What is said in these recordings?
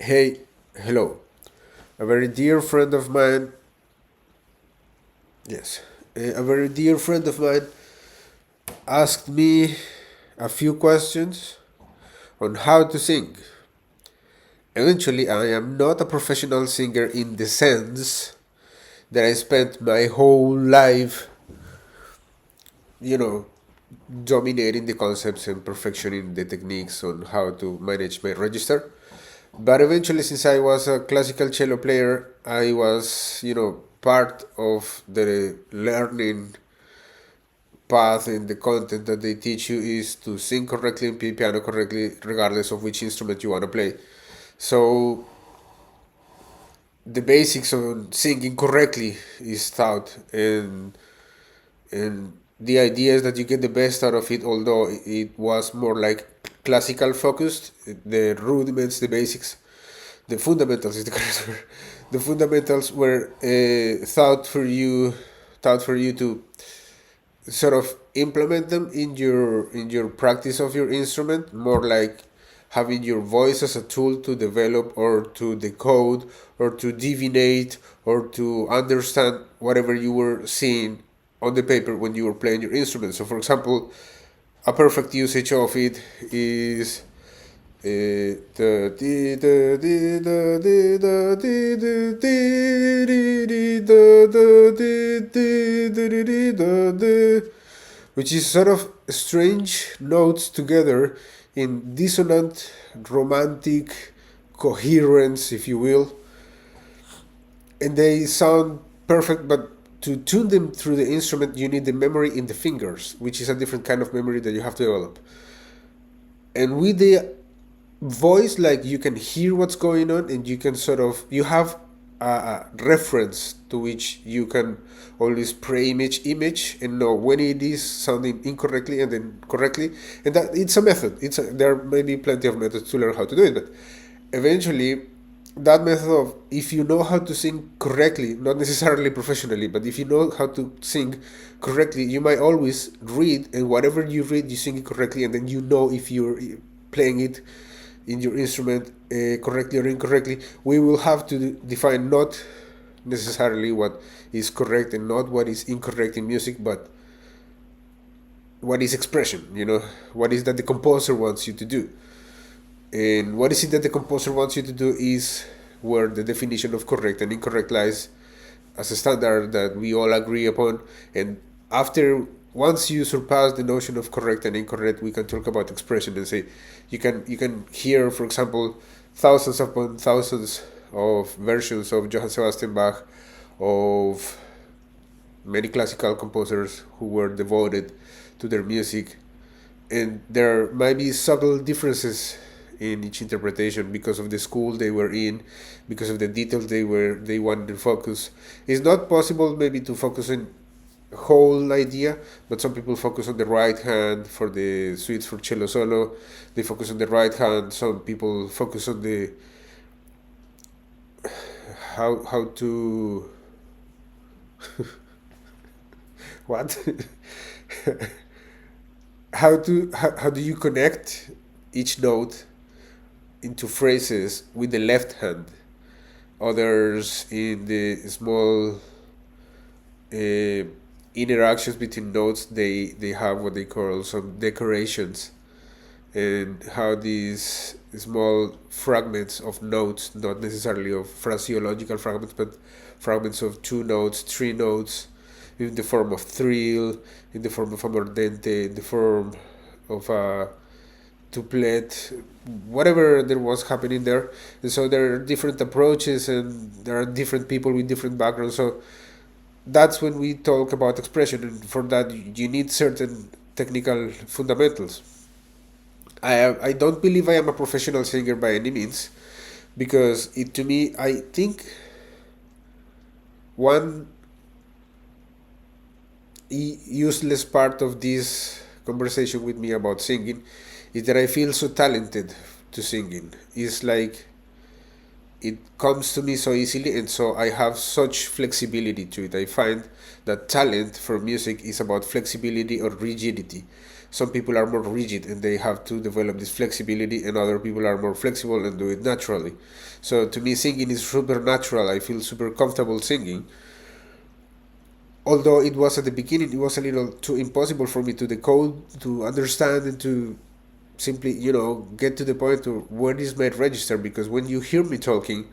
Hey, hello. A very dear friend of mine, yes, a very dear friend of mine asked me a few questions on how to sing. Eventually, I am not a professional singer in the sense that I spent my whole life, you know, dominating the concepts and perfectioning the techniques on how to manage my register. But eventually, since I was a classical cello player, I was, part of the learning path and the content that they teach you is to sing correctly and play piano correctly, regardless of which instrument you want to play. So the basics on singing correctly is taught, and the idea is that you get the best out of it. Although it was more like classical focused, the rudiments, the basics, the fundamentals is the correct word. The fundamentals were taught for you to sort of implement them in your practice of your instrument, more like having your voice as a tool to develop or to decode or to divinate or to understand whatever you were seeing on the paper when you were playing your instrument. So for example, a perfect usage of it is which is sort of strange notes together in dissonant, romantic coherence, if you will, and they sound perfect, but to tune them through the instrument, you need the memory in the fingers, which is a different kind of memory that you have to develop. And with the voice, like, you can hear what's going on and you can sort of, you have a reference to which you can always pre-image and know when it is sounding incorrectly and then correctly. And that it's a method. There may be plenty of methods to learn how to do it, but eventually that method of, if you know how to sing correctly, not necessarily professionally, but if you know how to sing correctly, you might always read, and whatever you read, you sing it correctly, and then you know if you're playing it in your instrument correctly or incorrectly. We will have to define not necessarily what is correct and not what is incorrect in music, but what is expression, what is that the composer wants you to do. And what is it that the composer wants you to do is where the definition of correct and incorrect lies as a standard that we all agree upon. And after, once you surpass the notion of correct and incorrect, we can talk about expression and say you can hear, for example, thousands upon thousands of versions of Johann Sebastian Bach, of many classical composers who were devoted to their music, and there might be subtle differences in each interpretation because of the school they were in, because of the details they wanted to focus. It's not possible maybe to focus on whole idea, but some people focus on the right hand for the suites for cello solo. They focus on the right hand. Some people focus on the how to what how do you connect each note into phrases with the left hand. Others in the small uh, interactions between notes, they have what they call some decorations, and how these small fragments of notes, not necessarily of phraseological fragments, but fragments of two notes, three notes, in the form of thrill, in the form of a mordente, in the form of a tuplet, whatever there was happening there. And so there are different approaches, and there are different people with different backgrounds. So that's when we talk about expression, and for that you need certain technical fundamentals. I don't believe I am a professional singer by any means, because it to me, I think one useless part of this conversation with me about singing is that I feel so talented to singing. It's like it comes to me so easily, and so I have such flexibility to it. I find that talent for music is about flexibility or rigidity. some people are more rigid and they have to develop this flexibility, and other people are more flexible and do it naturally. So to me, singing is super natural. I feel super comfortable singing. Although it was at the beginning, it was a little too impossible for me to decode, to understand, and to simply, get to the point of where is my register. Because when you hear me talking,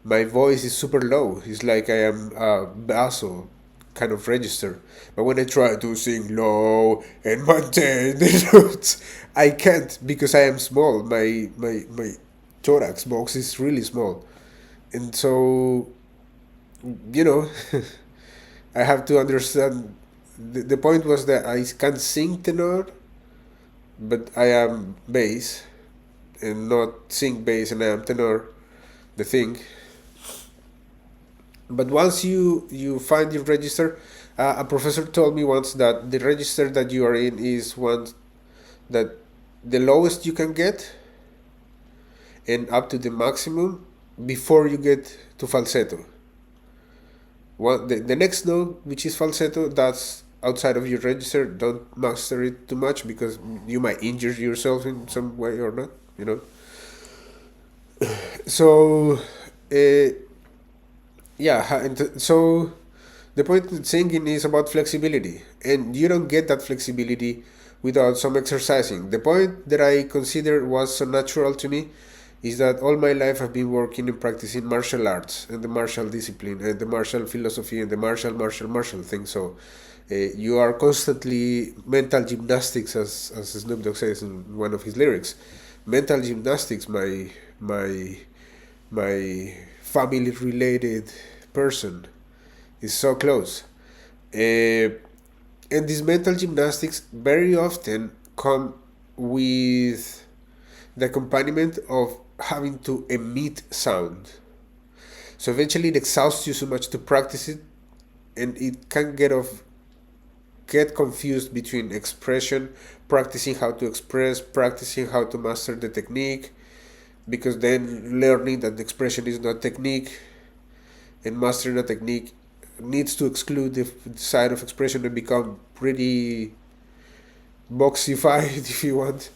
my voice is super low. It's like I am a basso kind of register. But when I try to sing low and maintain the notes, I can't, because I am small. My thorax box is really small. And so, you know, I have to understand. The point was that I can sing tenor, but I am bass, and not sing bass and I am tenor, the thing. But once you find your register, a professor told me once that the register that you are in is one that the lowest you can get, and up to the maximum before you get to falsetto. The next note, which is falsetto, that's outside of your register. Don't master it too much, because you might injure yourself in some way or not, So, uh, yeah, and so the point with singing is about flexibility, and you don't get that flexibility without some exercising. The point that I consider was so natural to me is that all my life I've been working and practicing martial arts and the martial discipline and the martial philosophy and the martial thing. So you are constantly mental gymnastics, as Snoop Dogg says in one of his lyrics. Mental gymnastics, my family related person is so close. And these mental gymnastics very often come with the accompaniment of having to emit sound. So eventually it exhausts you so much to practice it, and it can get confused between expression, practicing how to express, practicing how to master the technique, because then learning that the expression is not technique, and mastering a technique needs to exclude the side of expression and become pretty boxified, if you want.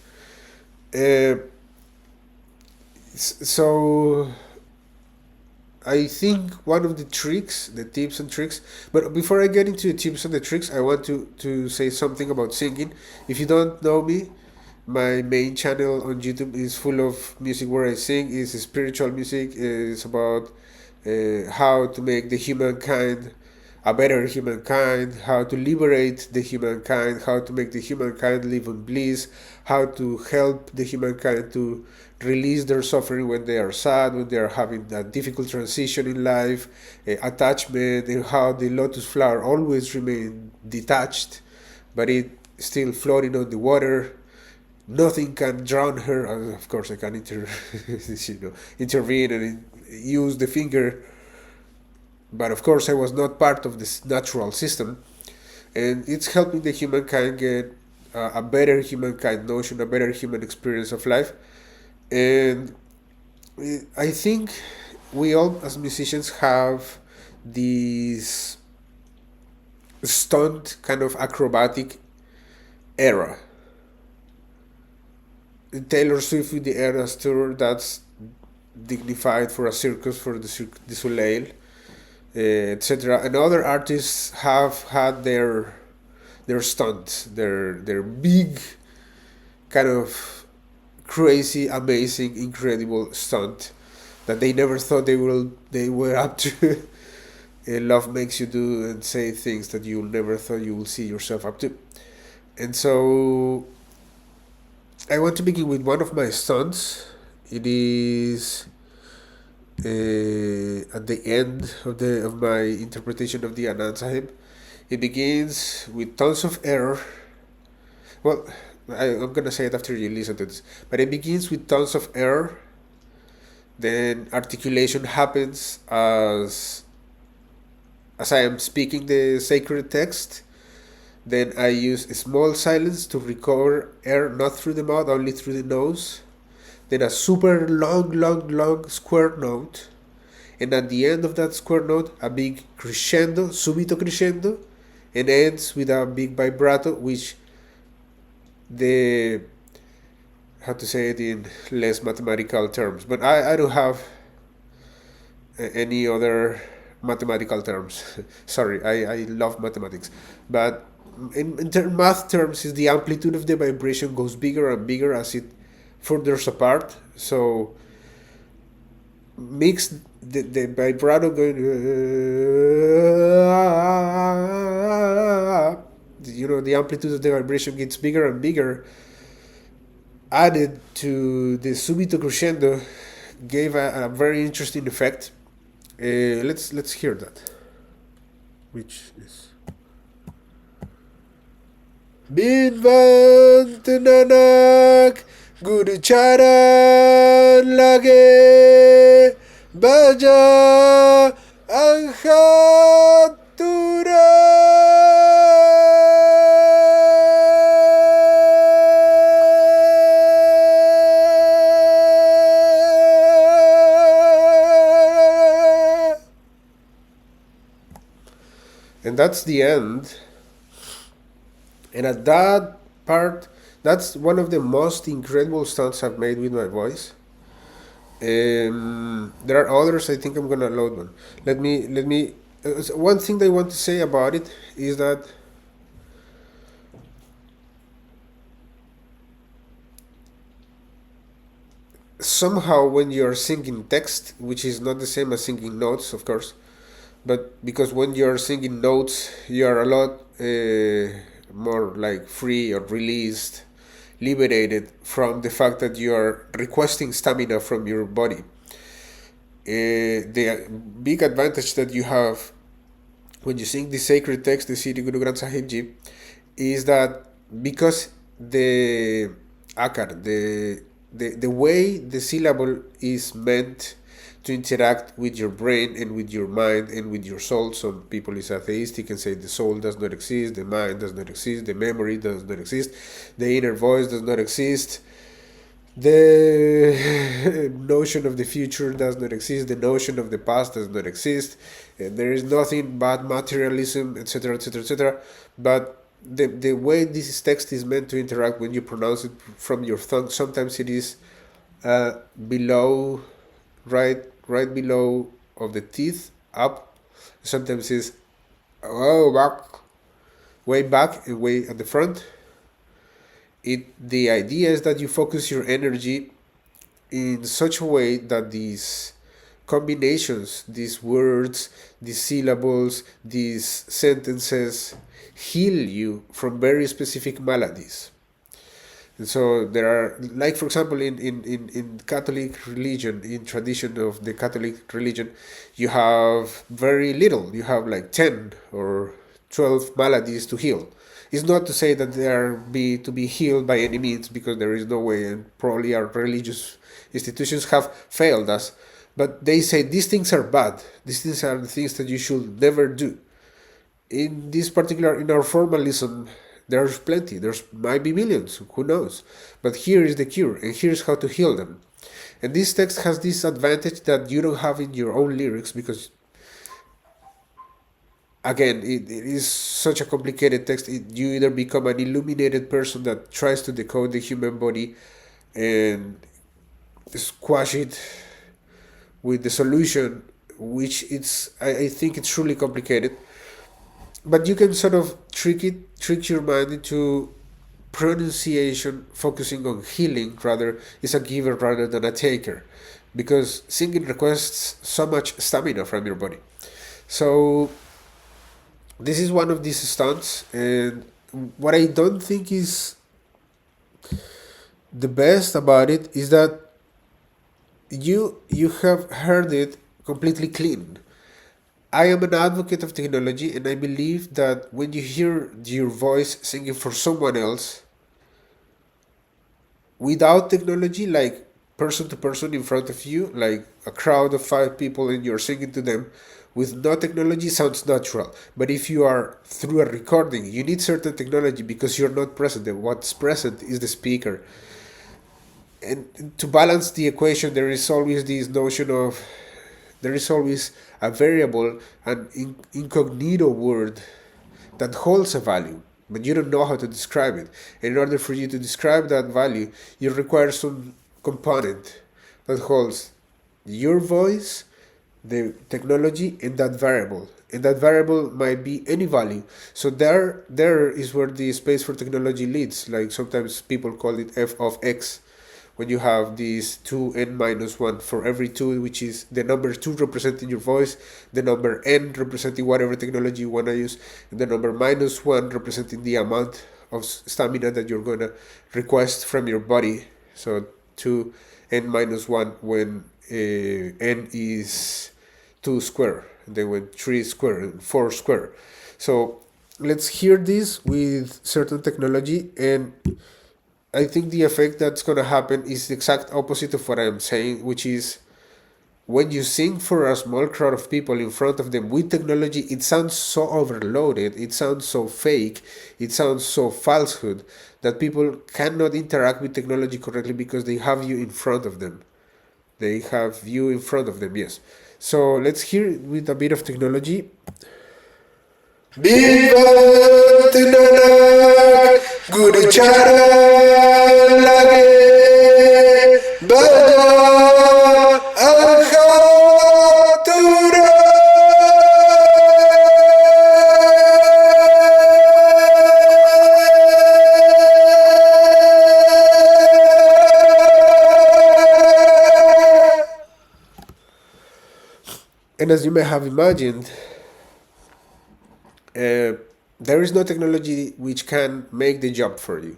So I think one of the tips and tricks, but before I get into the tips and the tricks, I want to say something about singing. If you don't know me, my main channel on YouTube is full of music where I sing. It's spiritual music. It's about how to make the humankind a better humankind, how to liberate the humankind, how to make the humankind live in bliss, how to help the humankind to release their suffering when they are sad, when they are having a difficult transition in life, attachment, and how the lotus flower always remains detached, but it still floating on the water. Nothing can drown her. Of course, I can intervene and use the finger, but of course, I was not part of this natural system, and it's helping the humankind get a better humankind notion, a better human experience of life. And I think we all, as musicians, have this stunt kind of acrobatic era. Taylor Swift with the Eras tour, that's dignified for a circus, for the Cirque du Soleil, etc. And other artists have had their stunts, their big kind of crazy, amazing, incredible stunt that they never thought they were up to. Love makes you do and say things that you never thought you will see yourself up to. And so I want to begin with one of my stunts. It is at the end of my interpretation of the Anand Sahib. It begins with tons of error. Well, I'm gonna say it after you listen to this, but it begins with tons of error. Then articulation happens as I am speaking the sacred text. Then I use a small silence to recover air, not through the mouth, only through the nose. Then a super long square note. And at the end of that square note, a big crescendo, subito crescendo, and ends with a big vibrato, which the, how to say it in less mathematical terms, but I don't have any other mathematical terms. Sorry, I love mathematics, but in math terms, is the amplitude of the vibration goes bigger and bigger as it furthers apart. So mix the vibrato going, the amplitude of the vibration gets bigger and bigger, added to the subito crescendo, gave a very interesting effect. Let's hear that, which is Binvan Nanak Guru Charan Lage Baja Anhatura. And that's the end. And at that part, that's one of the most incredible stunts I've made with my voice. There are others. I think I'm gonna load one. Let me. One thing I want to say about it is that somehow when you're singing text, which is not the same as singing notes, of course, but because when you're singing notes, you're a lot more like free or released, liberated from the fact that you are requesting stamina from your body. The big advantage that you have when you sing the sacred text, the Sri Guru Granth Sahib Ji, is that because the akar, the way the syllable is meant to interact with your brain and with your mind and with your soul. Some people is atheistic and say the soul does not exist, the mind does not exist, the memory does not exist, the inner voice does not exist, the notion of the future does not exist, the notion of the past does not exist, and there is nothing but materialism, etc., etc., etc. But the way this text is meant to interact when you pronounce it from your tongue, sometimes it is below, right below of the teeth, up. Sometimes it's way back and way at the front. The idea is that you focus your energy in such a way that these combinations, these words, these syllables, these sentences heal you from very specific maladies. And so there are, like for example, in Catholic religion, in tradition of the Catholic religion, you have very little. You have like 10 or 12 maladies to heal. It's not to say that they are to be healed by any means, because there is no way, and probably our religious institutions have failed us. But they say these things are bad. These things are the things that you should never do. In this particular, in our formalism, there's plenty. There's might be millions. Who knows? But here is the cure, and here's how to heal them. And this text has this advantage that you don't have in your own lyrics, because again, it is such a complicated text. You either become an illuminated person that tries to decode the human body and squash it with the solution, which I think it's truly complicated. But you can sort of trick your mind into pronunciation, focusing on healing rather, is a giver rather than a taker, because singing requests so much stamina from your body. So this is one of these stunts, and what I don't think is the best about it is that you have heard it completely clean. I am an advocate of technology, and I believe that when you hear your voice singing for someone else without technology, like person to person in front of you, like a crowd of 5 people and you're singing to them, with no technology sounds natural. But if you are through a recording, you need certain technology because you're not present. And what's present is the speaker. And to balance the equation, there is always this notion of, there is always a variable, an incognito word that holds a value. but you don't know how to describe it. And in order for you to describe that value, you require some component that holds your voice, the technology, and that variable. And that variable might be any value. So there is where the space for technology leads. Like sometimes people call it f of x, when you have these 2n minus 1 for every 2, which is the number 2 representing your voice, the number n representing whatever technology you want to use, and the number minus 1 representing the amount of stamina that you're going to request from your body. So 2n minus 1 when n is 2 square, and then when 3 square, and 4 square. So let's hear this with certain technology, and I think the effect that's going to happen is the exact opposite of what I'm saying, which is when you sing for a small crowd of people in front of them with technology, it sounds so overloaded, it sounds so fake, it sounds so falsehood that people cannot interact with technology correctly because they have you in front of them. They have you in front of them, yes. So let's hear it with a bit of technology. Viva Tinanak, Guru Chara Lage, Bada Alhatura. And as you may have imagined, there is no technology which can make the job for you.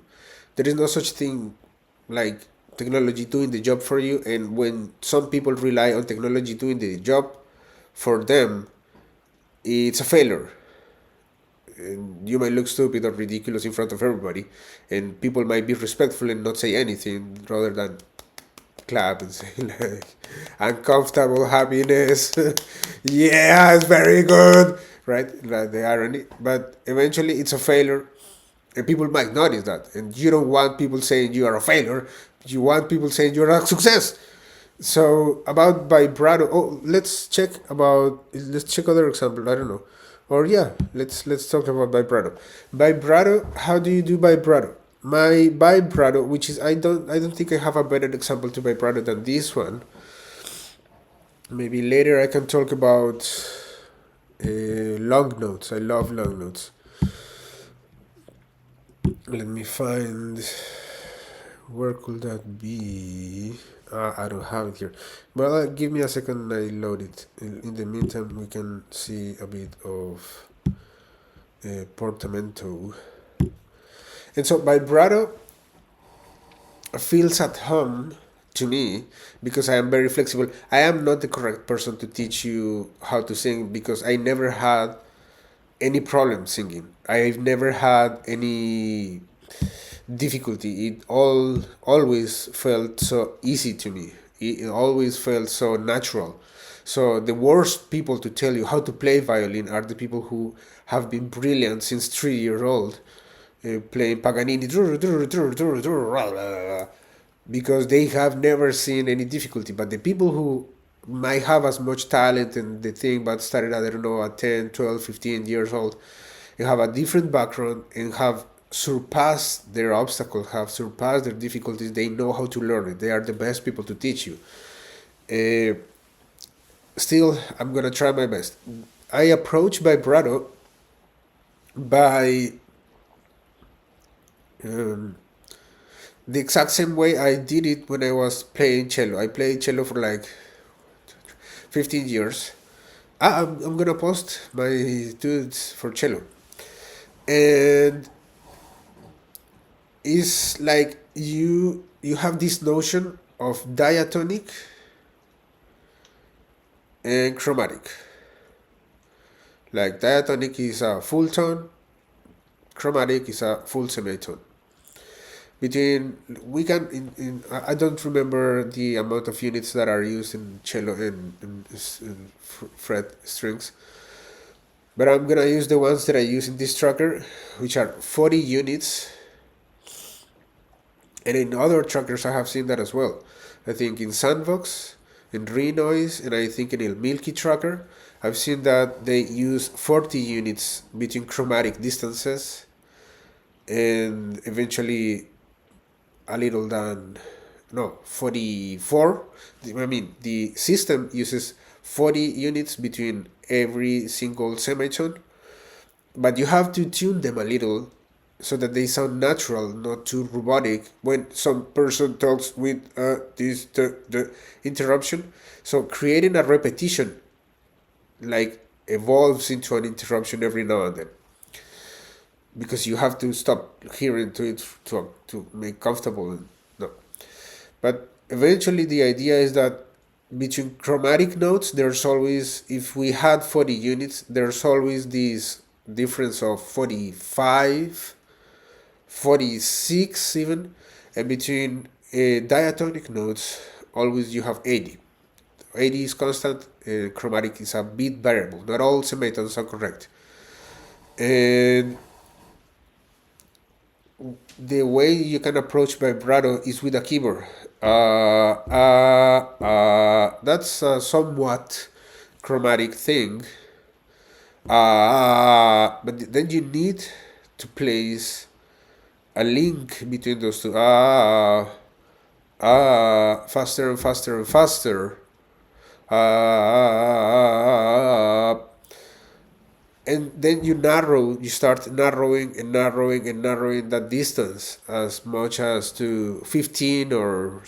There is no such thing like technology doing the job for you, and when some people rely on technology doing the job for them, it's a failure. And you might look stupid or ridiculous in front of everybody, and people might be respectful and not say anything rather than clap and say like uncomfortable happiness. Yeah, it's very good, right? Like the irony, but eventually it's a failure, and people might notice that. And you don't want people saying you are a failure. You want people saying you're a success. So about vibrato. Oh, let's check other example. I don't know, or yeah, let's talk about vibrato. Vibrato. How do you do vibrato? My vibrato, which is I don't think I have a better example to vibrato than this one. Maybe later I can talk about long notes. I love long notes. Let me find, where could that be? I don't have it here. Well, give me a second. I load it. In the meantime, we can see a bit of portamento. And so vibrato feels at home to me because I am very flexible. I am not the correct person to teach you how to sing because I never had any problem singing. I've never had any difficulty. It always felt so easy to me. It always felt so natural. So the worst people to tell you how to play violin are the people who have been brilliant since 3 years old, playing Paganini, because they have never seen any difficulty. But the people who might have as much talent and the thing but started, I don't know, at 10, 12, 15 years old, and have a different background and have surpassed their obstacles, have surpassed their difficulties, they know how to learn it. They are the best people to teach you. Still, I'm going to try my best. I approach vibrato by the exact same way I did it when I was playing cello. I played cello for like 15 years. I'm gonna post my dudes for cello. And it's like you have this notion of diatonic and chromatic. Like diatonic is a full tone, chromatic is a full semitone. I don't remember the amount of units that are used in cello and fret strings, but I'm gonna use the ones that I use in this tracker, which are 40 units. And in other trackers I have seen that as well. I think in Sandbox, in Renoise, and I think in El Milky tracker, I've seen that they use 40 units between chromatic distances and eventually a little than, no, 44. I mean, the system uses 40 units between every single semitone, but you have to tune them a little so that they sound natural, not too robotic when some person talks with the interruption. So creating a repetition like evolves into an interruption every now and then, because you have to stop hearing to it to make comfortable. No, but eventually the idea is that between chromatic notes, there's always, if we had 40 units, there's always this difference of 45, 46 even, and between diatonic notes, always you have 80. 80 is constant, chromatic is a bit variable. Not all semitones are correct. And the way you can approach vibrato is with a keyboard. That's a somewhat chromatic thing. But then you need to place a link between those two. Faster and faster and faster. And then you start narrowing and narrowing and narrowing that distance as much as to 15, or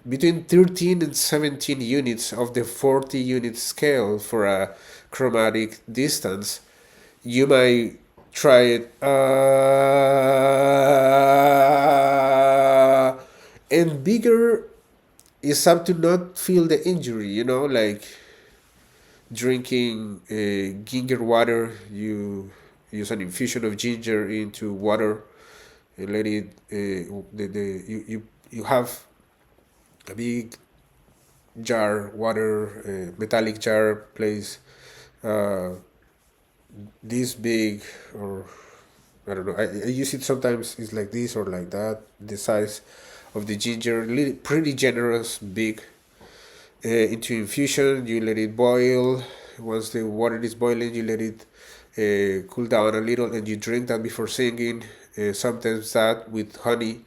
between 13 and 17 units of the 40 unit scale for a chromatic distance. You might try it, and bigger is up to not feel the injury, like drinking ginger water. You use an infusion of ginger into water and let it you have a big jar, water, metallic jar, place this big, or I don't know, I use it sometimes, it's like this or like that, the size of the ginger, pretty generous, big, into infusion. You let it boil. Once the water is boiling, you let it cool down a little, and you drink that before singing. Sometimes that with honey,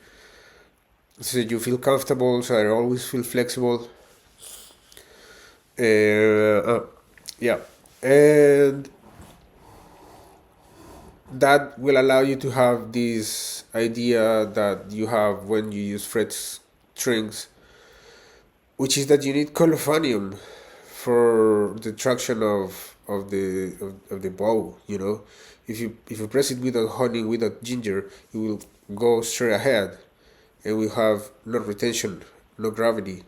so you feel comfortable. So I always feel flexible. Yeah, and that will allow you to have this idea that you have when you use fret strings, which is that you need colophonium for the traction of the bow. If you press it without honey, without ginger, it will go straight ahead, and we have no retention, no gravity,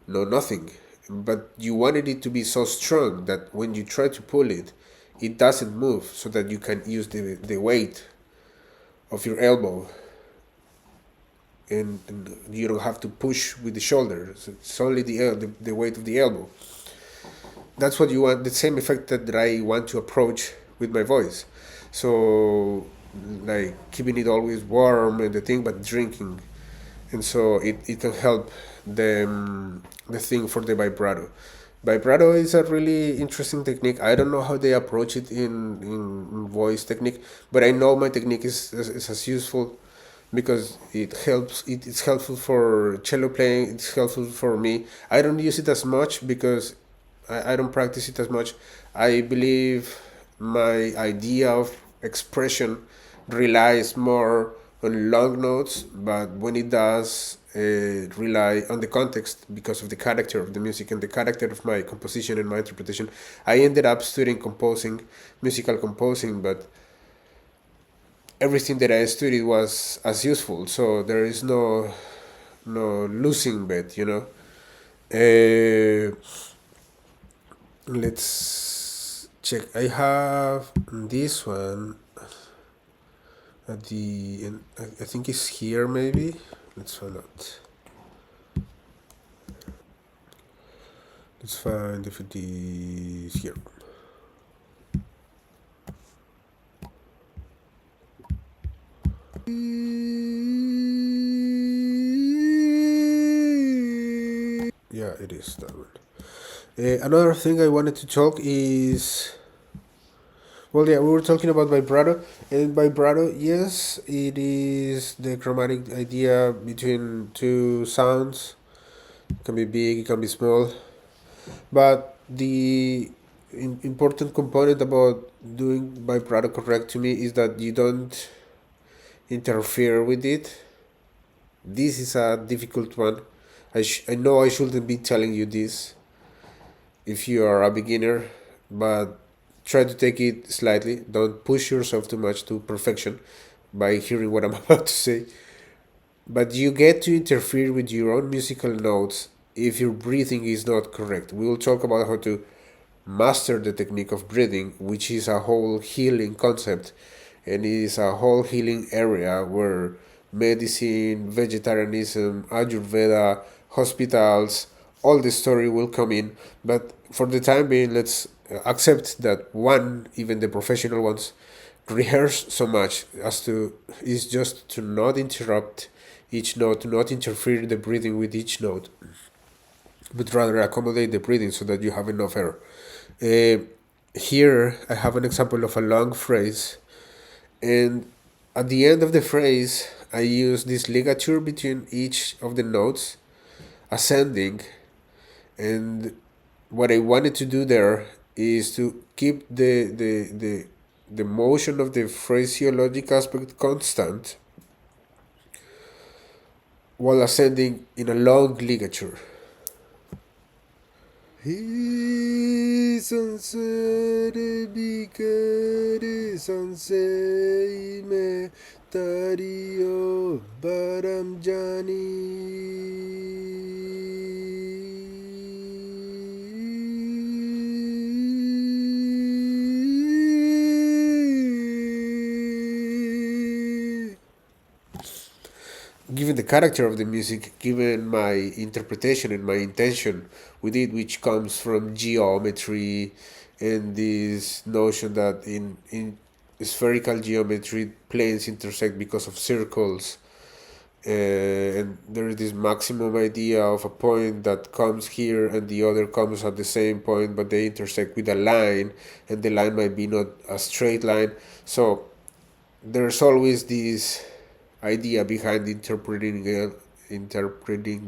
no nothing. But you wanted it to be so strong that when you try to pull it, it doesn't move, so that you can use the weight of your elbow, and you don't have to push with the shoulder. So it's only the weight of the elbow. That's what you want, the same effect that I want to approach with my voice. So, like, keeping it always warm and the thing, but drinking. And so it can help the thing for the vibrato. Vibrato is a really interesting technique. I don't know how they approach it in voice technique, but I know my technique is as useful, because it's helpful for cello playing. It's helpful for me. I don't use it as much because I don't practice it as much. I believe my idea of expression relies more on long notes, but when it does rely on the context, because of the character of the music and the character of my composition and my interpretation. I ended up studying musical composing, but everything that I studied was as useful, so there is no losing bet. Uh, let's check. I have this one at the end. I think it's here, maybe. Let's find out. Let's find if it is here. Yeah, it is that one. Another thing I wanted to talk is Well, yeah, we were talking about vibrato, and vibrato, yes, it is the chromatic idea between two sounds. It can be big, it can be small, but the important component about doing vibrato correct to me is that you don't interfere with it. This is a difficult one. I know I shouldn't be telling you this if you are a beginner, but try to take it slightly. Don't push yourself too much to perfection by hearing what I'm about to say. But you get to interfere with your own musical notes if your breathing is not correct. We will talk about how to master the technique of breathing, which is a whole healing concept, and it is a whole healing area where medicine, vegetarianism, Ayurveda, hospitals, all the story will come in. But for the time being, let's accept that one, even the professional ones, rehearse so much as to is just to not interrupt each note, to not interfere the breathing with each note, but rather accommodate the breathing so that you have enough air. Here I have an example of a long phrase, and at the end of the phrase I use this ligature between each of the notes, ascending, and what I wanted to do there is to keep the motion of the phraseologic aspect constant while ascending in a long ligature. He sansare bikare sansei me tario baram given the character of the music, given my interpretation and my intention with it, which comes from geometry and this notion that in spherical geometry planes intersect because of circles, and there is this maximum idea of a point that comes here and the other comes at the same point, but they intersect with a line, and the line might be not a straight line. So there's always this idea behind interpreting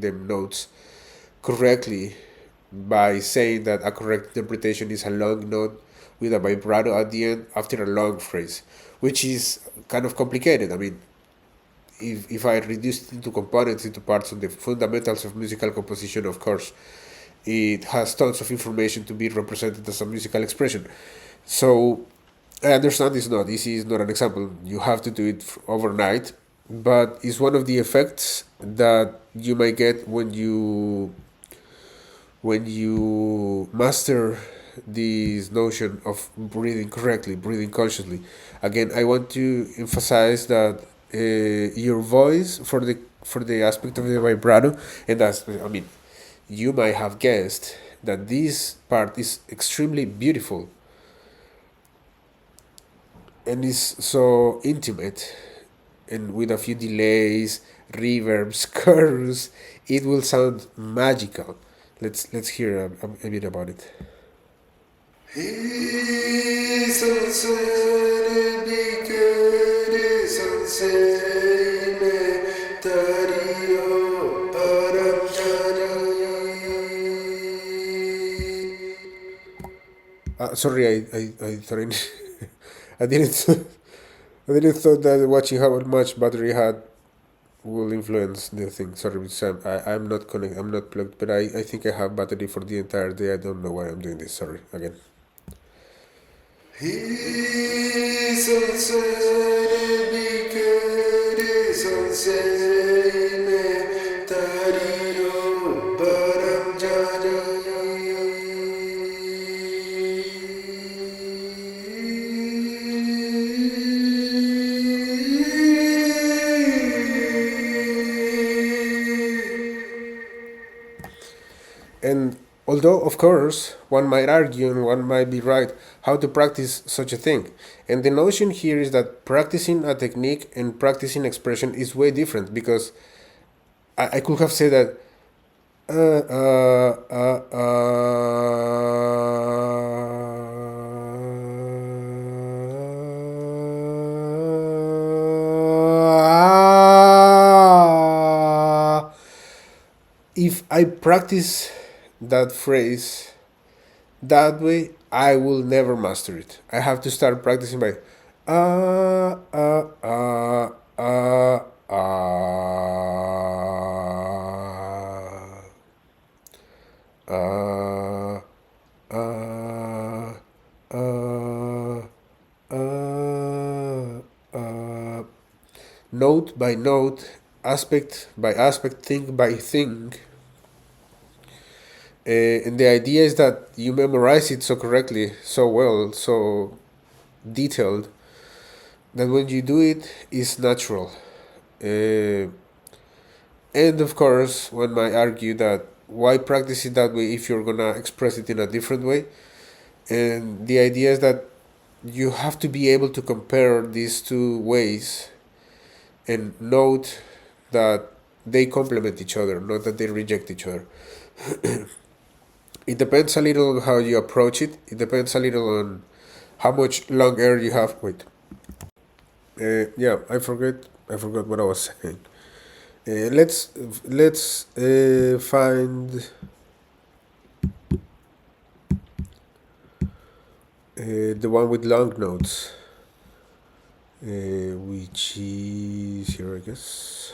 them notes correctly by saying that a correct interpretation is a long note with a vibrato at the end after a long phrase, which is kind of complicated. I mean, if I reduce it into components, into parts of the fundamentals of musical composition, of course, it has tons of information to be represented as a musical expression. So I understand this is not an example. You have to do it overnight, but it's one of the effects that you might get when you master this notion of breathing correctly, breathing consciously. Again, I want to emphasize that your voice for the aspect of the vibrato, and that's, I mean, you might have guessed that this part is extremely beautiful and is so intimate, and with a few delays, reverbs, chorus, it will sound magical. Let's hear a bit about it. Sorry, I thought I didn't I didn't thought that watching how much battery had will influence the thing. Sorry, Sam. I'm not connected. I'm not plugged, but I think I have battery for the entire day. I don't know why I'm doing this. Sorry again. And although, of course, one might argue and one might be right how to practice such a thing. And the notion here is that practicing a technique and practicing expression is way different, because I could have said that I practice that phrase that way, I will never master it. I have to start practicing by uh, uh, uh, uh, note by note, aspect by aspect, thing by thing. And the idea is that you memorize it so correctly, so well, so detailed, that when you do it, it's natural. Uh, and of course, one might argue that why practice it that way if you're gonna express it in a different way? And the idea is that you have to be able to compare these two ways and note that they complement each other, not that they reject each other. It depends a little on how you approach it. It depends a little on how much long air you have. Wait. Yeah, I forgot what I was saying. Let's find the one with long notes, which is here, I guess.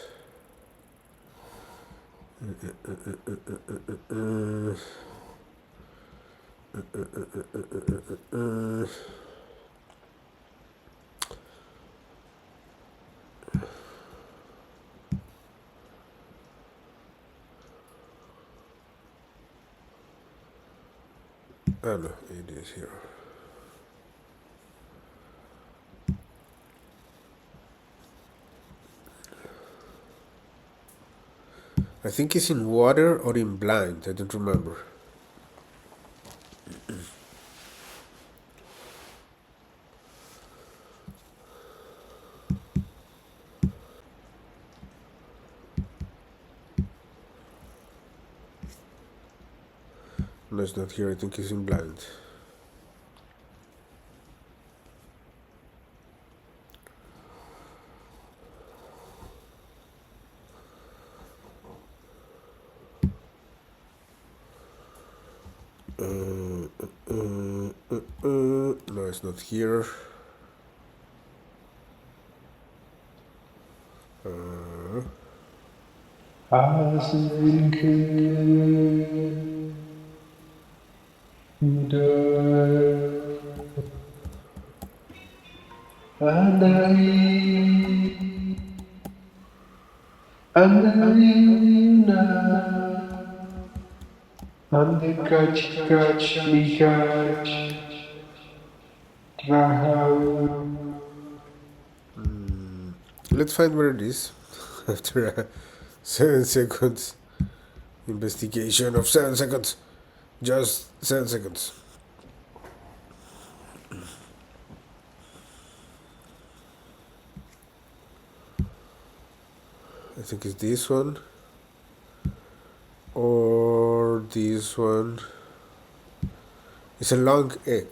Oh no, it is here. I think it's in water or in blind. I don't remember. No, it's not here. I think it's in blind. No, it's not here. Let's find where it is after 7 seconds investigation of 7 seconds. Just 7 seconds. I think it's this one or this one. It's a long egg.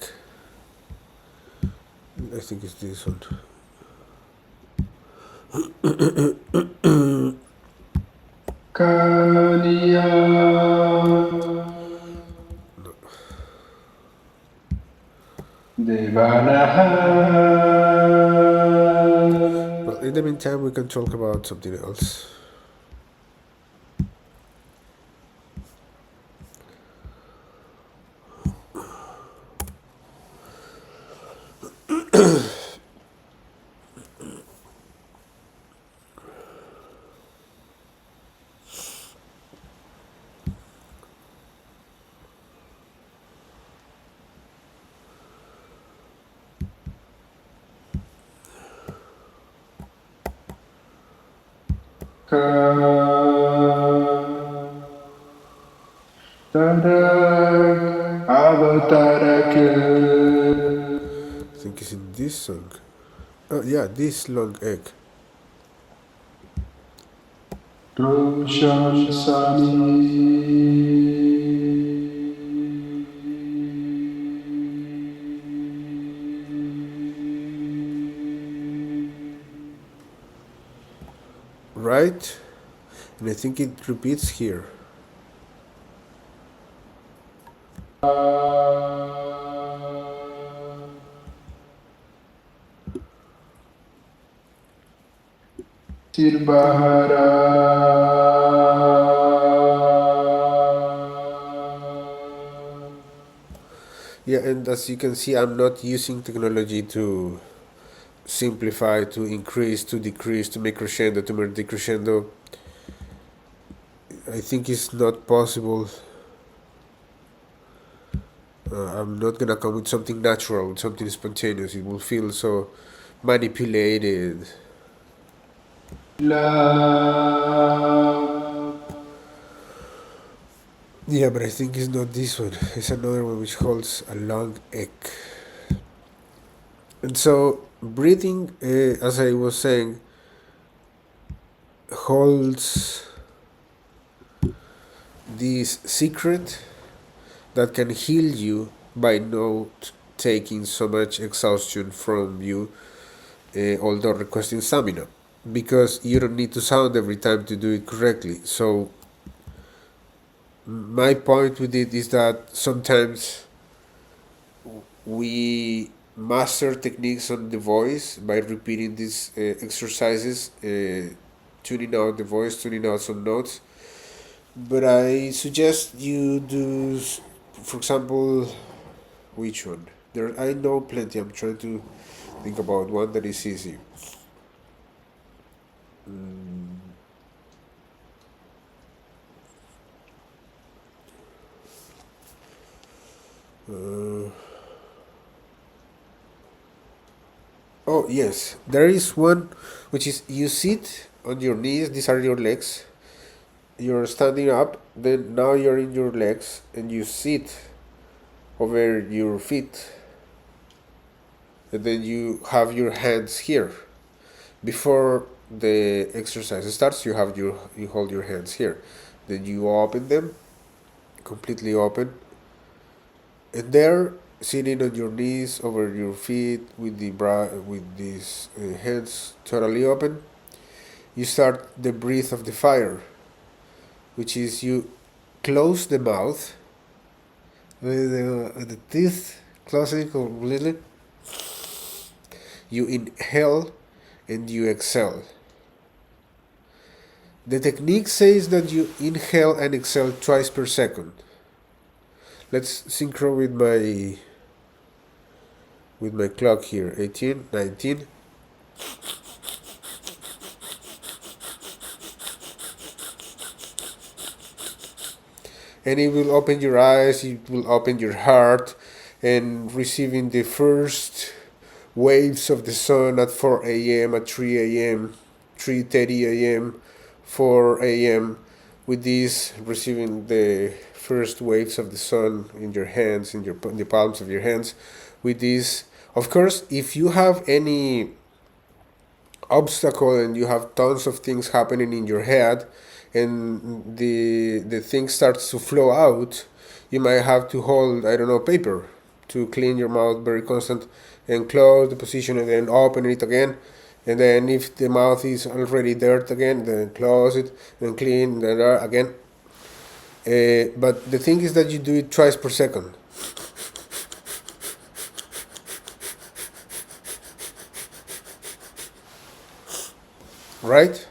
I think it's this one. Well, in the meantime, we can talk about something else. I think it's in this song. Oh yeah, this long egg. Roshan Sami. Right? And I think it repeats here. Yeah, and as you can see, I'm not using technology to simplify, to increase, to decrease, to make crescendo, to make decrescendo. I think it's not possible. I'm not gonna come with something natural, with something spontaneous. It will feel so manipulated. Yeah, but I think it's not this one. It's another one which holds a long ek. And so breathing, as I was saying, holds this secret that can heal you by not taking so much exhaustion from you, although requesting stamina, because you don't need to sound every time to do it correctly. So my point with it is that sometimes we master techniques on the voice by repeating these exercises, tuning out the voice, tuning out some notes. But I suggest you do, for example, which one? There, I know plenty. I'm trying to think about one that is easy. Uh, oh yes, there is one which is you sit on your knees. These are your legs. You're standing up. Then now you're in your legs, and you sit over your feet, and then you have your hands here. Before the exercise starts, you hold your hands here. Then you open them, completely open, and there, sitting on your knees over your feet with with these hands totally open, you start the breath of the fire, which is you close the mouth with the teeth closing completely. You inhale and you exhale. The technique says that you inhale and exhale twice per second. Let's synchro with my clock here. 18, 19. And it will open your eyes, it will open your heart, and receiving the first waves of the sun at 4 a.m., at 3 a.m., 3:30 a.m., 4 a.m., with this receiving the first waves of the sun in your hands, in the palms of your hands, with this. Of course, if you have any obstacle and you have tons of things happening in your head, and the thing starts to flow out, you might have to hold, I don't know, paper to clean your mouth very constant, and close the position and then open it again. And then if the mouth is already dirt again, then close it and clean again. But the thing is that you do it twice per second. Right?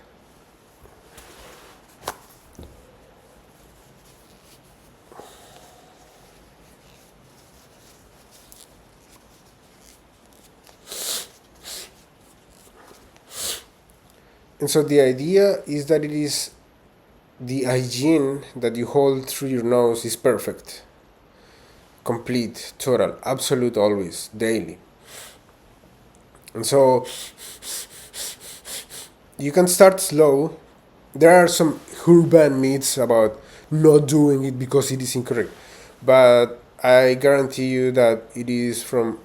And so the idea is that it is the hygiene that you hold through your nose is perfect, complete, total, absolute, always, daily. And so you can start slow. There are some urban myths about not doing it because it is incorrect, but I guarantee you that it is from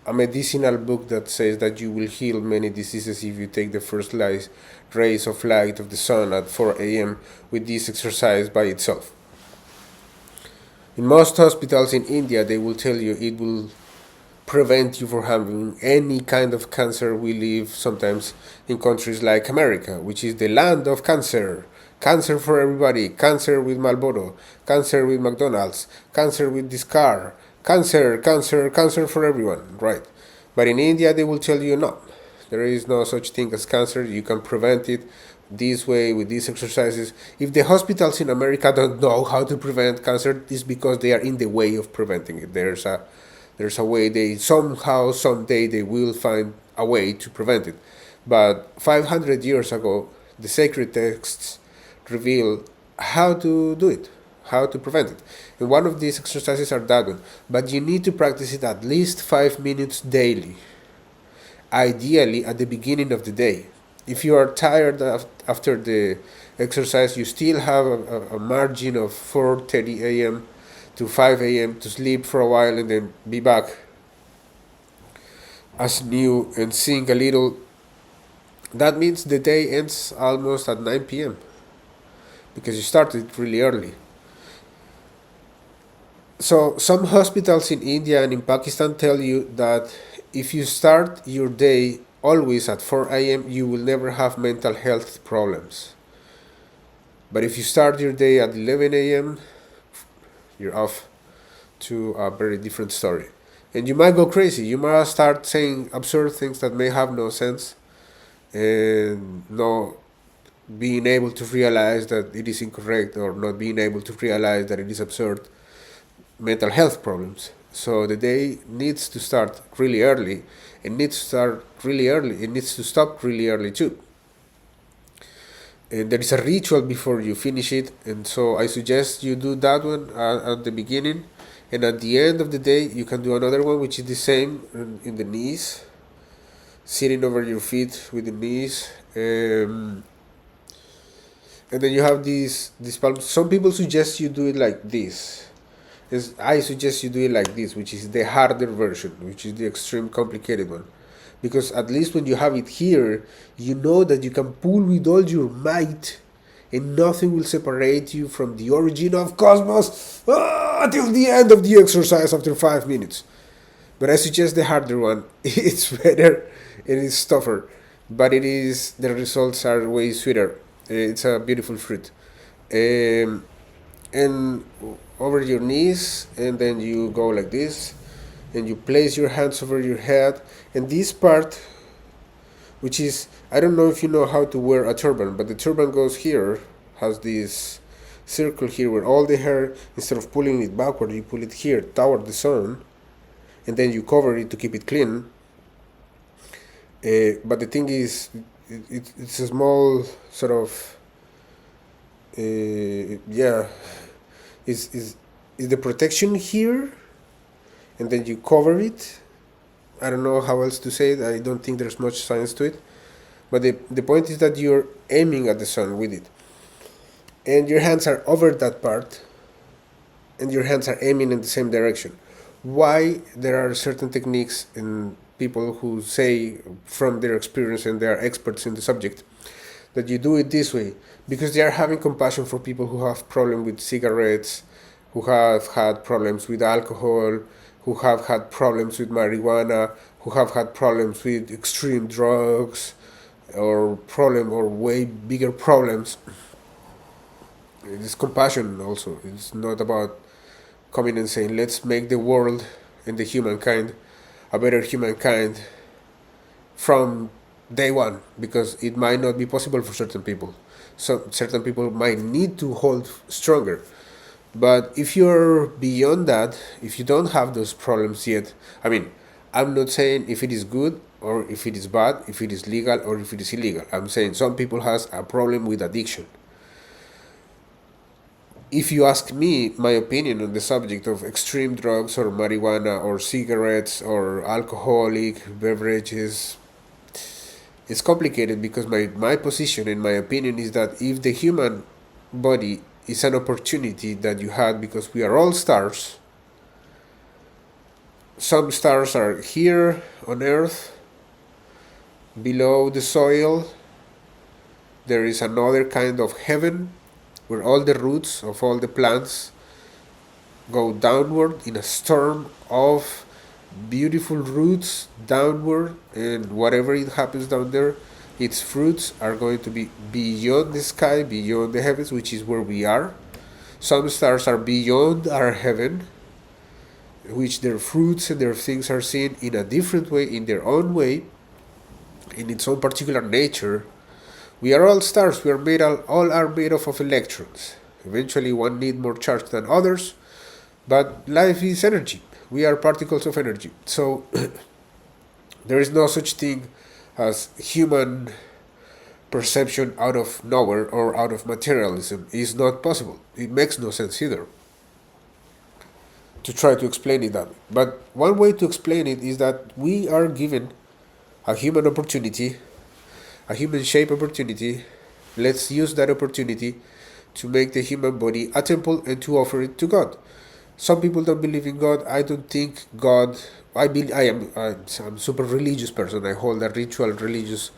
a medicinal book that says that you will heal many diseases if you take the first rays of light of the sun at 4 a.m. with this exercise by itself. In most hospitals in India, they will tell you it will prevent you from having any kind of cancer. We live sometimes in countries like America, which is the land of cancer. Cancer for everybody, cancer with Marlboro, cancer with McDonald's, cancer with this car, cancer, cancer, cancer for everyone, right? But in India, they will tell you no, there is no such thing as cancer. You can prevent it this way with these exercises. If the hospitals in America don't know how to prevent cancer, it's because they are in the way of preventing it. There's a way, they somehow someday they will find a way to prevent it. But 500 years ago, the sacred texts reveal how to do it, how to prevent it. And one of these exercises are that one. But you need to practice it at least 5 minutes daily, ideally at the beginning of the day. If you are tired after the exercise, you still have a margin of 4:30 a.m. to 5 a.m. to sleep for a while and then be back as new and sing a little. That means the day ends almost at 9 p.m. because you started really early. So some hospitals in India and in Pakistan tell you that if you start your day always at 4 a.m., you will never have mental health problems. But if you start your day at 11 a.m., you're off to a very different story. And you might go crazy. You might start saying absurd things that may have no sense and not being able to realize that it is incorrect, or not being able to realize that it is absurd mental health problems. So the day needs to start really early. It needs to start really early. It needs to stop really early too. And there is a ritual before you finish it, and so I suggest you do that one at the beginning, and at the end of the day you can do another one which is the same in the knees, sitting over your feet with the knees, and then you have these palms. Some people suggest you do it like this. I suggest you do it like this, which is the harder version, which is the extreme complicated one. Because at least when you have it here, you know that you can pull with all your might and nothing will separate you from the origin of cosmos till the end of the exercise after 5 minutes. But I suggest the harder one. It's better and it's tougher, but the results are way sweeter. It's a beautiful fruit. And over your knees, and then you go like this, and you place your hands over your head, and this part, which is, I don't know if you know how to wear a turban, but the turban goes here, has this circle here where all the hair, instead of pulling it backward, you pull it here toward the sun, and then you cover it to keep it clean. But the thing is, it's a small sort of is the protection here, and then you cover it. I don't know how else to say it. I don't think there's much science to it, but the point is that you're aiming at the sun with it, and your hands are over that part, and your hands are aiming in the same direction. Why? There are certain techniques in people who say from their experience, and they are experts in the subject, that you do it this way because they are having compassion for people who have problems with cigarettes, who have had problems with alcohol, who have had problems with marijuana, who have had problems with extreme drugs, or way bigger problems. It is compassion also. It's not about coming and saying, let's make the world and the humankind a better humankind from day one, because it might not be possible for certain people. So certain people might need to hold stronger. But if you're beyond that, if you don't have those problems yet, I mean, I'm not saying if it is good or if it is bad, if it is legal or if it is illegal. I'm saying some people has a problem with addiction. If you ask me my opinion on the subject of extreme drugs or marijuana or cigarettes or alcoholic beverages, it's complicated, because my position and my opinion is that if the human body is an opportunity that you had, because we are all stars, some stars are here on Earth, below the soil. There is another kind of heaven where all the roots of all the plants go downward in a storm of beautiful roots downward, and whatever it happens down there its fruits are going to be beyond the sky, beyond the heavens, which is where we are. Some stars are beyond our heaven, which their fruits and their things are seen in a different way, in their own way, in its own particular nature. We are all stars. We are made all are made of electrons. Eventually, one need more charge than others, but life is energy. We are particles of energy. So there is no such thing as human perception out of nowhere or out of materialism. Is not possible. It makes no sense either to try to explain it that way. But one way to explain it is that we are given a human opportunity, a human shaped opportunity. Let's use that opportunity to make the human body a temple and to offer it to God. Some people don't believe in God. I don't think God. I'm a super religious person. I hold a religious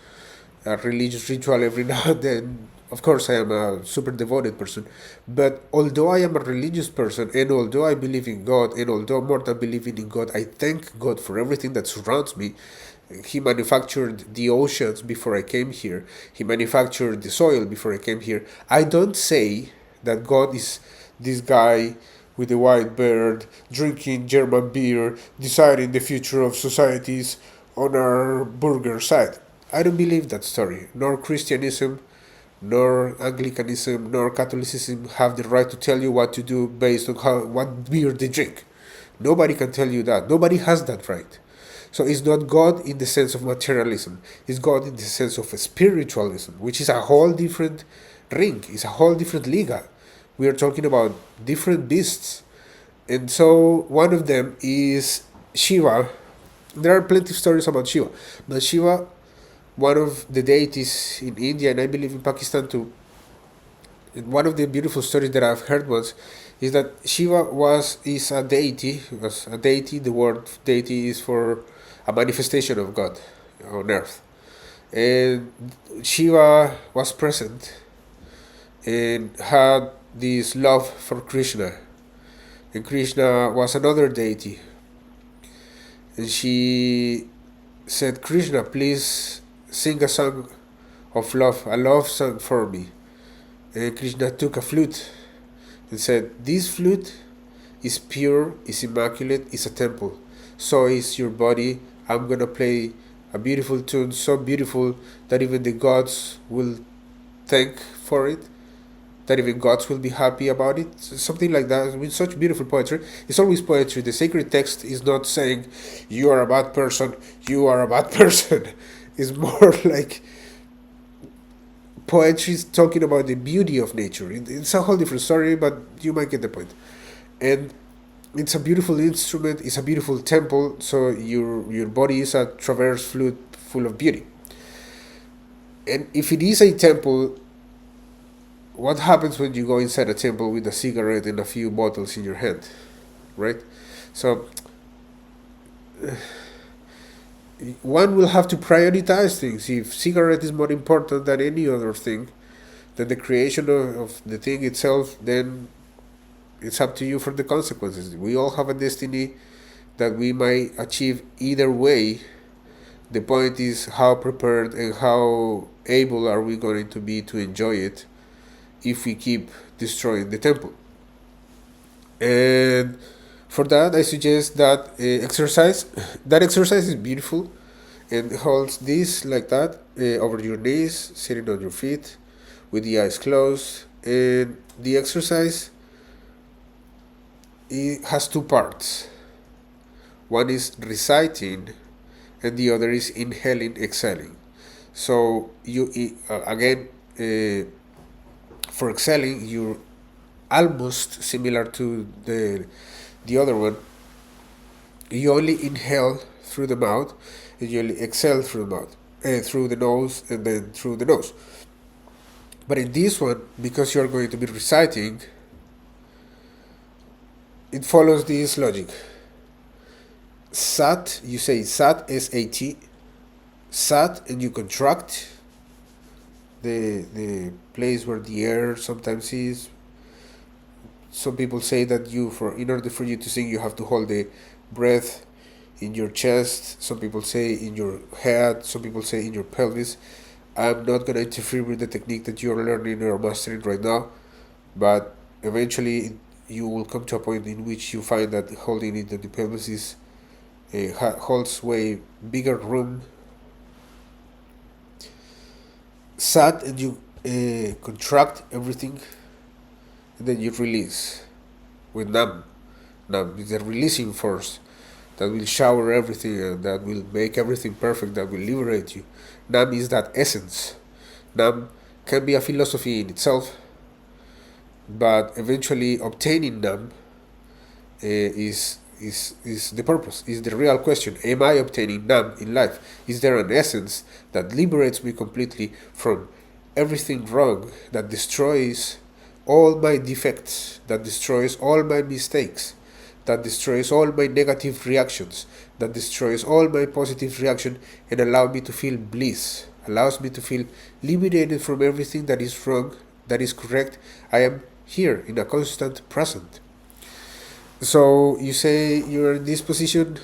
ritual every now and then. Of course, I am a super devoted person. But although I am a religious person, and although I believe in God, and although more than believing in God, I thank God for everything that surrounds me. He manufactured the oceans before I came here. He manufactured the soil before I came here. I don't say that God is this guy with the white beard, drinking German beer, deciding the future of societies on our burger side. I don't believe that story. Nor Christianism, nor Anglicanism, nor Catholicism have the right to tell you what to do based on what beer they drink. Nobody can tell you that. Nobody has that right. So it's not God in the sense of materialism. It's God in the sense of spiritualism, which is a whole different ring. It's a whole different liga. We are talking about different beasts. And so one of them is Shiva. There are plenty of stories about Shiva. But Shiva, one of the deities in India, and I believe in Pakistan too, one of the beautiful stories that I've heard is that Shiva is a deity. Was a deity. The word deity is for a manifestation of God on earth. And Shiva was present and had this love for Krishna. And Krishna was another deity. And she said, Krishna, please sing a song of love, a love song for me. And Krishna took a flute and said, this flute is pure, is immaculate, is a temple. So is your body. I'm going to play a beautiful tune, so beautiful that even the gods will thank for it, that even gods will be happy about it. Something like that. With such beautiful poetry. It's always poetry. The sacred text is not saying, you are a bad person, you are a bad person. It's more like poetry is talking about the beauty of nature. It's a whole different story, but you might get the point. And it's a beautiful instrument, it's a beautiful temple, so your body is a traverse flute full of beauty. And if it is a temple, what happens when you go inside a temple with a cigarette and a few bottles in your hand, right? So one will have to prioritize things. If cigarette is more important than any other thing, than the creation of the thing itself, then it's up to you for the consequences. We all have a destiny that we might achieve either way. The point is how prepared and how able are we going to be to enjoy it if we keep destroying the temple. And for that, I suggest that exercise. That exercise is beautiful and holds this like that over your knees, sitting on your feet with the eyes closed. And the exercise, it has two parts. One is reciting and the other is inhaling, exhaling. So you again, for exhaling, you're almost similar to the other one. You only inhale through the mouth and you only exhale through the mouth, through the nose and then through the nose. But in this one, because you are going to be reciting, it follows this logic. Sat, you say sat, S-A-T, sat, and you contract the place where the air sometimes is. Some people say that in order for you to sing, you have to hold the breath in your chest. Some people say in your head. Some people say in your pelvis. I'm not going to interfere with the technique that you're learning or mastering right now, but eventually you will come to a point in which you find that holding in the pelvis is holds way bigger room. Sat, and you contract everything, and then you release with nam. Nam is the releasing force that will shower everything and that will make everything perfect, that will liberate you. Nam is that essence. Nam can be a philosophy in itself, but eventually obtaining Nam is the purpose, is the real question. Am I obtaining Nam in life? Is there an essence that liberates me completely from everything wrong, that destroys all my defects, that destroys all my mistakes, that destroys all my negative reactions, that destroys all my positive reaction, and allows me to feel bliss, allows me to feel liberated from everything that is wrong, that is correct. I am here in a constant present. So you say you're in this position,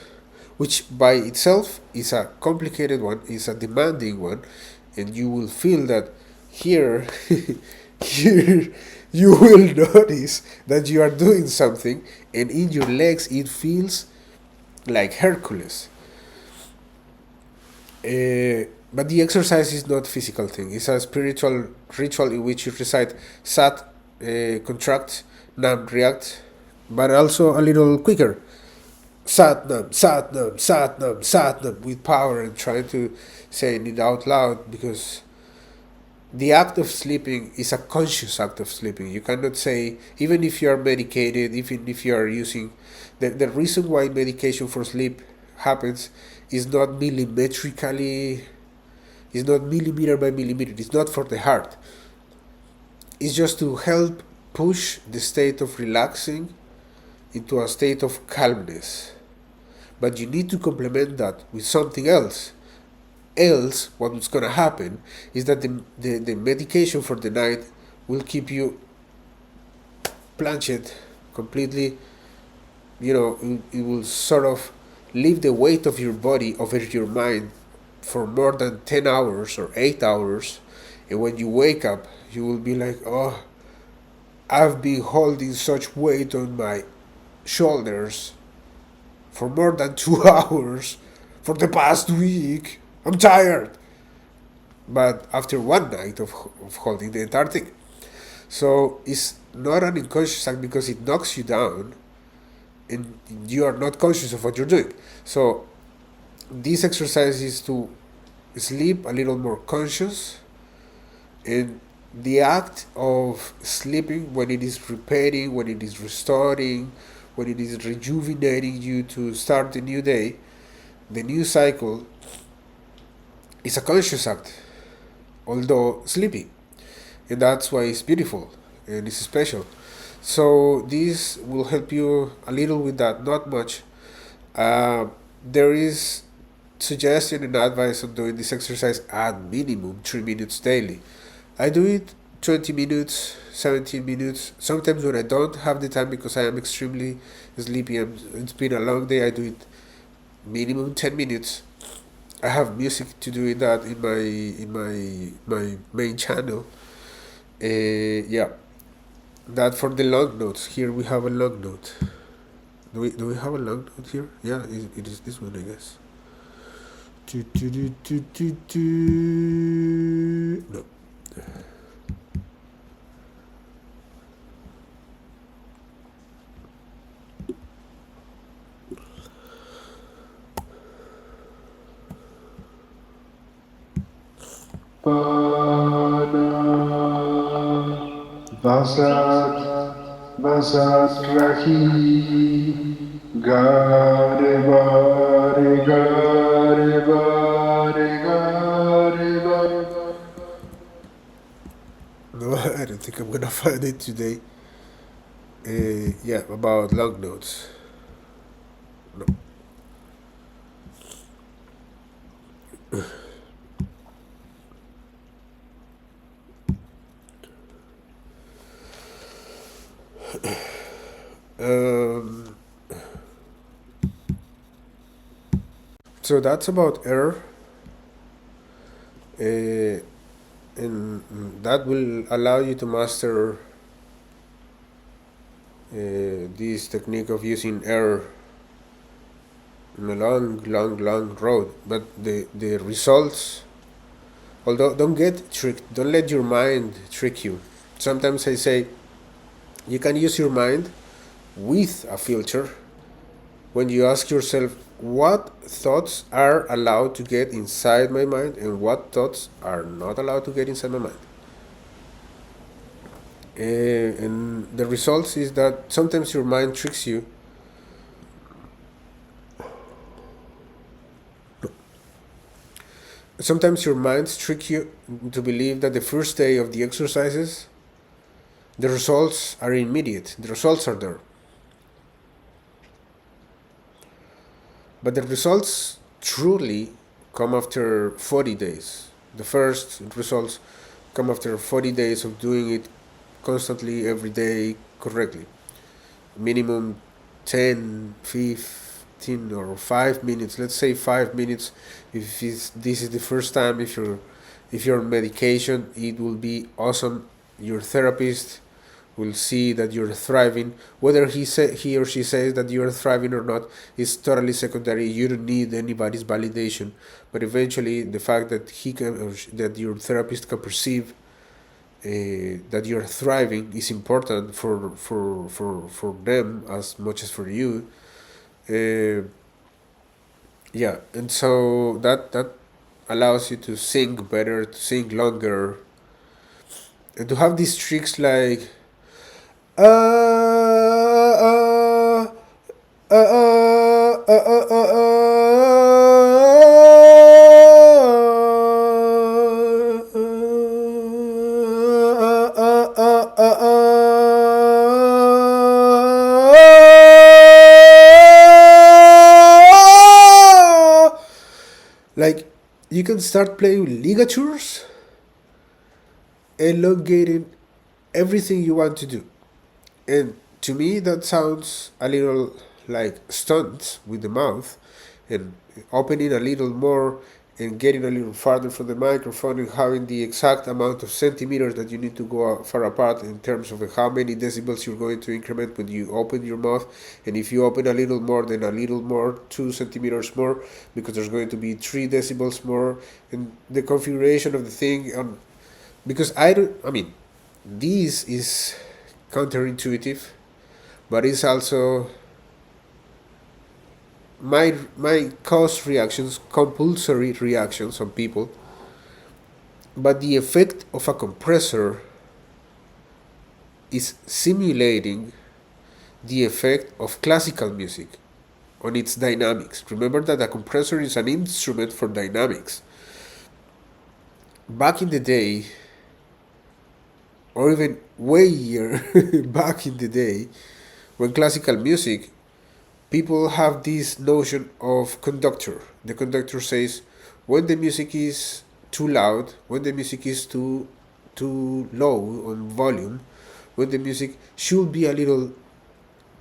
which by itself is a complicated one, is a demanding one, and you will feel that here, here, you will notice that you are doing something, and in your legs it feels like Hercules. But the exercise is not a physical thing. It's a spiritual ritual in which you recite Sat, contract, Nam, react, but also a little quicker. Satnam, Satnam, Satnam, Satnam, with power, and trying to say it out loud, because the act of sleeping is a conscious act of sleeping. You cannot say, even if you are medicated, even if you are using, the reason why medication for sleep happens is not millimetrically, is not millimeter by millimeter, it's not for the heart. It's just to help push the state of relaxing into a state of calmness. But you need to complement that with something else. Else, what's going to happen is that the medication for the night will keep you plunged completely. It will sort of leave the weight of your body over your mind for more than 10 hours or 8 hours. And when you wake up, you will be like, oh, I've been holding such weight on my shoulders for more than 2 hours for the past week. I'm tired. But after one night of holding the entire thing. So it's not an unconscious act because it knocks you down and you are not conscious of what you're doing. So this exercise is to sleep a little more conscious, and the act of sleeping, when it is repairing, when it is restoring, when it is rejuvenating you to start the new day, the new cycle, is a conscious act, although sleepy. And that's why it's beautiful and it's special. So this will help you a little with that, not much. There is suggestion and advice on doing this exercise at minimum 3 minutes daily. I do it 20 minutes, 17 minutes. Sometimes when I don't have the time because I am extremely sleepy and it's been a long day, I do it minimum 10 minutes. I have music to do that in my main channel. Yeah, that for the long notes. Here we have a long note. Do we have a long note here? Yeah, it is this one, I guess. No. Vasat Vasat Rahi Gare Bare Gare Bare Gare Bare. No, I don't think I'm gonna find it today. Yeah, about long notes. No. Um, so that's about error. and that will allow you to master this technique of using air in a long road. But the results, although don't get tricked, don't let your mind trick you. Sometimes I say you can use your mind with a filter when you ask yourself what thoughts are allowed to get inside my mind and what thoughts are not allowed to get inside my mind. And the results is that sometimes your mind tricks you. Sometimes your minds trick you to believe that the first day of the exercises, the results are immediate. The results are there. But the results truly come after 40 days. The first results come after 40 days of doing it constantly every day correctly. Minimum 10, 15 or 5 minutes. Let's say 5 minutes if this is the first time. If you're on medication, it will be awesome. Your therapist will see that you're thriving. Whether he or she says that you're thriving or not is totally secondary. You don't need anybody's validation. But eventually, the fact that that your therapist can perceive that you're thriving is important for them as much as for you. Yeah, and so that allows you to sing better, to sing longer, and to have these tricks like uh, uh, uh, uh, uh, uh, like you can start playing ligatures, elongating everything you want to do. And to me, that sounds a little like stunts with the mouth and opening a little more and getting a little farther from the microphone and having the exact amount of centimeters that you need to go far apart in terms of how many decibels you're going to increment when you open your mouth. And if you open a little more, then a little more, 2 centimeters more, because there's going to be 3 decibels more. And the configuration of the thing, because I mean, this is counterintuitive, but it's also my cause reactions, compulsory reactions on people. But the effect of a compressor is simulating the effect of classical music on its dynamics. Remember that a compressor is an instrument for dynamics. Back in the day, or even way back in the day, when classical music, people have this notion of conductor. The conductor says when the music is too loud, when the music is too low on volume, when the music should be a little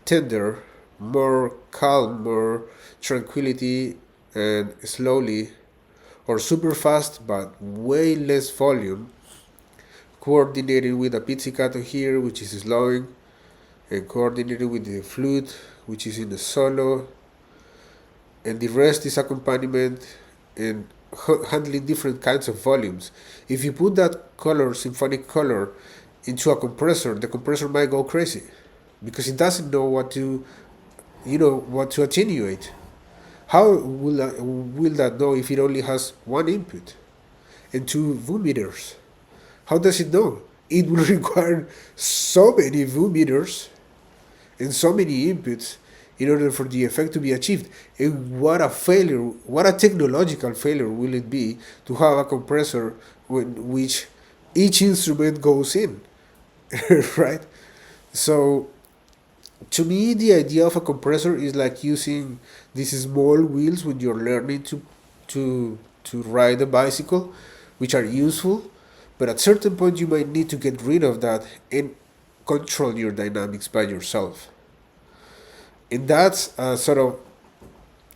tender, more calm, more tranquility, and slowly, or super fast but way less volume, coordinated with a pizzicato here, which is slowing, and coordinated with the flute, which is in the solo, and the rest is accompaniment and handling different kinds of volumes. If you put that color, symphonic color, into a compressor, the compressor might go crazy because it doesn't know what to attenuate. How will that know if it only has one input and 2 VU meters? How does it know? It will require so many VU meters and so many inputs in order for the effect to be achieved. And what a failure, what a technological failure will it be to have a compressor which each instrument goes in, right? So to me, the idea of a compressor is like using these small wheels when you're learning to ride a bicycle, which are useful, but at certain point you might need to get rid of that and control your dynamics by yourself. And that's a sort of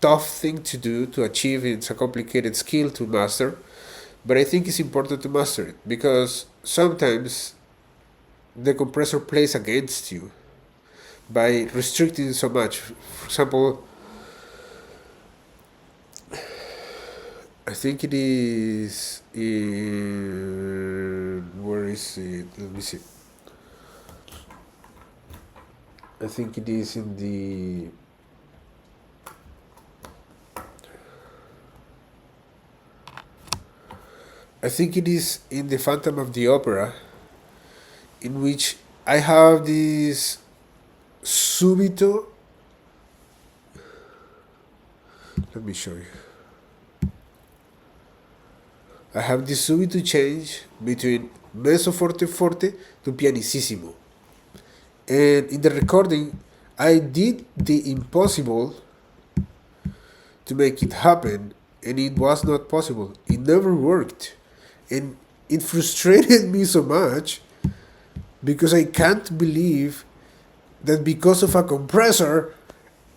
tough thing to do, to achieve. It's a complicated skill to master, but I think it's important to master it because sometimes the compressor plays against you by restricting so much. For example, I think it is in, where is it? Let me see. I think it is in the, I think it is in the Phantom of the Opera, in which I have this subito. Let me show you. I have this subito change between mezzo forte forte to pianissimo. And in the recording, I did the impossible to make it happen, and it was not possible. It never worked. And it frustrated me so much because I can't believe that because of a compressor,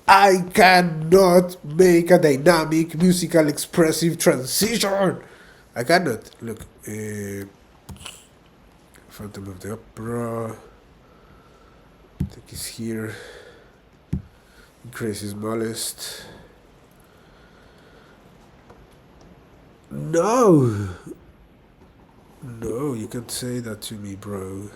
I cannot make a dynamic, musical, expressive transition. I cannot. Look, Phantom of the Opera. I think it's here. Increase is smallest. No! No, you can't say that to me, bro.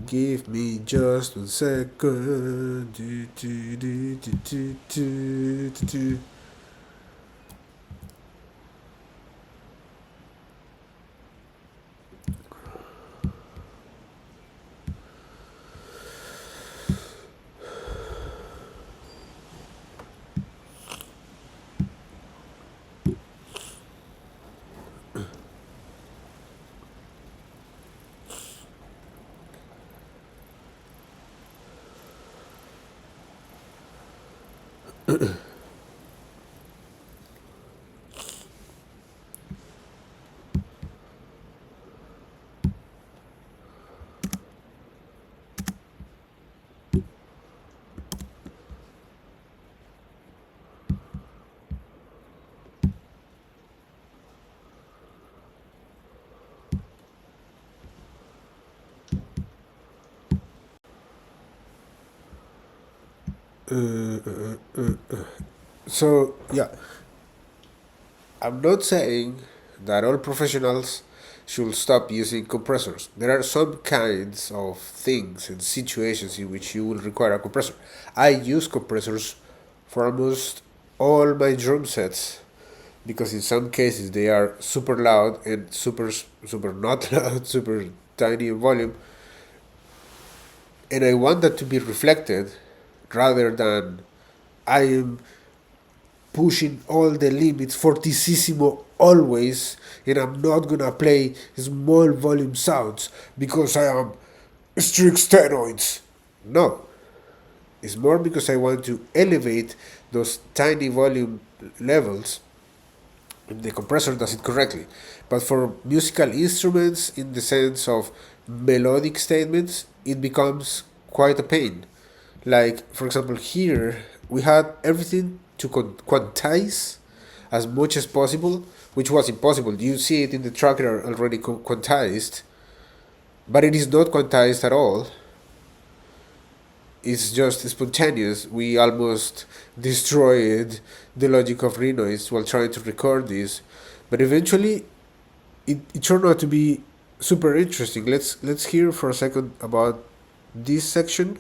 Give me just 1 second. So, yeah, I'm not saying that all professionals should stop using compressors. There are some kinds of things and situations in which you will require a compressor. I use compressors for almost all my drum sets because in some cases they are super loud and super not loud, super tiny in volume, and I want that to be reflected rather than I am pushing all the limits fortissimo always, and I'm not gonna play small volume sounds because I am strict steroids. No, it's more because I want to elevate those tiny volume levels, and the compressor does it correctly. But for musical instruments, in the sense of melodic statements, it becomes quite a pain. Like, for example, here we had everything to quantize as much as possible, which was impossible. You see it in the tracker already quantized, but it is not quantized at all. It's just spontaneous. We almost destroyed the logic of Renoise while trying to record this, but eventually it turned out to be super interesting. Let's hear for a second about this section.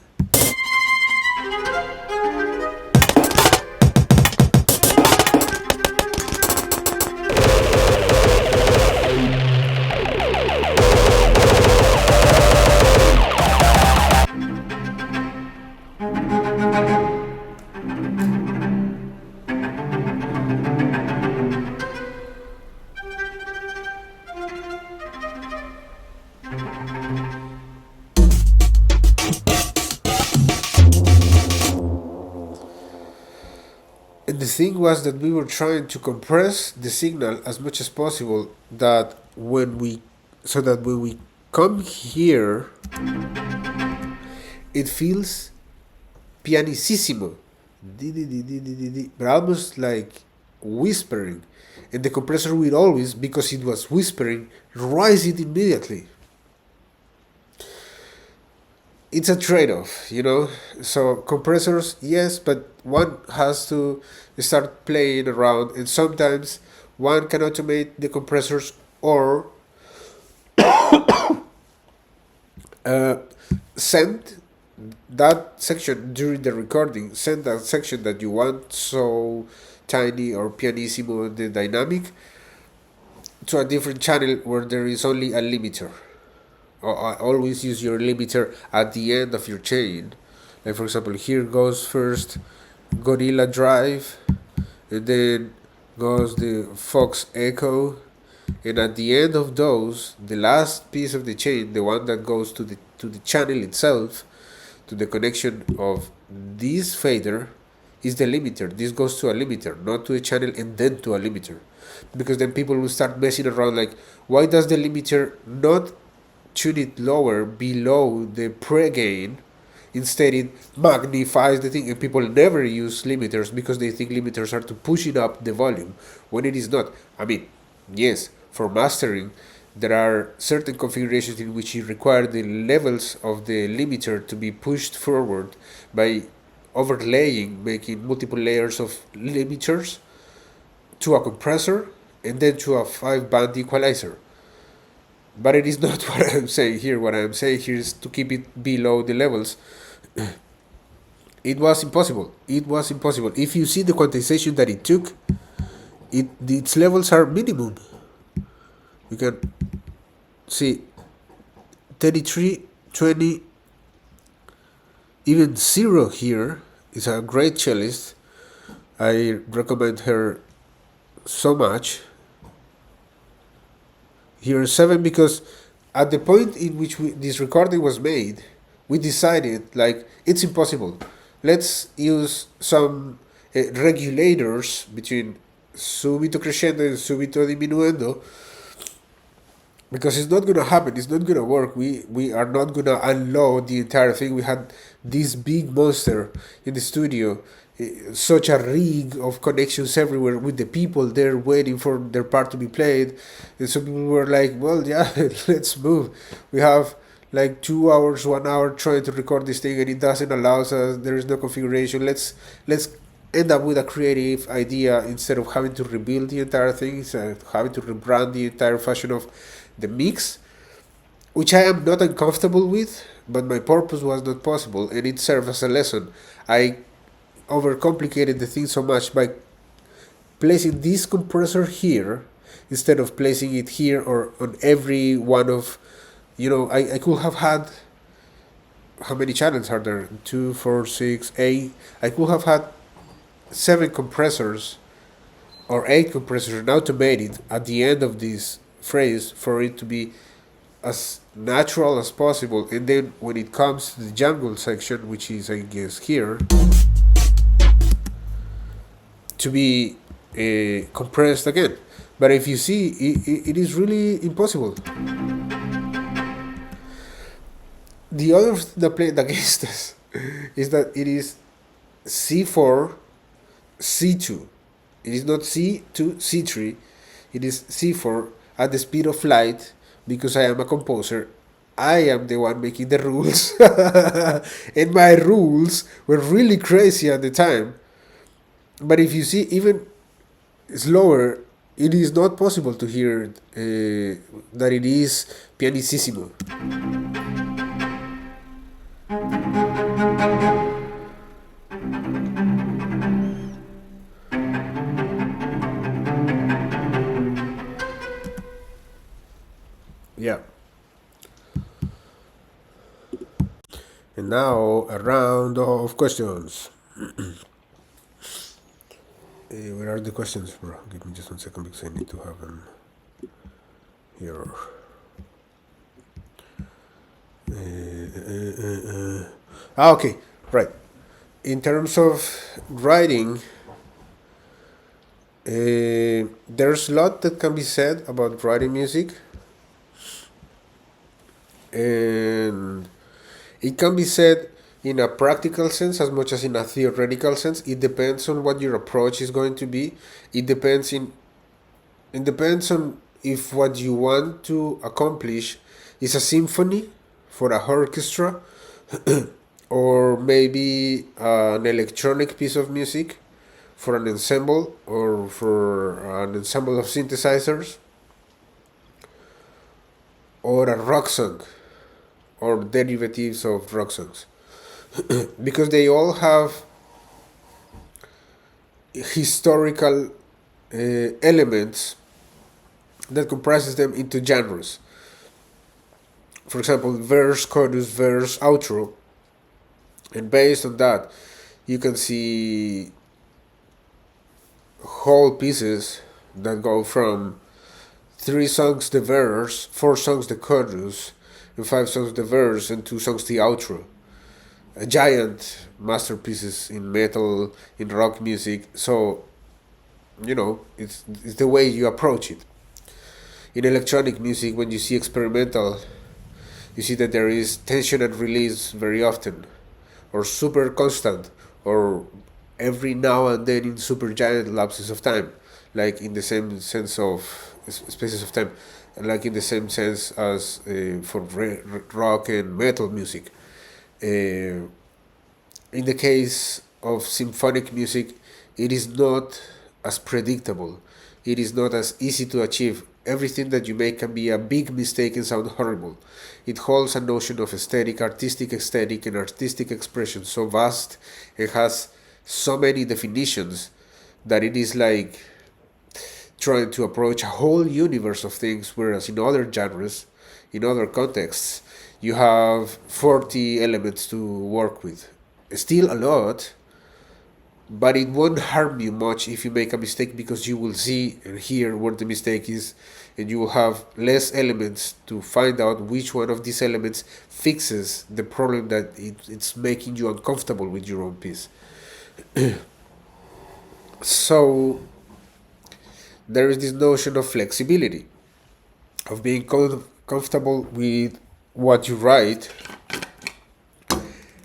And the thing was that we were trying to compress the signal as much as possible, that when we come here, it feels pianissimo, but almost like whispering. And the compressor will always, because it was whispering, rise it immediately. It's a trade-off, So compressors, yes, but one has to start playing around, and sometimes one can automate the compressors or send that section during the recording, send that section that you want so tiny or pianissimo the dynamic to a different channel where there is only a limiter. Or always use your limiter at the end of your chain. Like for example, here goes first Gorilla Drive, and then goes the Fox Echo, and at the end of those, the last piece of the chain, the one that goes to the channel itself, to the connection of this fader, is the limiter. This goes to a limiter, not to a channel and then to a limiter, because then people will start messing around like, why does the limiter not tune it lower below the pre-gain? Instead, it magnifies the thing, and people never use limiters because they think limiters are to pushing up the volume when it is not. I mean, yes, for mastering, there are certain configurations in which you require the levels of the limiter to be pushed forward by overlaying, making multiple layers of limiters to a compressor and then to a 5-band equalizer. But it is not what I'm saying here. What I'm saying here is to keep it below the levels. It was impossible. It was impossible. If you see the quantization that it took, its levels are minimum. You can see 33, 20, even 0 here is a great cellist. I recommend her so much. Here 7, because at the point in which this recording was made, we decided like it's impossible. Let's use some regulators between subito crescendo and subito diminuendo, because it's not gonna happen. It's not gonna work. We are not gonna unload the entire thing. We had this big monster in the studio, such a rig of connections everywhere with the people there waiting for their part to be played, and so people were like, well, yeah, let's move. We have like 2 hours, 1 hour trying to record this thing, and it doesn't allow us. There is no configuration. Let's end up with a creative idea instead of having to rebuild the entire thing, having to rebrand the entire fashion of the mix, which I am not uncomfortable with, but my purpose was not possible, and it served as a lesson. I overcomplicated the thing so much by placing this compressor here instead of placing it here or on every one of, I could have had, how many channels are there? 2, 4, 6, 8. I could have had 7 compressors or 8 compressors and automated at the end of this phrase for it to be as natural as possible. And then when it comes to the jungle section, which is, I guess, here, to be compressed again. But if you see, it is really impossible. The other thing that played against us is that it is C4, C2. It is not C2, C3. It is C4 at the speed of light, because I am a composer. I am the one making the rules. And my rules were really crazy at the time. But if you see even slower, it is not possible to hear that it is pianissimo. Yeah. And now a round of questions. Where are the questions, bro? Give me just 1 second because I need to have them here. Okay, right. In terms of writing, there's a lot that can be said about writing music, and it can be said in a practical sense as much as in a theoretical sense. It depends on what your approach is going to be. It depends on if what you want to accomplish is a symphony for a orchestra, or maybe an electronic piece of music for an ensemble, or for an ensemble of synthesizers, or a rock song, or derivatives of rock songs. Because they all have historical elements that comprises them into genres. For example, verse, chorus, verse, outro, and based on that, you can see whole pieces that go from 3 songs the verse, 4 songs the chorus, and 5 songs the verse, and 2 songs the outro. A giant masterpieces in metal, in rock music. So, it's the way you approach it. In electronic music, when you see experimental, you see that there is tension and release very often, or super constant, or every now and then in super giant lapses of time, like in the same sense of spaces of time, like in the same sense as for rock and metal music. In the case of symphonic music, it is not as predictable. It is not as easy to achieve. Everything that you make can be a big mistake and sound horrible. It holds a notion of artistic aesthetic, and artistic expression so vast and has so many definitions that it is like trying to approach a whole universe of things, whereas in other genres, in other contexts, you have 40 elements to work with. Still a lot, but it won't harm you much if you make a mistake, because you will see and hear where the mistake is, and you will have less elements to find out which one of these elements fixes the problem that it's making you uncomfortable with your own piece. So there is this notion of flexibility, of being comfortable with what you write,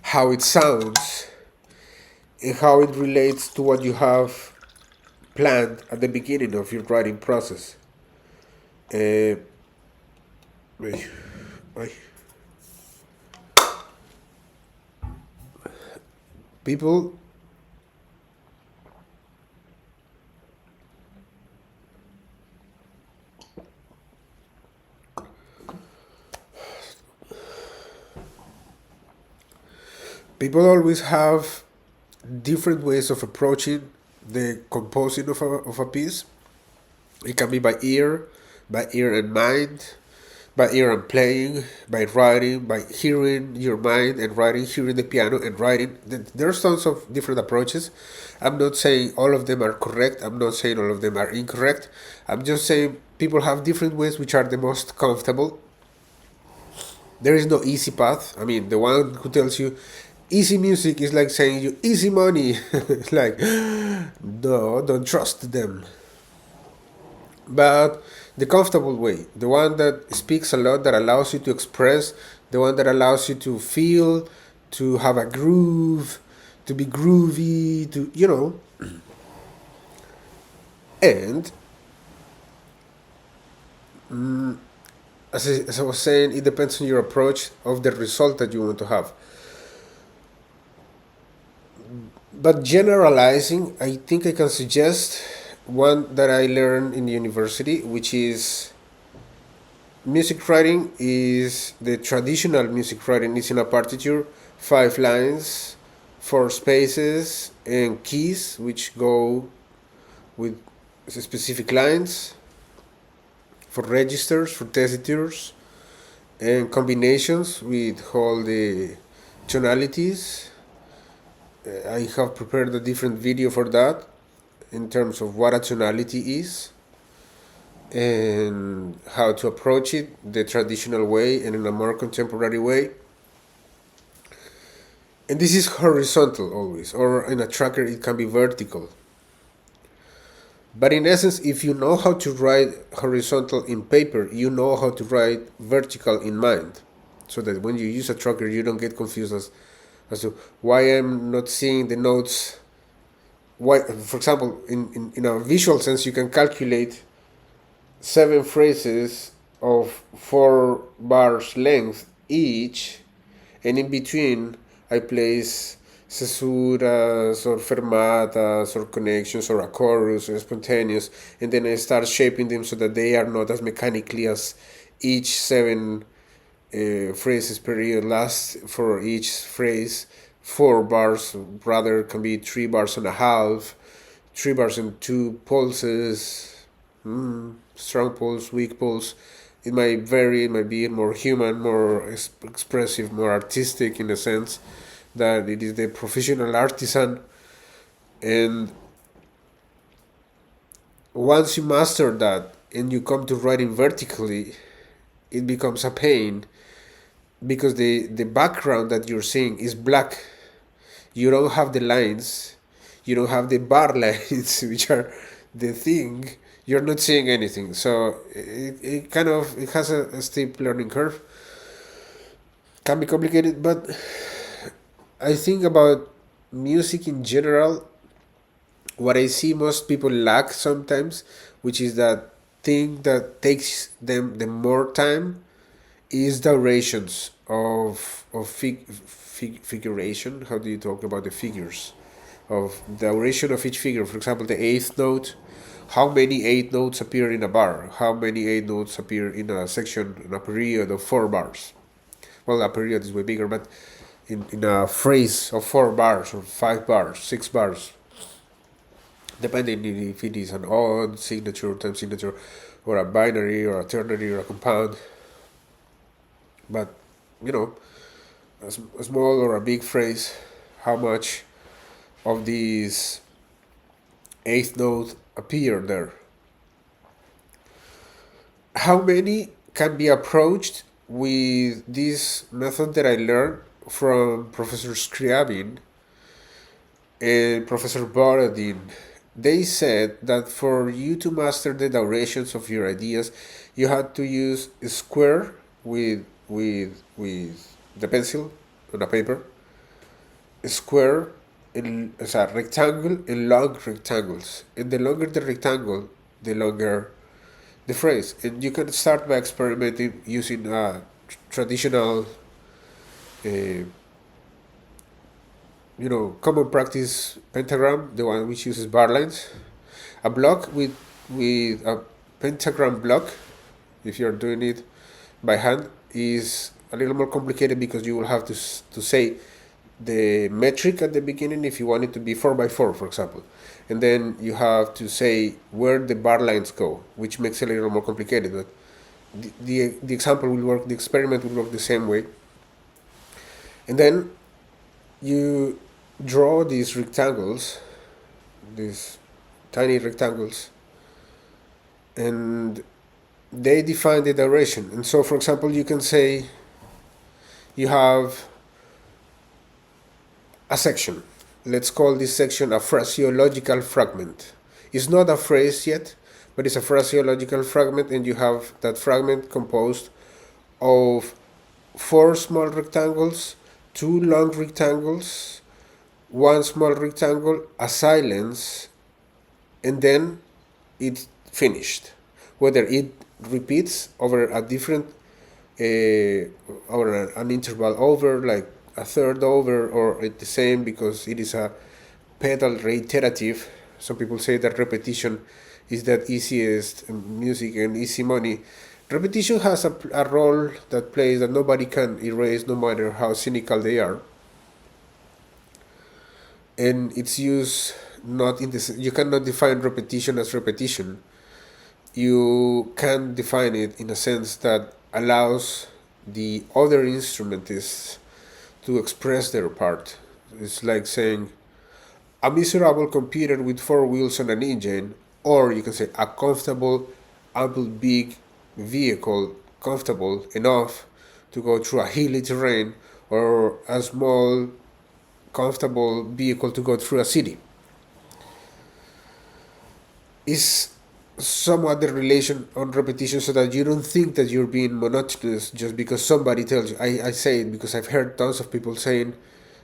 how it sounds, and how it relates to what you have planned at the beginning of your writing process. Uh, wait, wait. People people always have different ways of approaching the composing of a piece. It can be by ear and mind, by ear and playing, by writing, by hearing your mind and writing, hearing the piano and writing. There's tons of different approaches. I'm not saying all of them are correct. I'm not saying all of them are incorrect. I'm just saying people have different ways which are the most comfortable. There is no easy path. I mean, the one who tells you easy music is like saying you easy money. It's like, no, don't trust them. But the comfortable way, the one that speaks a lot, that allows you to express, the one that allows you to feel, to have a groove, to be groovy, and as I was saying, it depends on your approach of the result that you want to have. But generalizing, I think I can suggest one that I learned in university, which is music writing is the traditional music writing is in a partiture, 5 lines, 4 spaces, and keys which go with specific lines for registers, for tessitures, and combinations with all the tonalities. I have prepared a different video for that in terms of what a tonality is and how to approach it the traditional way and in a more contemporary way. And this is horizontal always, or in a tracker it can be vertical. But in essence, if you know how to write horizontal in paper, you know how to write vertical in mind, so that when you use a tracker you don't get confused as as to why I'm not seeing the notes. Why, for example, in a visual sense, you can calculate 7 phrases of 4 bars length each, and in between I place cesuras or fermatas or connections or a chorus or spontaneous, and then I start shaping them so that they are not as mechanically as each 7 phrases period lasts. For each phrase 4 bars, rather can be 3 bars and a half, 3 bars and 2 pulses, strong pulse, weak pulse. It might vary, it might be more human, more expressive, more artistic in a sense that it is the professional artisan. And once you master that and you come to writing vertically, it becomes a pain because the background that you're seeing is black. You don't have the lines, you don't have the bar lines, which are the thing. You're not seeing anything. So it kind of it has a steep learning curve. Can be complicated, but I think about music in general. What I see most people lack sometimes, which is that thing that takes them the more time, is durations of figuration. How do you talk about the figures of duration of each figure? For example, the eighth note. How many eighth notes appear in a bar? How many eighth notes appear in a section, in a period of 4 bars? Well, a period is way bigger, but in a phrase of 4 bars or 5 bars, 6 bars, depending if it is an odd signature, time signature, or a binary, or a ternary, or a compound. But, you know, a small or a big phrase, how much of these eighth note appear there? How many can be approached with this method that I learned from Professor Scriabin and Professor Borodin? They said that for you to master the durations of your ideas, you had to use a square with the pencil on a paper, a square as a rectangle and long rectangles. And the longer the rectangle, the longer the phrase. And you can start by experimenting using a traditional, common practice pentagram, the one which uses bar lines. A block with a pentagram block, if you're doing it by hand, is a little more complicated because you will have to say the metric at the beginning if you want it to be 4 by 4, for example, and then you have to say where the bar lines go, which makes it a little more complicated. But the example will work, the experiment will work the same way. And then you draw these rectangles, these tiny rectangles, and they define the duration. And so, for example, you can say you have a section. Let's call this section a phraseological fragment. It's not a phrase yet, but it's a phraseological fragment, and you have that fragment composed of 4 small rectangles, 2 long rectangles, 1 small rectangle, a silence, and then it's finished. Whether it repeats over a different, over an interval over, like a third over, or the same because it is a pedal reiterative. Some people say that repetition is that easiest music and easy money. Repetition has a role that plays that nobody can erase, no matter how cynical they are. And it's used not in this. You cannot define repetition as repetition. You can define it in a sense that allows the other instrumentists to express their part. It's like saying a miserable computer with 4 wheels and an engine, or you can say a comfortable, ample, big vehicle, comfortable enough to go through a hilly terrain, or a small, comfortable vehicle to go through a city. Is somewhat the relation on repetition, so that you don't think that you're being monotonous just because somebody tells you. I say it because I've heard tons of people saying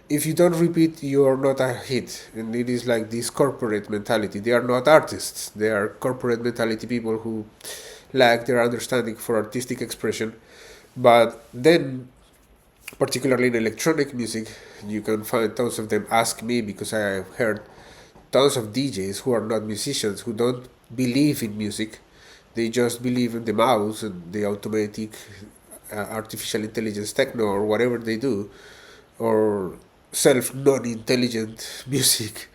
if you don't repeat, you're not a hit. And it is like this corporate mentality. They are not artists. They are corporate mentality people who lack their understanding for artistic expression. But then, particularly in electronic music, you can find tons of them. Ask me, because I have heard tons of DJs who are not musicians, who don't believe in music. They just believe in the mouse and the automatic artificial intelligence techno or whatever they do, or self non-intelligent music.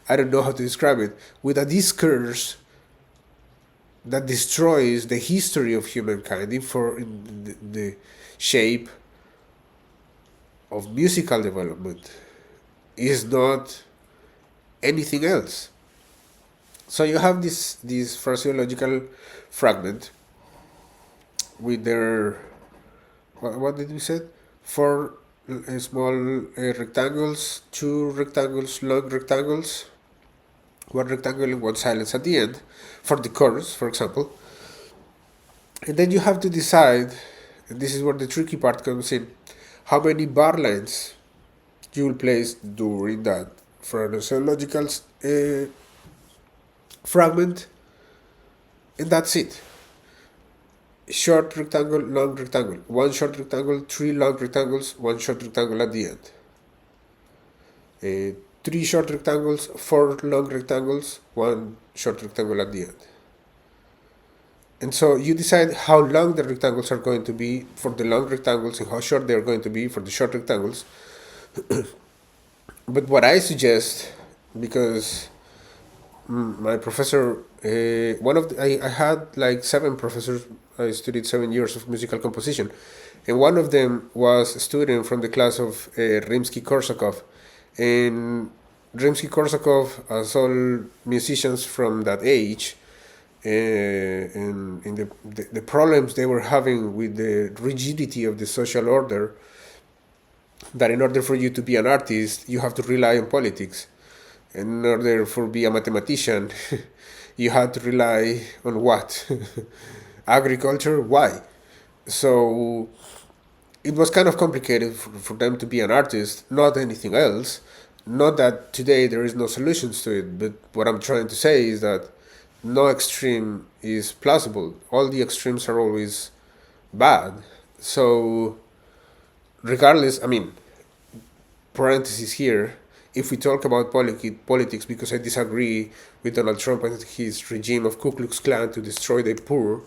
I don't know how to describe it. With a discourse that destroys the history of humankind in the shape of musical development, is not anything else. So you have this phraseological fragment with their, what did we say? Four small rectangles, two rectangles, long rectangles, one rectangle and one silence at the end, for the chorus, for example. And then you have to decide, and this is where the tricky part comes in, how many bar lines you will place during that phraseological fragment, and that's it. Short rectangle, long rectangle, one short rectangle, three long rectangles, one short rectangle at the end. Three short rectangles, four long rectangles, one short rectangle at the end. And so you decide how long the rectangles are going to be for the long rectangles and how short they are going to be for the short rectangles. But what I suggest, because my professor, I had like 7 professors. I studied 7 years of musical composition, and one of them was a student from the class of Rimsky-Korsakov. And Rimsky-Korsakov, as all musicians from that age, and in the problems they were having with the rigidity of the social order, that in order for you to be an artist, you have to rely on politics. In order for be a mathematician, you had to rely on what? Agriculture? Why? So it was kind of complicated for them to be an artist, not anything else. Not that today there is no solutions to it, but what I'm trying to say is that no extreme is plausible. All the extremes are always bad. So regardless, I mean, parenthesis here, if we talk about politics, because I disagree with Donald Trump and his regime of Ku Klux Klan to destroy the poor,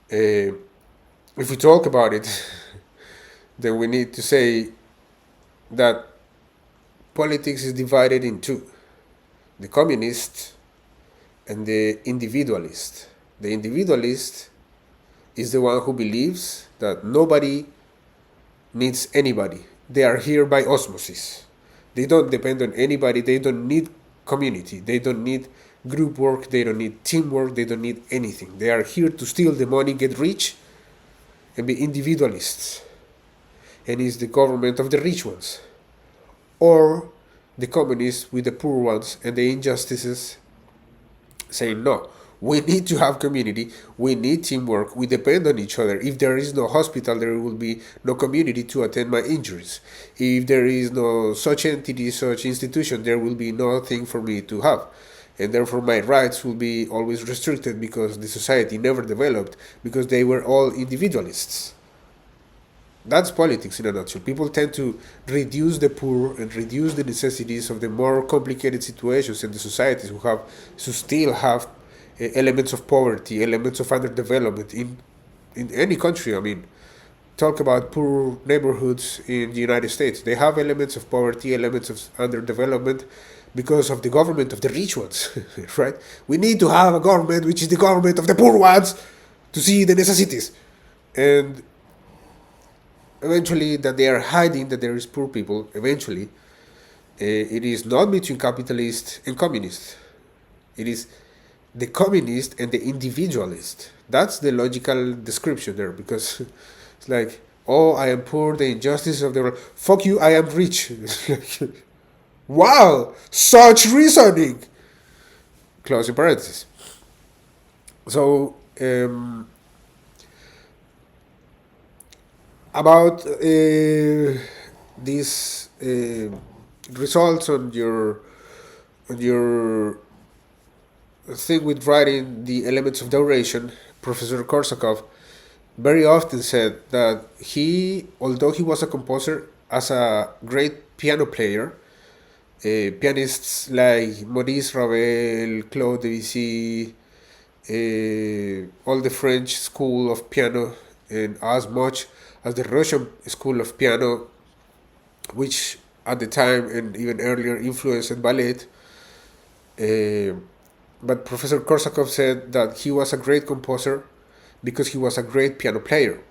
if we talk about it, then we need to say that politics is divided in two: the communist and the individualist. The individualist is the one who believes that nobody needs anybody. They are here by osmosis. They don't depend on anybody. They don't need community. They don't need group work. They don't need teamwork. They don't need anything. They are here to steal the money, get rich, and be individualists. And it's the government of the rich ones, or the communists with the poor ones and the injustices, saying, no, we need to have community, we need teamwork, we depend on each other. If there is no hospital, there will be no community to attend my injuries. If there is no such entity, such institution, there will be nothing for me to have. And therefore my rights will be always restricted, because the society never developed, because they were all individualists. That's politics in a nutshell. People tend to reduce the poor and reduce the necessities of the more complicated situations in the societies who still have elements of poverty, elements of underdevelopment in any country. I mean, talk about poor neighborhoods in the United States. They have elements of poverty, elements of underdevelopment, because of the government of the rich ones, right? We need to have a government which is the government of the poor ones to see the necessities. And eventually, that they are hiding that there is poor people, eventually, it is not between capitalist and communist. It is the communist and the individualist. That's the logical description there, because it's like, oh, I am poor, the injustice of the world. Fuck you, I am rich. Wow, such reasoning. Close parenthesis. So, about this results on your thing with writing the elements of duration, Professor Korsakov very often said that he, although he was a composer, as a great piano player, pianists like Maurice Ravel, Claude Debussy, all the French school of piano, and as much as the Russian school of piano, which at the time and even earlier influenced ballet. But Professor Korsakov said that he was a great composer because he was a great piano player.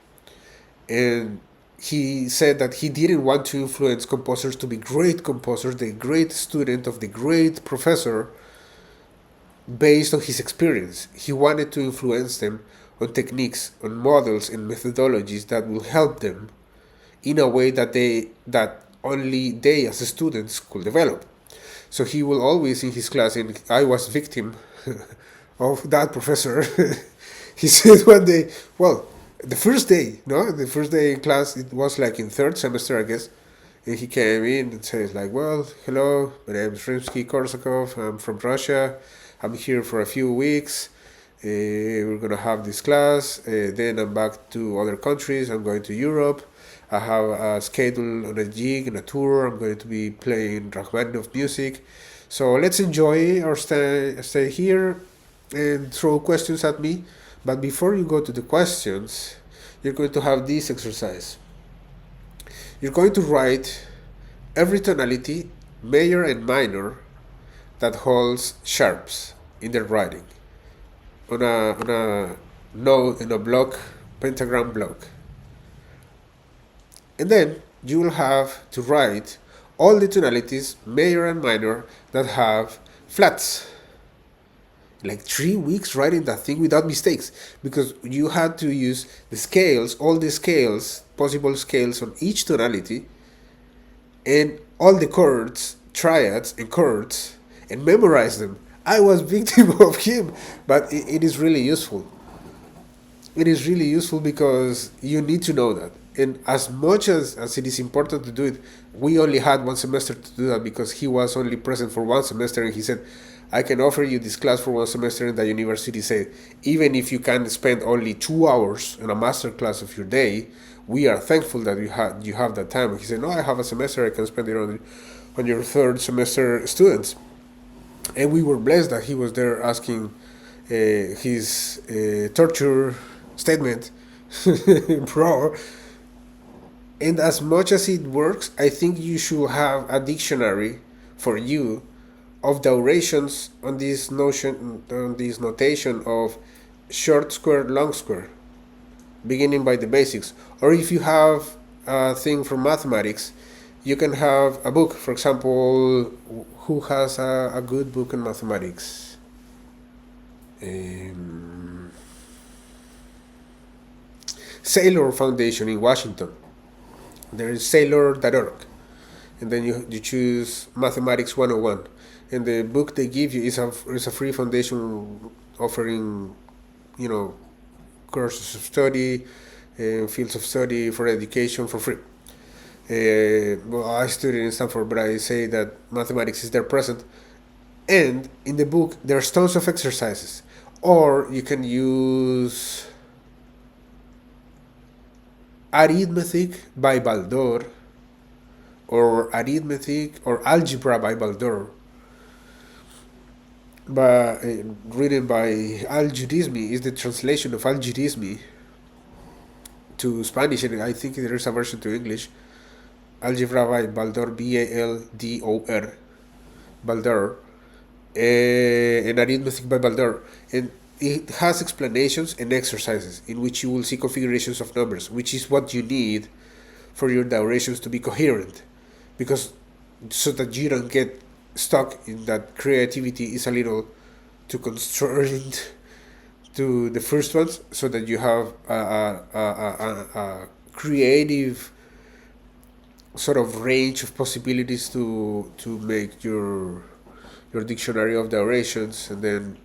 And he said that he didn't want to influence composers to be great composers, the great student of the great professor, based on his experience. He wanted to influence them on techniques, on models and methodologies that will help them in a way that only they as students could develop. So he will always in his class, and I was victim of that professor. He said one day, well, the first day in class, it was like in third semester, I guess. And he came in and says like, well, hello, my name is Rimsky-Korsakov. I'm from Russia. I'm here for a few weeks. We're going to have this class. Then I'm back to other countries. I'm going to Europe. I have a schedule on a gig and a tour. I'm going to be playing Rachmaninoff music. So let's enjoy our stay here and throw questions at me. But before you go to the questions, you're going to have this exercise. You're going to write every tonality, major and minor, that holds sharps in their writing on a note in a block, pentagram block. And then you will have to write all the tonalities, major and minor, that have flats. Like 3 weeks writing that thing without mistakes, because you had to use the scales, all the scales, possible scales on each tonality, and all the chords, triads and chords, and memorize them. I was victim of him, but it is really useful. It is really useful because you need to know that. And as much as it is important to do it, we only had 1 semester to do that because he was only present for 1 semester, and he said, I can offer you this class for 1 semester, and the university said, even if you can spend only 2 hours in a master class of your day, we are thankful that you have that time. And he said, no, I have a semester, I can spend it on your third semester students. And we were blessed that he was there asking his torture statement pro. And as much as it works, I think you should have a dictionary for you of durations on this notation of short square, long square, beginning by the basics. Or if you have a thing from mathematics, you can have a book. For example, who has a good book in mathematics? Saylor Foundation in Washington. There is Saylor.org. And then you choose Mathematics 101. And the book they give you is a free foundation offering, courses of study, fields of study for education for free. Well, I studied in Stanford, but I say that mathematics is there present. And in the book, there's tons of exercises. Or you can use Arithmetic by Baldor, or Arithmetic or Algebra by Baldor, written by Al-Jurismi. Is the translation of Al-Jurismi to Spanish, and I think there is a version to English. Algebra by Baldor, Baldor, Baldor, and Arithmetic by Baldor. And it has explanations and exercises in which you will see configurations of numbers, which is what you need for your durations to be coherent, because so that you don't get stuck in that creativity is a little too constrained to the first ones, so that you have a creative sort of range of possibilities to make your dictionary of durations. And then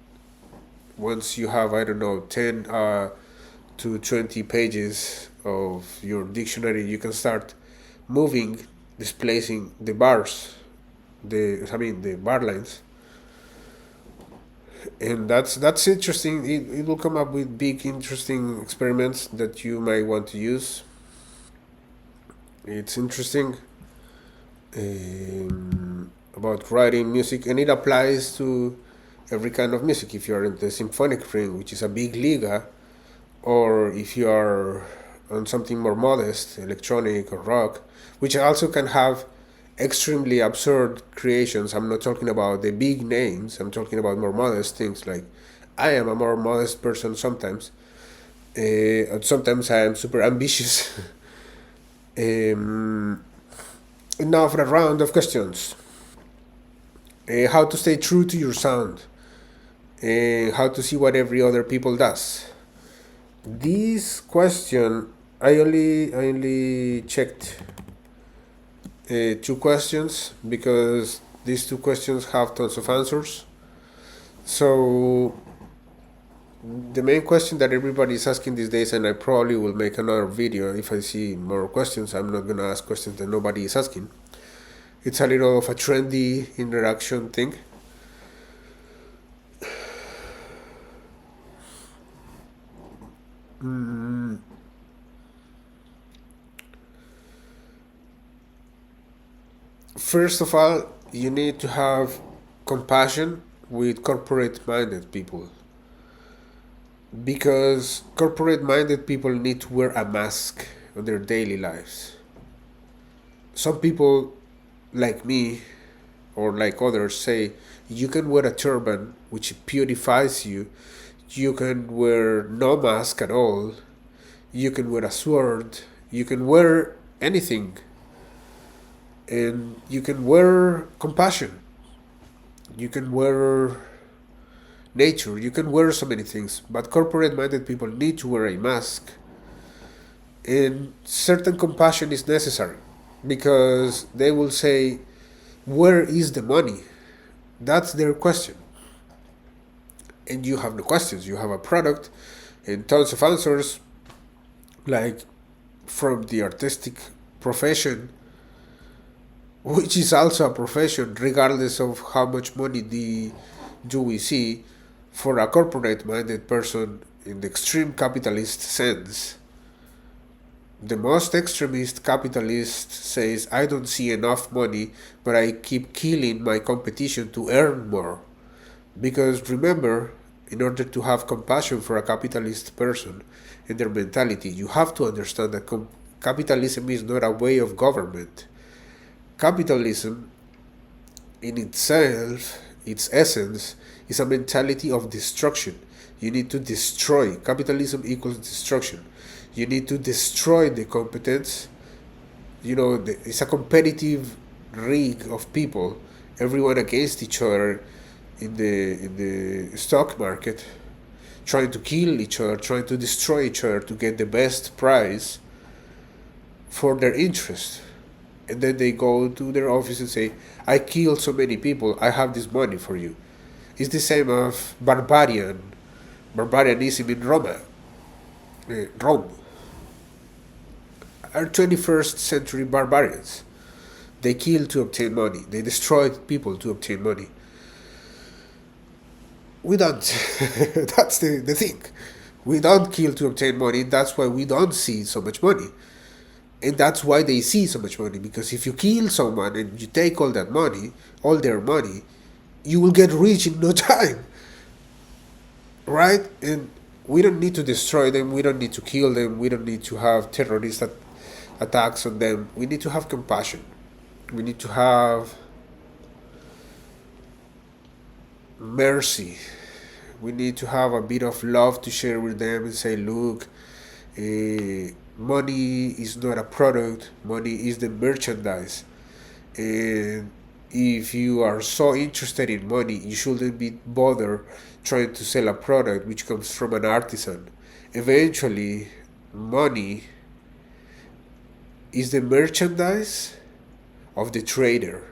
once you have, 10 to 20 pages of your dictionary, you can start moving displacing the bars, the bar lines, and that's interesting. It will come up with big, interesting experiments that you might want to use. It's interesting about writing music, and it applies to every kind of music. If you're in the symphonic ring, which is a big liga, or if you are on something more modest, electronic or rock, which also can have extremely absurd creations. I'm not talking about the big names, I'm talking about more modest things. Like, I am a more modest person sometimes, and sometimes I am super ambitious. um, and now for a round of questions. How to stay true to your sound, how to see what every other people does. This question, I only checked two questions because these two questions have tons of answers. So the main question that everybody is asking these days, and I probably will make another video if I see more questions. I'm not gonna ask questions that nobody is asking. It's a little of a trendy interaction thing. First of all, you need to have compassion with corporate minded people, because corporate minded people need to wear a mask on their daily lives. Some people, like me or like others, say you can wear a turban which purifies you, you can wear no mask at all, you can wear a sword, you can wear anything, and you can wear compassion, you can wear nature, you can wear so many things. But corporate minded people need to wear a mask, and certain compassion is necessary, because they will say, where is the money? That's their question. And you have no questions, you have a product and tons of answers, like from the artistic profession, which is also a profession regardless of how much money do we see. For a corporate minded person, in the extreme capitalist sense, the most extremist capitalist says, I don't see enough money, but I keep killing my competition to earn more. Because remember, in order to have compassion for a capitalist person and their mentality, you have to understand that capitalism is not a way of government. Capitalism, in itself, its essence, is a mentality of destruction. You need to destroy. Capitalism equals destruction. You need to destroy the competence. It's a competitive rig of people, everyone against each other in the stock market, trying to kill each other, trying to destroy each other to get the best price for their interest. And then they go to their office and say, I killed so many people, I have this money for you. It's the same of barbarianism in Rome are 21st century barbarians. They kill to obtain money. They destroyed people to obtain money. We don't. That's the thing. We don't kill to obtain money. That's why we don't see so much money. And that's why they see so much money. Because if you kill someone and you take all that money, all their money, you will get rich in no time. Right? And we don't need to destroy them. We don't need to kill them. We don't need to have terrorist attacks on them. We need to have compassion. We need to have mercy. We need to have a bit of love to share with them and say, look, money is not a product, money is the merchandise. And if you are so interested in money, you shouldn't be bothered trying to sell a product which comes from an artisan. Eventually, money is the merchandise of the trader.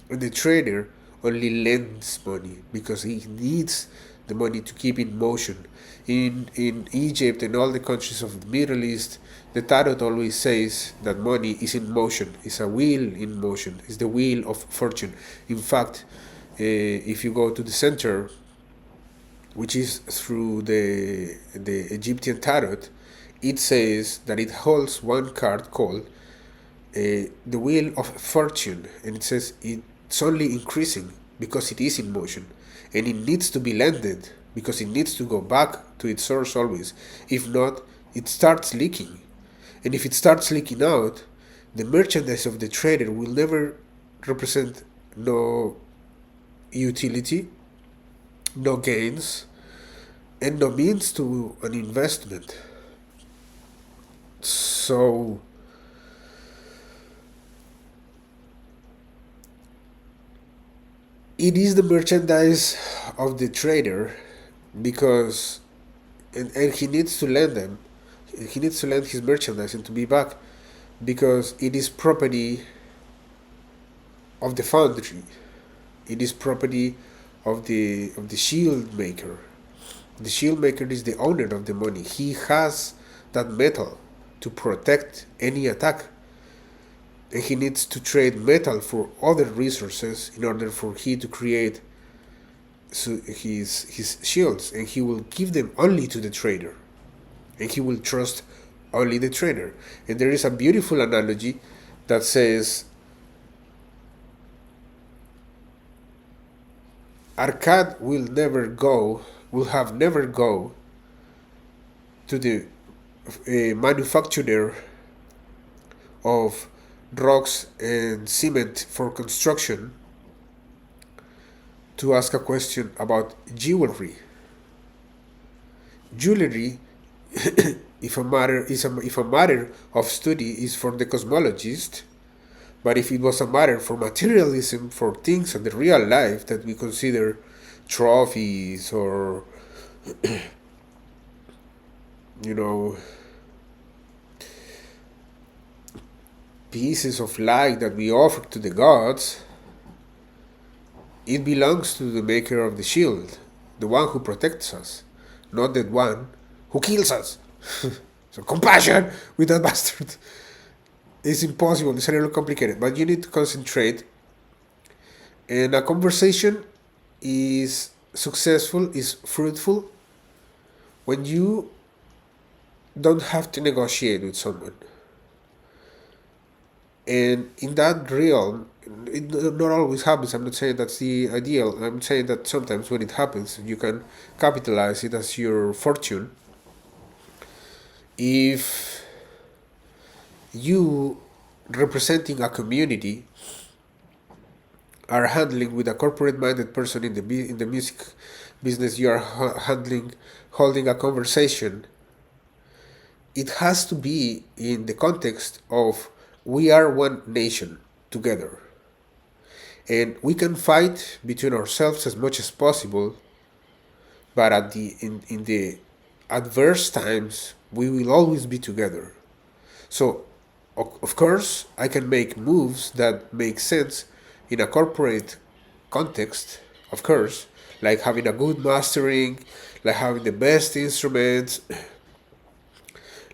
And the trader only lends money because he needs the money to keep in motion. In Egypt and all the countries of the Middle East, the tarot always says that money is in motion, is a wheel in motion, is the wheel of fortune. In fact, if you go to the center, which is through the Egyptian tarot, it says that it holds one card called the wheel of fortune, and it says it's only increasing because it is in motion, and it needs to be landed because it needs to go back to its source always. If not, it starts leaking, and if it starts leaking out, the merchandise of the trader will never represent no utility, no gains, and no means to an investment. So it is the merchandise of the trader, because and he needs to lend them, he needs to lend his merchandise and to be back, because it is property of the foundry, it is property of the shield maker. The shield maker is the owner of the money. He has that metal to protect any attack, and he needs to trade metal for other resources in order for he to create his shields, and he will give them only to the trader, and he will trust only the trader. And there is a beautiful analogy that says Arcad will have never go to the manufacturer of rocks and cement for construction to ask a question about jewelry. Jewelry, if a matter of study, is for the cosmologist, but if it was a matter for materialism, for things of the real life that we consider trophies or pieces of light that we offer to the gods, it belongs to the maker of the shield, the one who protects us, not the one who kills us. So compassion with that bastard. It's impossible, it's a little complicated, but you need to concentrate. And a conversation is successful, is fruitful, when you don't have to negotiate with someone. And in that realm, it not always happens. I'm not saying that's the ideal. I'm saying that sometimes when it happens, you can capitalize it as your fortune. If you, representing a community, are handling with a corporate-minded person in the music business, you are holding a conversation, it has to be in the context of we are one nation together, and we can fight between ourselves as much as possible, but in the adverse times we will always be together. So of course I can make moves that make sense in a corporate context, of course, like having a good mastering, like having the best instruments,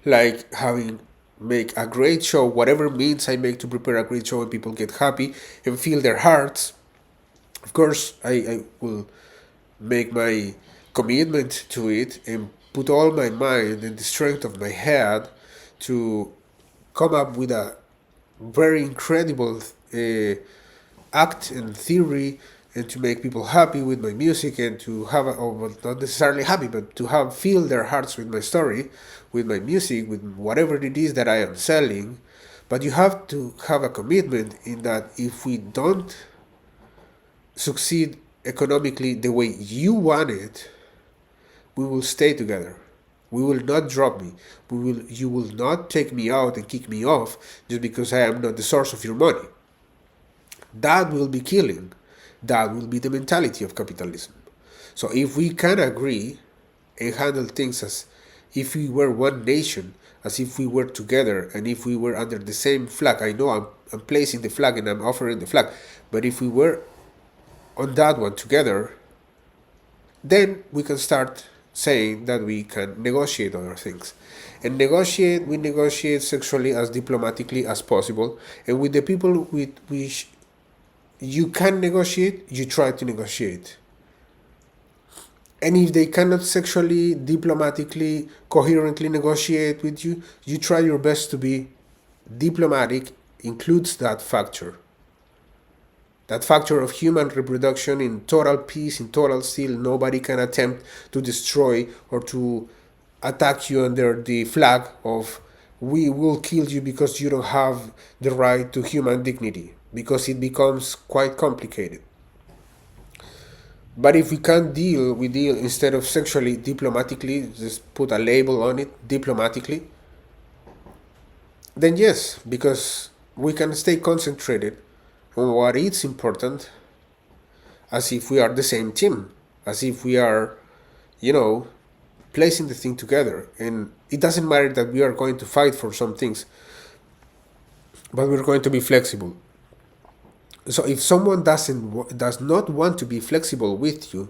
like make a great show, whatever means I make to prepare a great show and people get happy and feel their hearts. Of course, I will make my commitment to it and put all my mind and the strength of my head to come up with a very incredible act and theory, and to make people happy with my music, and to have, not necessarily happy, but to feel their hearts with my story, with my music, with whatever it is that I am selling. But you have to have a commitment in that if we don't succeed economically the way you want it, we will stay together. We will not drop me. You will not take me out and kick me off just because I am not the source of your money. That will be killing. That will be the mentality of capitalism. So if we can agree and handle things as if we were one nation, as if we were together, and if we were under the same flag, I know I'm placing the flag and I'm offering the flag, but if we were on that one together, then we can start saying that we can negotiate other things. And we negotiate sexually as diplomatically as possible. And with the people with which you can negotiate, you try to negotiate. And if they cannot sexually, diplomatically, coherently negotiate with you, you try your best to be diplomatic, includes that factor. That factor of human reproduction in total peace, in total still. Nobody can attempt to destroy or to attack you under the flag of we will kill you because you don't have the right to human dignity, because it becomes quite complicated. But if we can't deal, we deal instead of sexually, diplomatically, just put a label on it, diplomatically, then yes, because we can stay concentrated on what is important, as if we are the same team, as if we are, placing the thing together. And it doesn't matter that we are going to fight for some things, but we're going to be flexible. So if someone does not want to be flexible with you,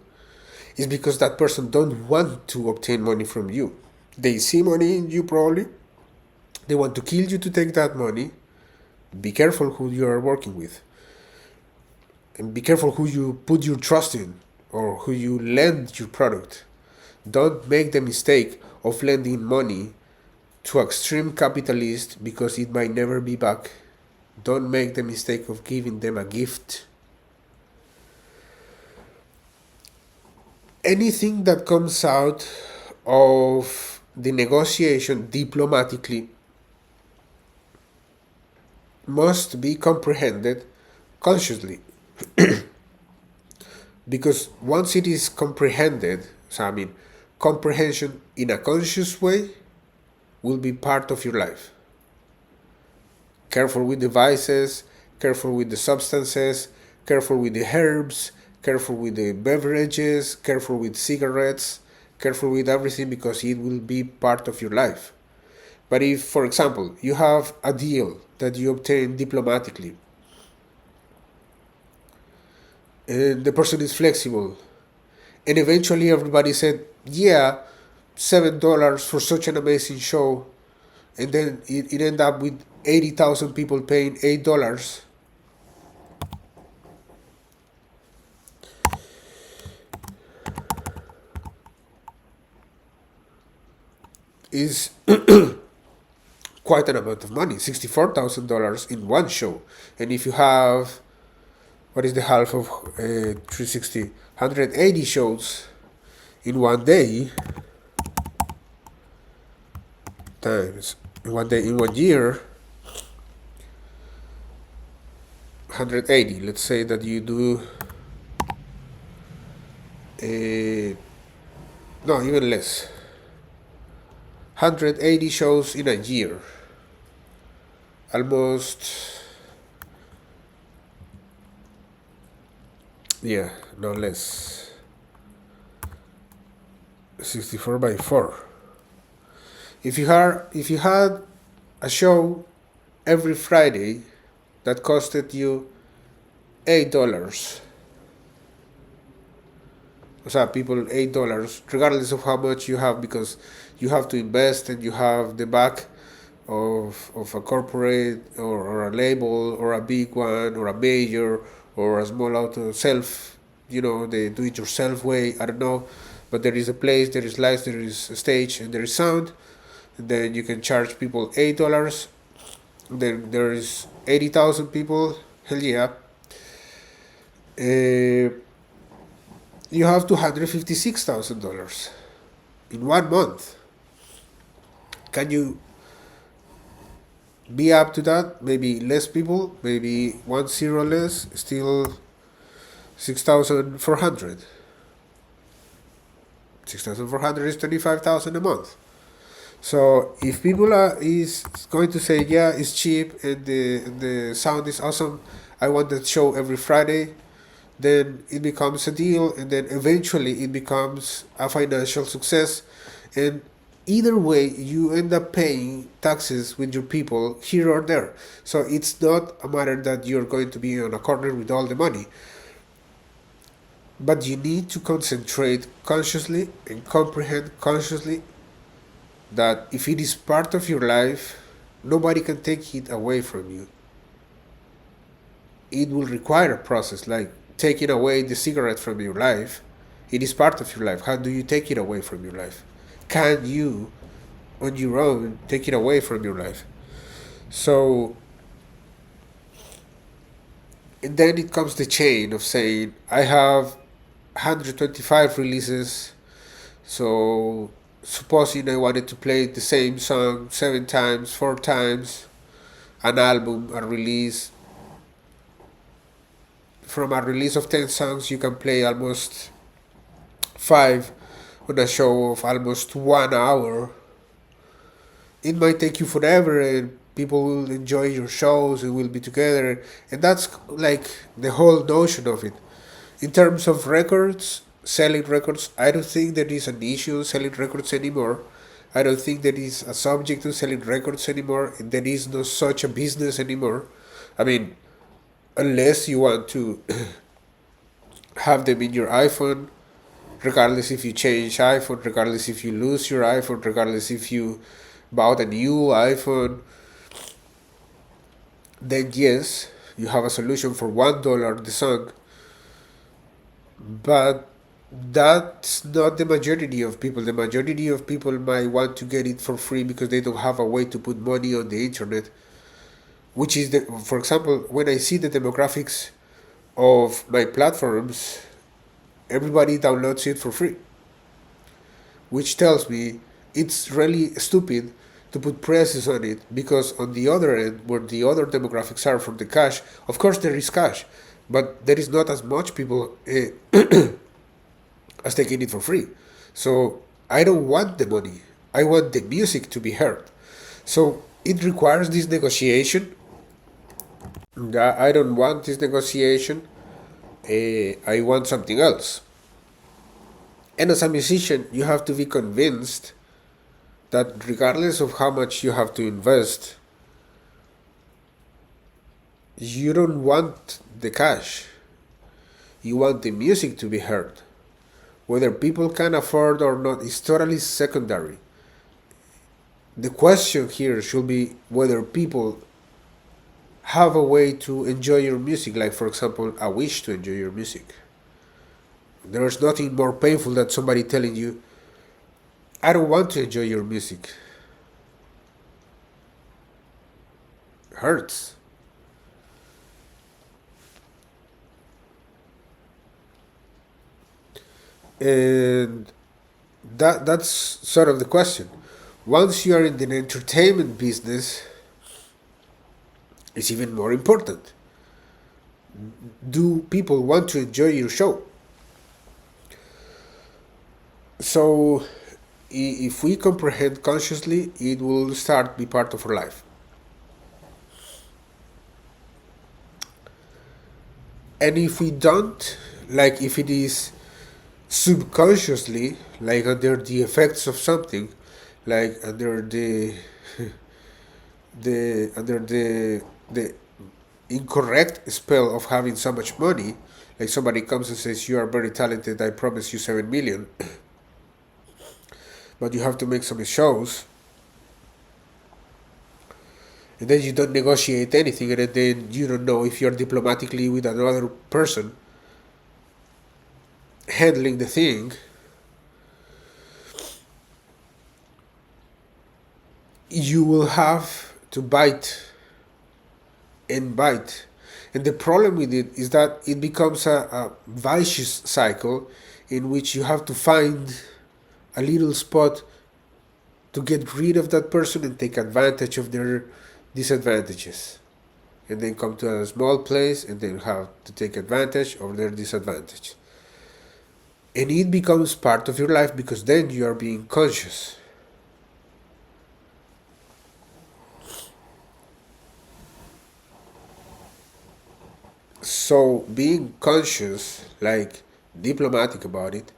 it's because that person don't want to obtain money from you. They see money in you probably. They want to kill you to take that money. Be careful who you are working with. And be careful who you put your trust in or who you lend your product. Don't make the mistake of lending money to extreme capitalists because it might never be back. Don't make the mistake of giving them a gift. Anything that comes out of the negotiation diplomatically must be comprehended consciously. Because once it is comprehended, comprehension in a conscious way will be part of your life. Careful with the vices, careful with the substances, careful with the herbs, careful with the beverages, careful with cigarettes, careful with everything, because it will be part of your life. But if, for example, you have a deal that you obtain diplomatically, and the person is flexible, and eventually everybody said, yeah, $7 for such an amazing show, and then it ended up with 80,000 people paying $8, is quite an amount of money. $64,000 in one show. And if you have, what is the half of 360? 180 shows in one day, times in 1 year, 180. Let's say that you do no, even less, 180 shows in a year, almost, no less, 64 by 4. If you had a show every Friday that costed you $8, people $8, regardless of how much you have, because you have to invest and you have the back of a corporate or a label or a big one or a major or a small auto self, the do-it-yourself way, I don't know, but there is a place, there is lights, there is a stage, and there is sound, and then you can charge people $8. Then there is 80,000 people, hell yeah. You have $256,000 in 1 month. Can you be up to that? Maybe less people, maybe 1 zero less, still 6,400. 6,400 is 25,000 a month. So if people is going to say, yeah, it's cheap and the sound is awesome, I want that show every Friday, then it becomes a deal, and then eventually it becomes a financial success. And either way, you end up paying taxes with your people here or there. So it's not a matter that you're going to be on a corner with all the money. But you need to concentrate consciously and comprehend consciously that if it is part of your life, nobody can take it away from you. It will require a process like taking away the cigarette from your life. It is part of your life. How do you take it away from your life? Can you, on your own, take it away from your life? So, and then it comes the chain of saying, I have 125 releases, so supposing I wanted to play the same song 7 times, 4 times, an album, a release. From a release of 10 songs, you can play almost 5 on a show of almost 1 hour. It might take you forever and people will enjoy your shows and will be together. And that's like the whole notion of it. In terms of records, selling records, I don't think there is an issue selling records anymore. I don't think there is a subject to selling records anymore, and there is no such a business anymore. I mean, unless you want to have them in your iPhone, regardless if you change iPhone, regardless if you lose your iPhone, regardless if you bought a new iPhone, then yes, you have a solution for $1 the song. But that's not the majority of people. The majority of people might want to get it for free because they don't have a way to put money on the internet. Which is, for example, when I see the demographics of my platforms, everybody downloads it for free. Which tells me it's really stupid to put prices on it because on the other end, where the other demographics are from the cash, of course there is cash, but there is not as much people as taking it for free. So I don't want the money. I want the music to be heard. So it requires this negotiation. I don't want this negotiation. I want something else. And as a musician, you have to be convinced that regardless of how much you have to invest, you don't want the cash. You want the music to be heard. Whether people can afford or not is totally secondary. The question here should be whether people have a way to enjoy your music, like for example, a wish to enjoy your music. There is nothing more painful than somebody telling you, I don't want to enjoy your music. It hurts. And that's sort of the question. Once you are in the entertainment business, it's even more important. Do people want to enjoy your show? So, if we comprehend consciously, it will start be part of our life. And if we don't, like if it is subconsciously, like under the effects of something, like under the incorrect spell of having so much money, like somebody comes and says you are very talented, I promise you 7 million, but you have to make some shows, and then you don't negotiate anything, and then you don't know if you're diplomatically with another person handling the thing, you will have to bite and bite. And the problem with it is that it becomes a vicious cycle in which you have to find a little spot to get rid of that person and take advantage of their disadvantages. And then come to a small place and then have to take advantage of their disadvantage. And it becomes part of your life because then you are being conscious. So being conscious, like diplomatic about it,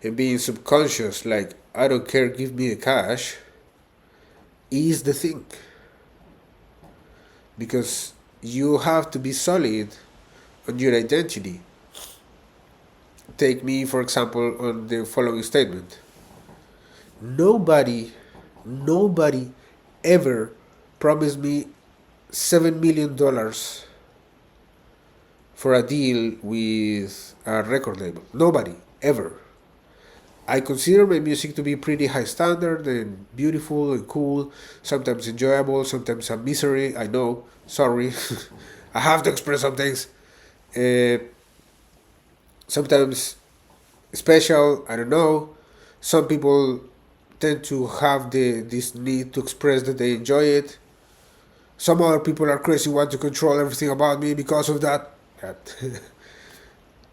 and being subconscious, like I don't care, give me the cash, is the thing. Because you have to be solid on your identity take me, for example, on the following statement. Nobody ever promised me $7 million for a deal with a record label. Nobody, ever. I consider my music to be pretty high standard and beautiful and cool, sometimes enjoyable, sometimes a misery. I know, sorry. I have to express some things. Uh, Sometimes special, I don't know. Some people tend to have this need to express that they enjoy it. Some other people are crazy, want to control everything about me because of that.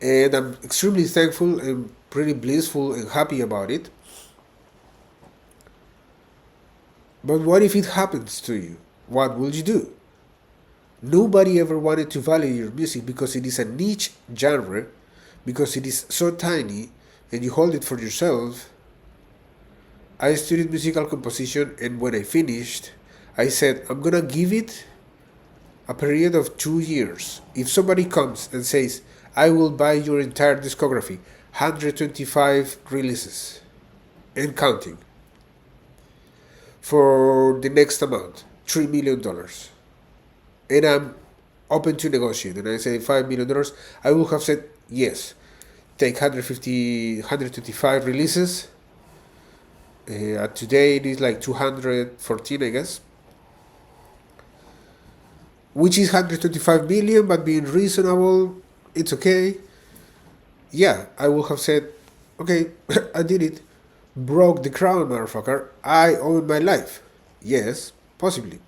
And I'm extremely thankful and pretty blissful and happy about it. But what if it happens to you? What will you do? Nobody ever wanted to value your music because it is a niche genre, because it is so tiny and you hold it for yourself. I studied musical composition, and when I finished, I said, I'm gonna give it a period of 2 years. If somebody comes and says, I will buy your entire discography, 125 releases and counting, for the next amount, $3 million, and I'm open to negotiate, and I say $5 million, I would have said yes. Take 125 releases. Today it is like 214, I guess, which is 125 million, but being reasonable, it's okay. Yeah, I would have said, okay, I did it. Broke the crown, motherfucker. I own my life. Yes, possibly.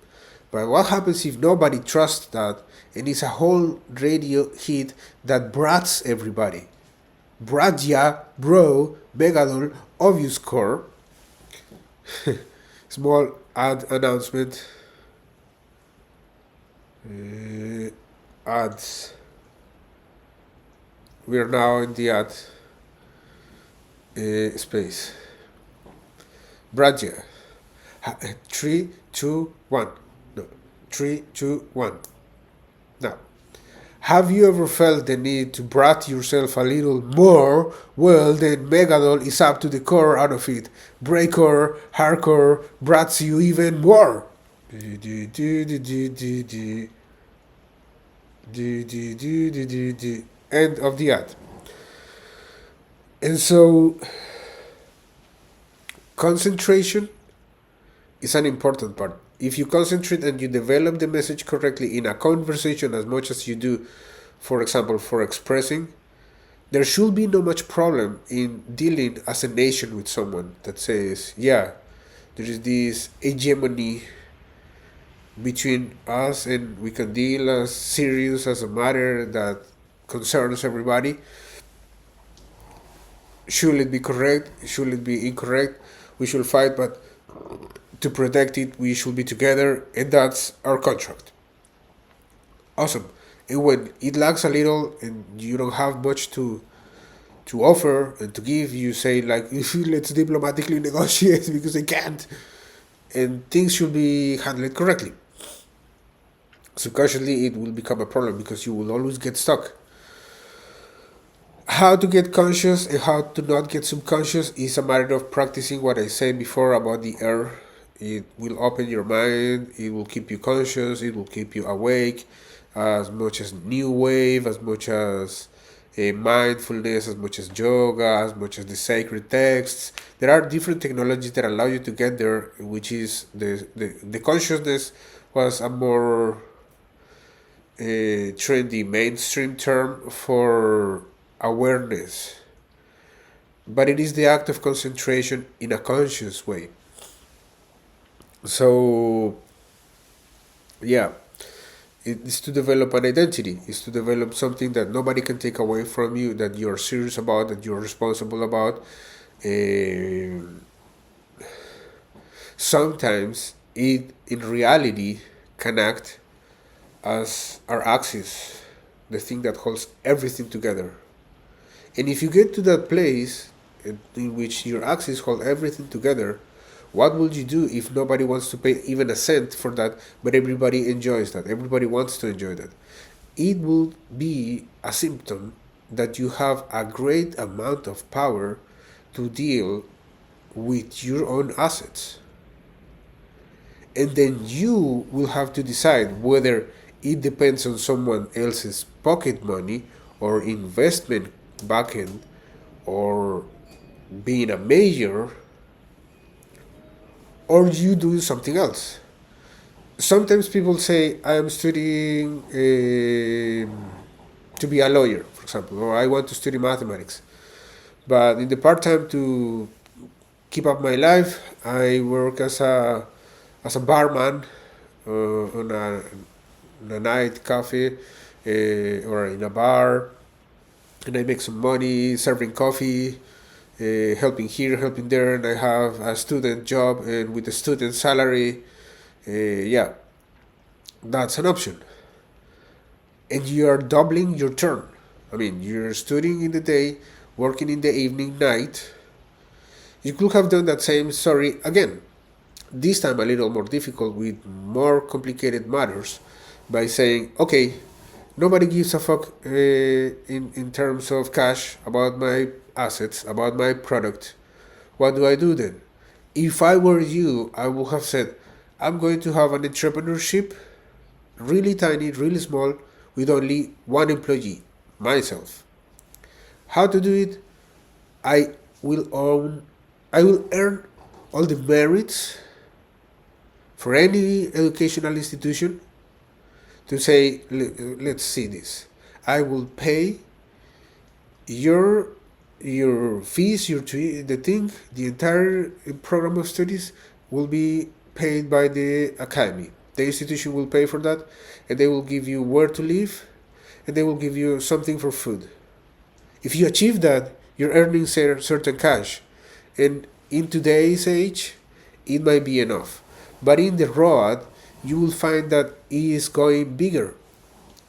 But what happens if nobody trusts that and it's a whole radio hit that brats everybody? Bratya, bro, Megadol, obvious core. Small ad announcement. Ads. We are now in the ad space. Bratya. 3, 2, 1. No. 3, 2, 1. Now. Have you ever felt the need to brat yourself a little more? Well, then Megadol is up to the core out of it. Breakcore, hardcore, brats you even more. End of the ad. And so, concentration is an important part. If you concentrate and you develop the message correctly in a conversation as much as you do, for example, for expressing, there should be no much problem in dealing as a nation with someone that says, yeah, there is this hegemony between us and we can deal as serious as a matter that concerns everybody. Should it be correct? Should it be incorrect? We should fight, but to protect it, we should be together, and that's our contract. Awesome. And when it lacks a little and you don't have much to offer and to give, you say like, let's diplomatically negotiate because I can't. And things should be handled correctly. Subconsciously, it will become a problem because you will always get stuck. How to get conscious and how to not get subconscious is a matter of practicing what I said before about the air. It will open your mind, it will keep you conscious, it will keep you awake, as much as new wave, as much as mindfulness, as much as yoga, as much as the sacred texts. There are different technologies that allow you to get there, which is the consciousness was a more trendy mainstream term for awareness, but it is the act of concentration in a conscious way. So yeah, it's to develop an identity, it's to develop something that nobody can take away from you, that you're serious about, that you're responsible about. Sometimes it in reality can act as our axis, the thing that holds everything together. And if you get to that place in which your axis hold everything together, what will you do if nobody wants to pay even a cent for that, but everybody enjoys that? Everybody wants to enjoy that. It will be a symptom that you have a great amount of power to deal with your own assets. And then you will have to decide whether it depends on someone else's pocket money or investment backend or being a major, or you do something else. Sometimes people say, I am studying to be a lawyer, for example, or I want to study mathematics. But in the part time to keep up my life, I work as a barman on a night cafe or in a bar, and I make some money serving coffee, helping here, helping there, and I have a student job and with a student salary. Yeah, that's an option. And you are doubling your turn. I mean, you're studying in the day, working in the evening, night. You could have done that same story again, this time a little more difficult with more complicated matters, by saying, okay, nobody gives a fuck in terms of cash about my assets, about my product. What do I do then? If I were you, I would have said, I'm going to have an entrepreneurship, really tiny, really small, with only one employee, myself. How to do it? I will own, I will earn all the merits for any educational institution to say, let's see this. I will pay your fees, the entire program of studies will be paid by the academy. The institution will pay for that, and they will give you where to live, and they will give you something for food. If you achieve that, you're earning certain cash, and in today's age, it might be enough. But in the road, you will find that it is going bigger,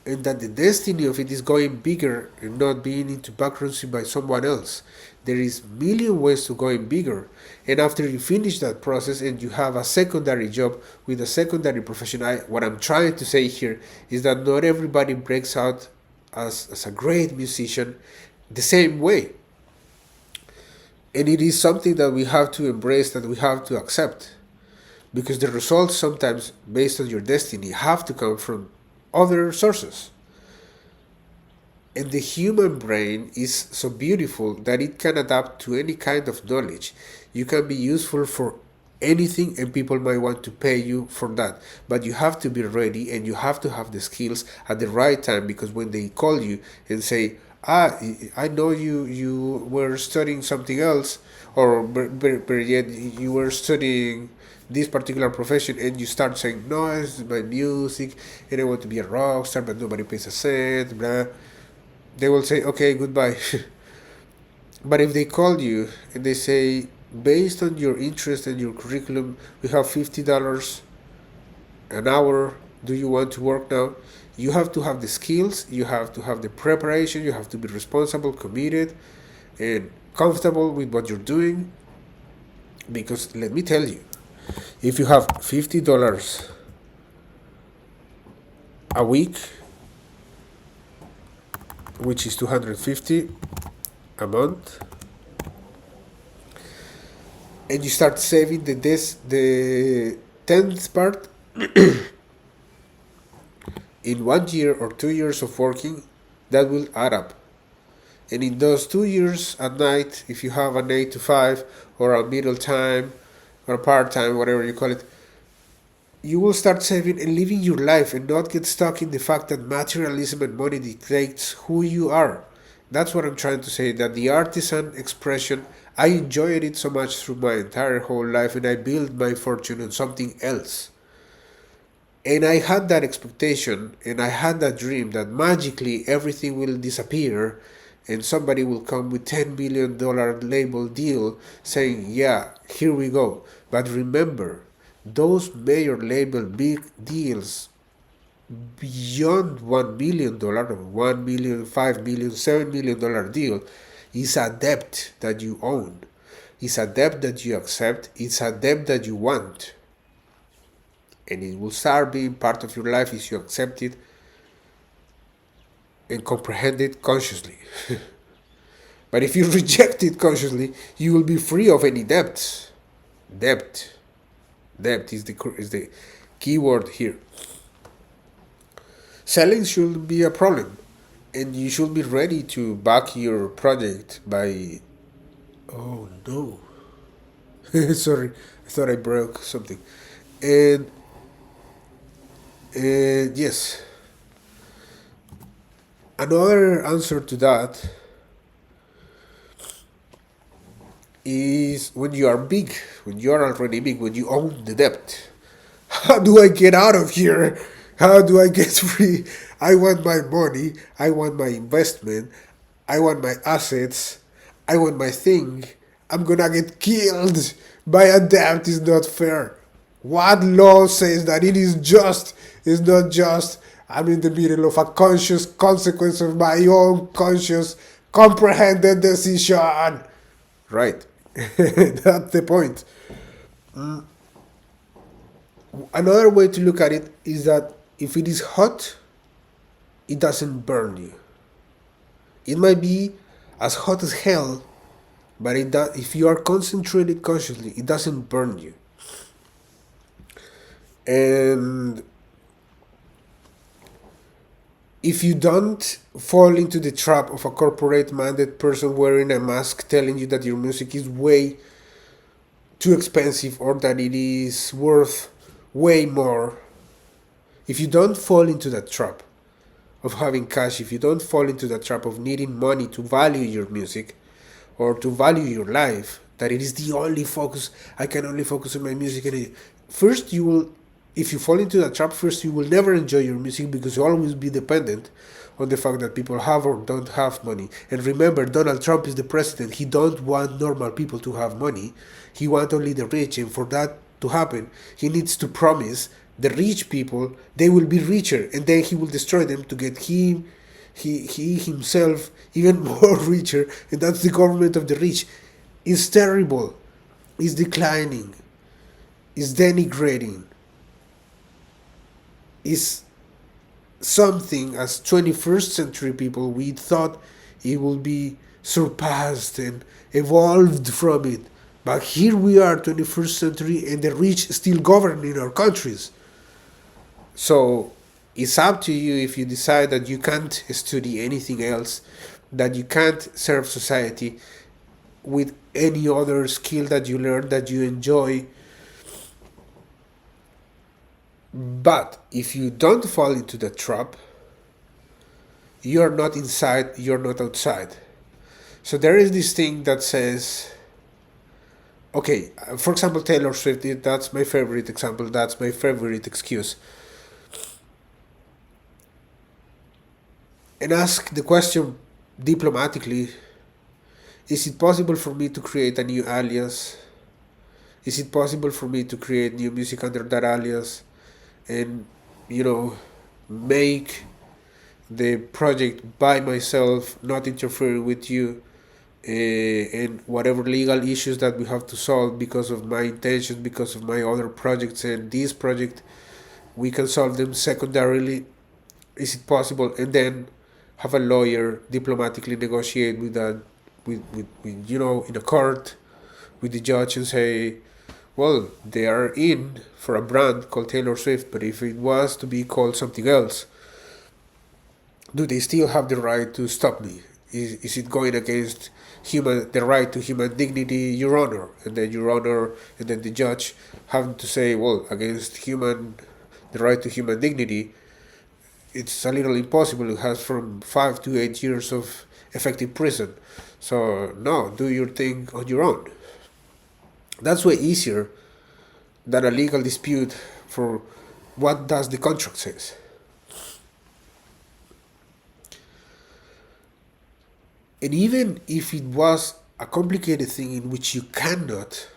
and that the destiny of it is going bigger and not being into bankruptcy by someone else. There is million ways to going bigger, and after you finish that process and you have a secondary job with a secondary profession, what I'm trying to say here is that not everybody breaks out as a great musician the same way. And it is something that we have to embrace, that we have to accept. Because the results sometimes, based on your destiny, have to come from other sources. And the human brain is so beautiful that it can adapt to any kind of knowledge. You can be useful for anything and people might want to pay you for that. But you have to be ready and you have to have the skills at the right time, because when they call you and say, I know you were studying something else, or but yet you were studying this particular profession, and you start saying, no, it's my music and I want to be a rock star, but nobody pays a cent, blah, they will say, okay, goodbye. But if they call you and they say, based on your interest and your curriculum, we have $50 an hour, do you want to work now? You have to have the skills, you have to have the preparation, you have to be responsible, committed, and comfortable with what you're doing. Because let me tell you, if you have $50 a week, which is $250 a month, and you start saving the tenth part in 1 year or 2 years of working, that will add up. And in those 2 years at night, if you have an 8 to 5 or a middle time or a part time, whatever you call it, you will start saving and living your life and not get stuck in the fact that materialism and money dictates who you are. That's what I'm trying to say, that the artisan expression, I enjoyed it so much through my entire whole life, and I built my fortune on something else. And I had that expectation and I had that dream that magically everything will disappear and somebody will come with $10 billion label deal saying, yeah, here we go. But remember, those major label big deals beyond $1 million, $1 million, $5 million, $7 million deal is a debt that you own. It's a debt that you accept. It's a debt that you want. And it will start being part of your life if you accept it. and comprehend it consciously. But if you reject it consciously, you will be free of any debts. Debt. Debt is the key word here. Selling should be a problem, and you should be ready to back your project by. Oh no! Sorry, I thought I broke something. And yes, another answer to that is when you are big, when you are already big, when you own the debt. How do I get out of here? How do I get free? I want my money. I want my investment. I want my assets. I want my thing. I'm gonna get killed by a debt is not fair. What law says that it is just is not just? I'm in the middle of a conscious consequence of my own conscious comprehended decision. Right. That's the point. Another way to look at it is that if it is hot, it doesn't burn you. It might be as hot as hell, but if you are concentrated consciously, it doesn't burn you. And if you don't fall into the trap of a corporate-minded person wearing a mask telling you that your music is way too expensive or that it is worth way more, if you don't fall into that trap of having cash, if you don't fall into the trap of needing money to value your music or to value your life, that it is the only focus, I can only focus on my music, and first you will, if you fall into that trap, first you will never enjoy your music because you'll always be dependent on the fact that people have or don't have money. And remember, Donald Trump is the president. He don't want normal people to have money. He wants only the rich, and for that to happen, he needs to promise the rich people they will be richer, and then he will destroy them to get he himself even more richer, and that's the government of the rich. It's terrible. It's declining. It's denigrating. It's something as 21st century people we thought it will be surpassed and evolved from it. But here we are, 21st century, and the rich still governing our countries. So it's up to you if you decide that you can't study anything else, that you can't serve society with any other skill that you learn that you enjoy. But if you don't fall into the trap, you're not inside, you're not outside. So there is this thing that says, okay, for example, Taylor Swift, that's my favorite example, that's my favorite excuse. And ask the question diplomatically, is it possible for me to create a new alias? Is it possible for me to create new music under that alias? And, make the project by myself, not interfering with you, and whatever legal issues that we have to solve because of my intentions, because of my other projects and this project, we can solve them secondarily. Is it possible? And then have a lawyer diplomatically negotiate with in a court with the judge and say, well, they are in for a brand called Taylor Swift, but if it was to be called something else, do they still have the right to stop me? Is it going against the right to human dignity, Your Honor? And then Your Honor, and then the judge having to say, well, against the right to human dignity, it's a little impossible. It has from 5 to 8 years of effective prison. So no, do your thing on your own. That's way easier than a legal dispute for what does the contract says. And even if it was a complicated thing in which you cannot,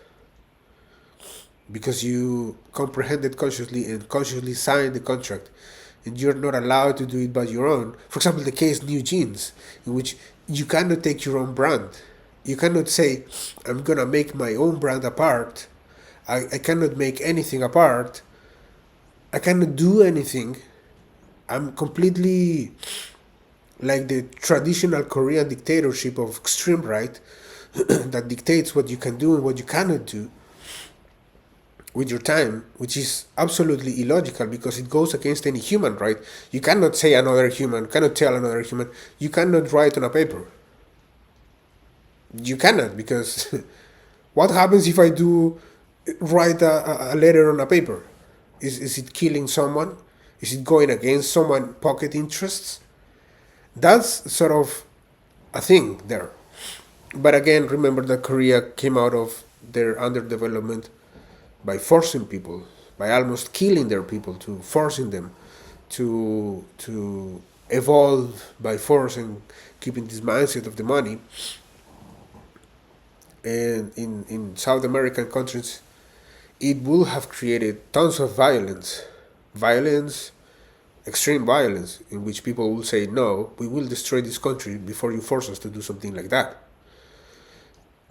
because you comprehended consciously and consciously signed the contract, and you're not allowed to do it by your own. For example, the case New Jeans, in which you cannot take your own brand. You cannot say, I'm going to make my own brand apart. I cannot make anything apart. I cannot do anything. I'm completely like the traditional Korean dictatorship of extreme right that dictates what you can do and what you cannot do with your time, which is absolutely illogical because it goes against any human right. You cannot say another human, cannot tell another human, you cannot write on a paper. You cannot, because what happens if I do write a letter on a paper? Is it killing someone? Is it going against someone's pocket interests? That's sort of a thing there. But again, remember that Korea came out of their underdevelopment by forcing people, by almost killing their people, to forcing them to evolve by force and keeping this mindset of the money. And in South American countries, it will have created tons of violence, extreme violence, in which people will say, no, we will destroy this country before you force us to do something like that.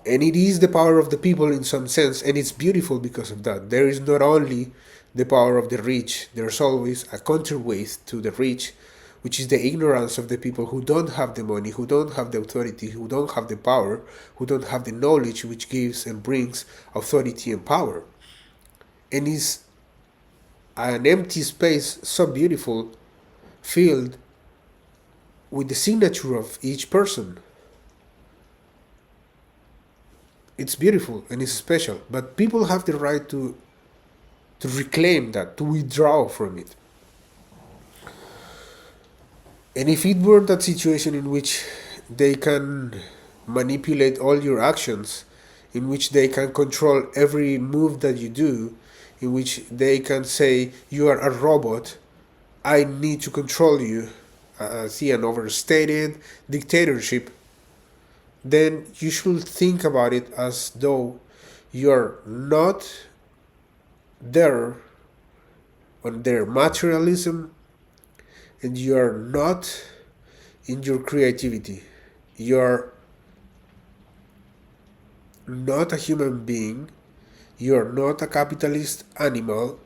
And it is the power of the people in some sense, and it's beautiful because of that. There is not only the power of the rich, there's always a counterweight to the rich, which is the ignorance of the people who don't have the money, who don't have the authority, who don't have the power, who don't have the knowledge which gives and brings authority and power. And is an empty space, so beautiful, filled with the signature of each person. It's beautiful and it's special, but people have the right to reclaim that, to withdraw from it. And if it were that situation in which they can manipulate all your actions, in which they can control every move that you do, in which they can say, you are a robot, I need to control you, see an overstated dictatorship, then you should think about it as though you're not there on their materialism, and you're not in your creativity. You're not a human being. You're not a capitalist animal.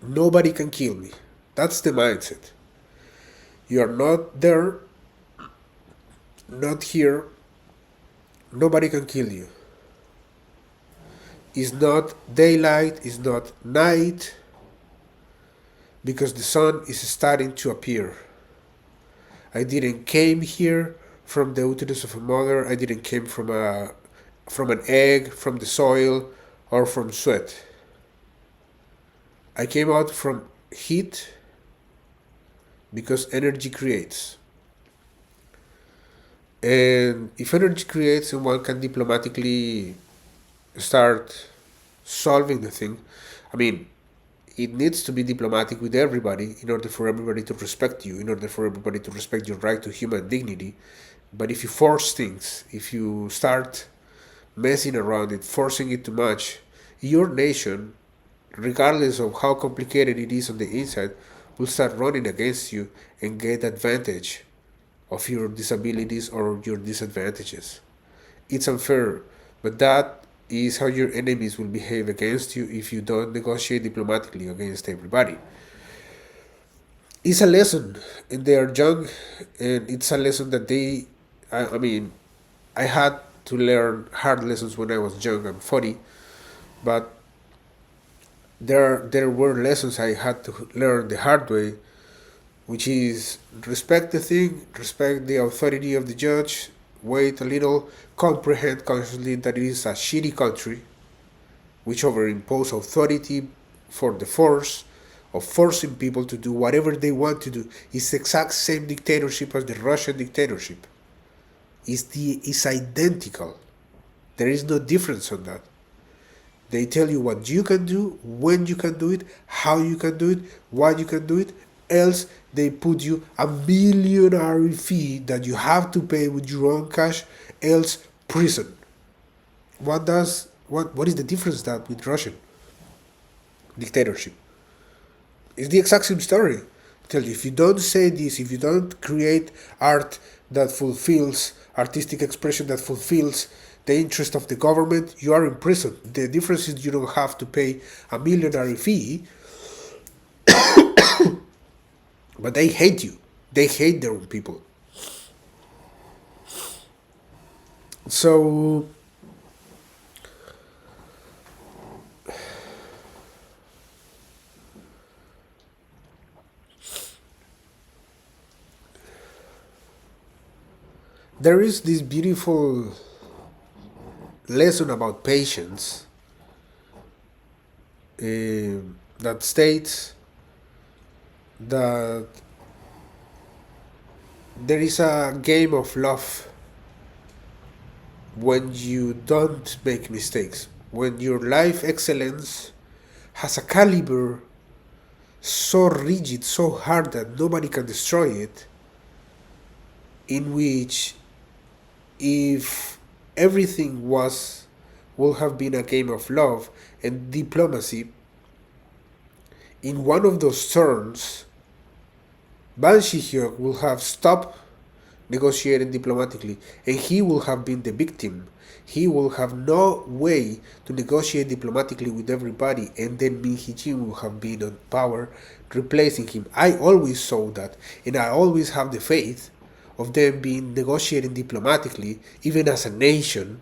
Nobody can kill me. That's the mindset. You're not there, not here. Nobody can kill you. It's not daylight, it's not night, because the sun is starting to appear. I didn't came here from the uterus of a mother. I didn't came from an egg, from the soil, or from sweat. I came out from heat, because energy creates. And if energy creates and one can diplomatically start solving the thing, I mean, it needs to be diplomatic with everybody in order for everybody to respect you, in order for everybody to respect your right to human dignity. But if you force things, if you start messing around it, forcing it too much, your nation, regardless of how complicated it is on the inside, will start running against you and get advantage of your disabilities or your disadvantages. It's unfair, but that is how your enemies will behave against you if you don't negotiate diplomatically against everybody. It's a lesson, and they are young, and it's a lesson that I mean, I had to learn hard lessons when I was young. I'm 40, but there were lessons I had to learn the hard way, which is respect the thing, respect the authority of the judge, wait a little, comprehend consciously that it is a shitty country which overimpose authority for the force of forcing people to do whatever they want to do. It's the exact same dictatorship as the Russian dictatorship. It's identical. There is no difference on that. They tell you what you can do, when you can do it, how you can do it, why you can do it. Else they put you a millionary fee that you have to pay with your own cash, else prison. What is the difference that with Russian dictatorship? It's the exact same story. Tell you, if you don't say this, if you don't create art that fulfills, artistic expression that fulfills the interest of the government, you are in prison. The difference is you don't have to pay a millionary fee, but they hate you. They hate their own people. So there is this beautiful lesson about patience that states that there is a game of love when you don't make mistakes, when your life excellence has a caliber so rigid, so hard that nobody can destroy it, in which if everything would have been a game of love and diplomacy, in one of those turns, Ban Shi-hyuk will have stopped negotiating diplomatically, and he will have been the victim. He will have no way to negotiate diplomatically with everybody, and then Min Hee-jin will have been on power, replacing him. I always saw that, and I always have the faith of them being negotiating diplomatically, even as a nation.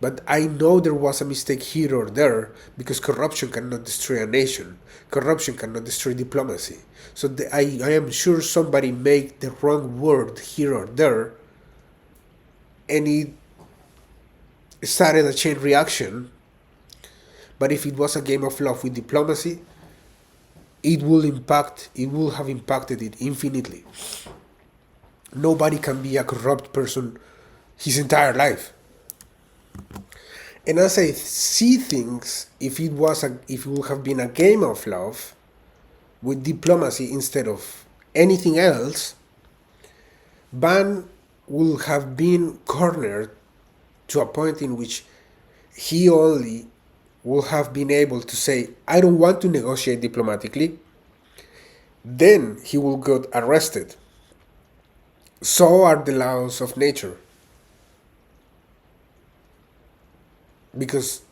But I know there was a mistake here or there, because corruption cannot destroy a nation. Corruption cannot destroy diplomacy. So I am sure somebody made the wrong word here or there, and it started a chain reaction. But if it was a game of love with diplomacy, it will have impacted it infinitely. Nobody can be a corrupt person his entire life. And as I see things, if it would have been a game of love with diplomacy instead of anything else, Ban will have been cornered to a point in which he only will have been able to say, I don't want to negotiate diplomatically. Then he will get arrested. So are the laws of nature. Because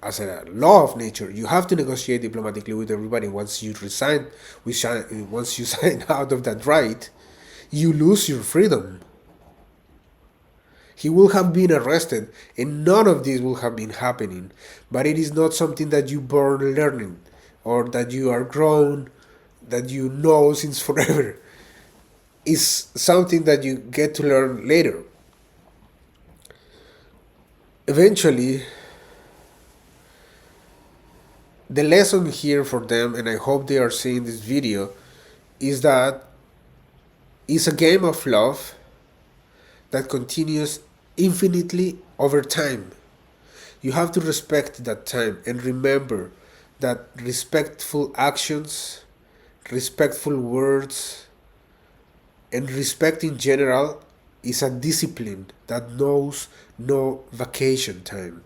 as a law of nature, you have to negotiate diplomatically with everybody. Once you sign out of that right, you lose your freedom. He will have been arrested, and none of this will have been happening. But it is not something that you born learning, or that you are grown, that you know since forever. It's something that you get to learn later. Eventually, the lesson here for them, and I hope they are seeing this video, is that it's a game of love that continues infinitely over time. You have to respect that time and remember that respectful actions, respectful words, and respect in general is a discipline that knows no vacation time.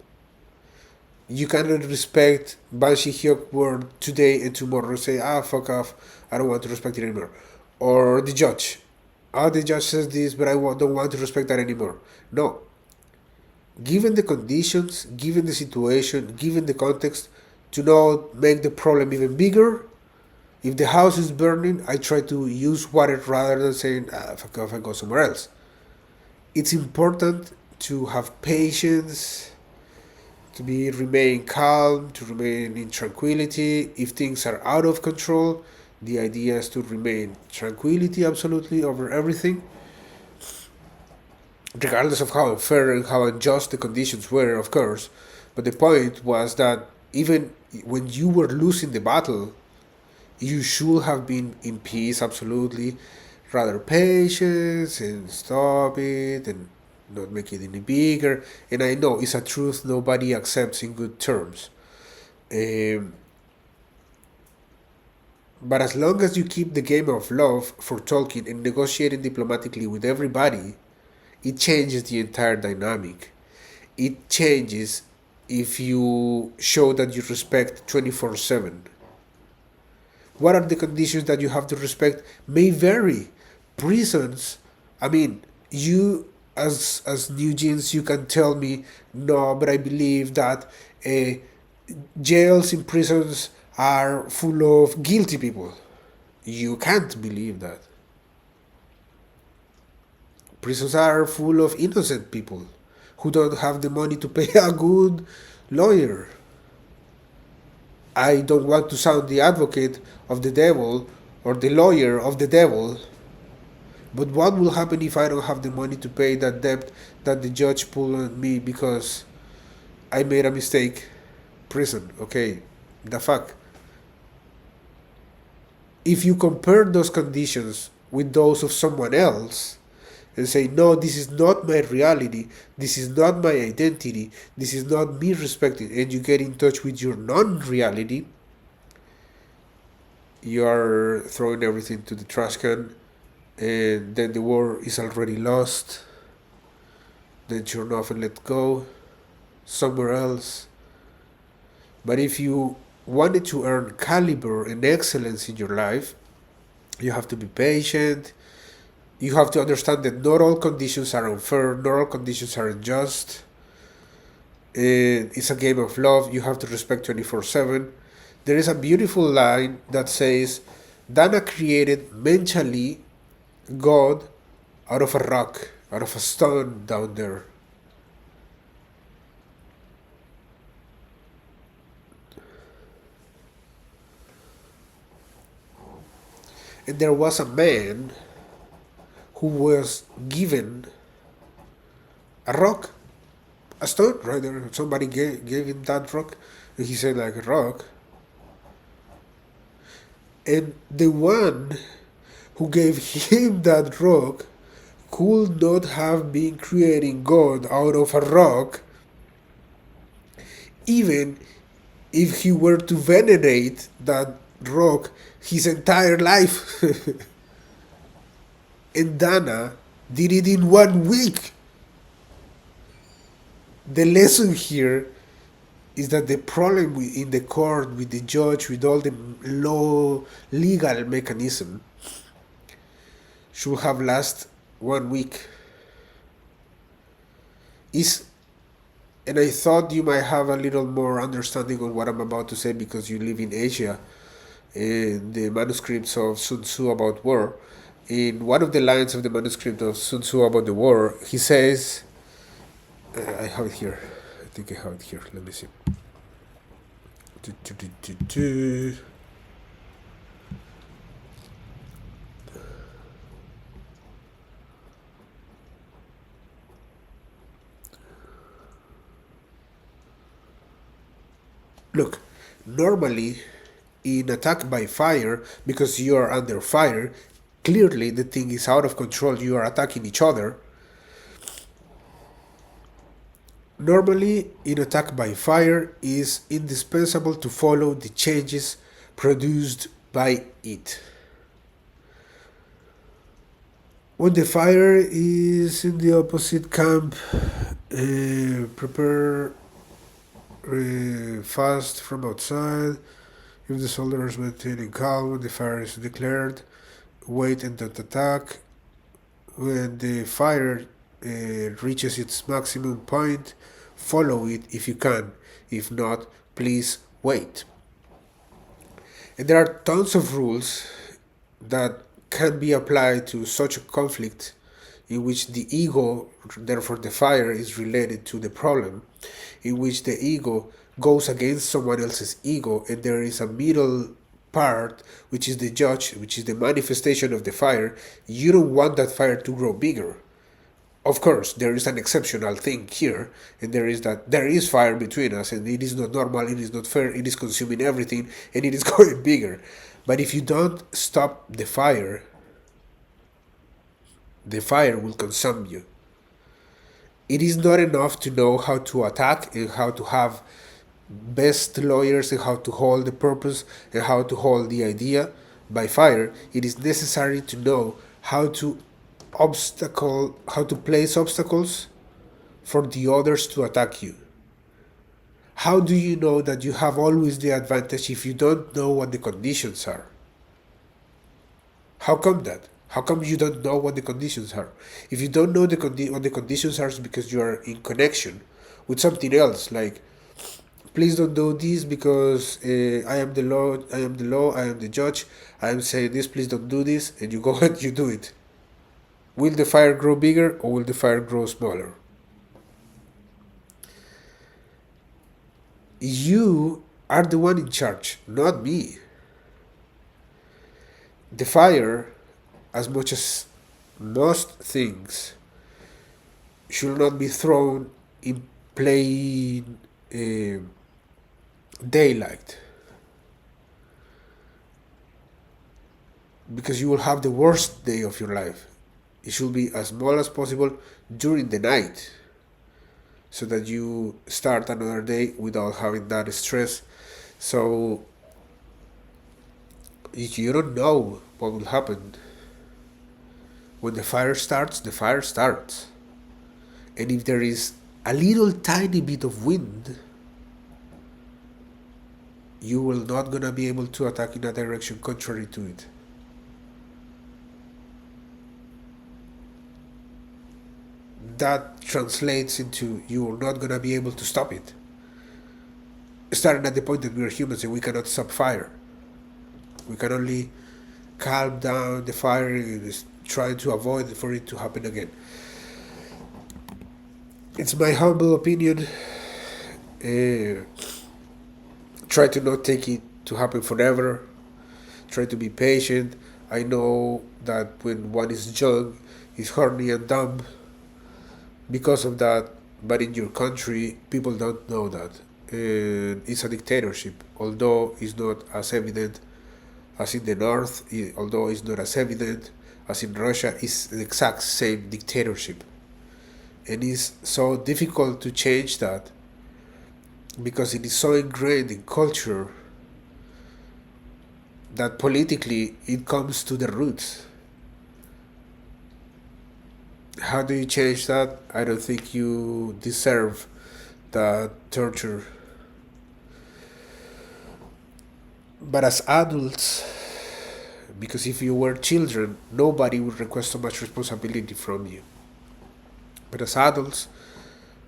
You cannot respect Ban Shi-hyuk word today and tomorrow say, fuck off, I don't want to respect it anymore. Or the judge. The judge says this, but I don't want to respect that anymore. No. Given the conditions, given the situation, given the context, to not make the problem even bigger, if the house is burning, I try to use water rather than saying, fuck off, I go somewhere else. It's important to have patience, to remain calm, to remain in tranquility. If things are out of control, the idea is to remain tranquility absolutely over everything, regardless of how unfair and how unjust the conditions were, of course. But the point was that even when you were losing the battle, you should have been in peace, absolutely. Rather patience and stop it and not make it any bigger. And I know it's a truth nobody accepts in good terms. But as long as you keep the game of love for talking and negotiating diplomatically with everybody, it changes the entire dynamic. It changes if you show that you respect 24/7. What are the conditions that you have to respect may vary. Prisons, I mean, you as New Jeans, you can tell me, no, but I believe that jails and prisons are full of guilty people. You can't believe that. Prisons are full of innocent people who don't have the money to pay a good lawyer. I don't want to sound the advocate of the devil or the lawyer of the devil, but what will happen if I don't have the money to pay that debt that the judge put on me because I made a mistake? Prison, okay, the fuck. If you compare those conditions with those of someone else and say, no, this is not my reality, this is not my identity, this is not me respecting, and you get in touch with your non reality, you are throwing everything to the trash can, and then the war is already lost. Then turn off and let go somewhere else. But if you wanted to earn caliber and excellence in your life, you have to be patient. You have to understand that not all conditions are unfair, not all conditions are unjust. And it's a game of love. You have to respect 24/7. There is a beautiful line that says, Dana created mentally God out of a rock, out of a stone down there. And there was a man who was given a rock, a stone, right there. Somebody gave him that rock, and he said, like, a rock. And the one who gave him that rock could not have been creating God out of a rock, even if he were to venerate that rock his entire life. And Dana did it in 1 week. The lesson here is that the problem in the court, with the judge, with all the legal mechanism, should have lasted 1 week. And I thought you might have a little more understanding on what I'm about to say because you live in Asia, and the manuscripts of Sun Tzu about war. In one of the lines of the manuscript of Sun Tzu about the war, he says, I have it here. I think I have it here. Let me see. Look, normally in attack by fire, because you are under fire, clearly the thing is out of control, you are attacking each other. Normally, in attack by fire, is indispensable to follow the changes produced by it. When the fire is in the opposite camp, prepare fast from outside. If the soldiers maintaining calm when the fire is declared, wait and don't attack. When the fire reaches its maximum point, follow it if you can. If not, please wait. And there are tons of rules that can be applied to such a conflict in which the ego, therefore the fire, is related to the problem, in which the ego goes against someone else's ego, and there is a middle part, which is the judge, which is the manifestation of the fire. You don't want that fire to grow bigger. Of course, there is an exceptional thing here, and there is that there is fire between us, and it is not normal, it is not fair, it is consuming everything, and it is going bigger. But if you don't stop the fire will consume you. It is not enough to know how to attack and how to have best lawyers and how to hold the purpose and how to hold the idea by fire. It is necessary to know how to place obstacles for the others to attack you. How do you know that you have always the advantage if you don't know what the conditions are? How come that? How come you don't know what the conditions are? If you don't know what the conditions are, it's because you are in connection with something else, like please don't do this because I am the law, I am the law, I am the judge, I am saying this, please don't do this, and you go and you do it. Will the fire grow bigger or will the fire grow smaller? You are the one in charge, not me. The fire, as much as most things, should not be thrown in plain daylight, because you will have the worst day of your life. It should be as small as possible during the night, so that you start another day without having that stress. So if you don't know what will happen when the fire starts, the fire starts. And if there is a little tiny bit of wind, you will not gonna be able to attack in a direction contrary to it. That translates into you are not gonna be able to stop it. Starting at the point that we are humans and we cannot stop fire. We can only calm down the fire and try to avoid for it to happen again. It's my humble opinion. Try to not take it to happen forever. Try to be patient. I know that when one is young, is horny and dumb because of that, but in your country, people don't know that. And it's a dictatorship, although it's not as evident as in the north, although it's not as evident as in Russia, it's the exact same dictatorship. And it's so difficult to change that because it is so ingrained in culture that politically it comes to the roots. How do you change that? I don't think you deserve that torture. But as adults, because if you were children, nobody would request so much responsibility from you. But as adults,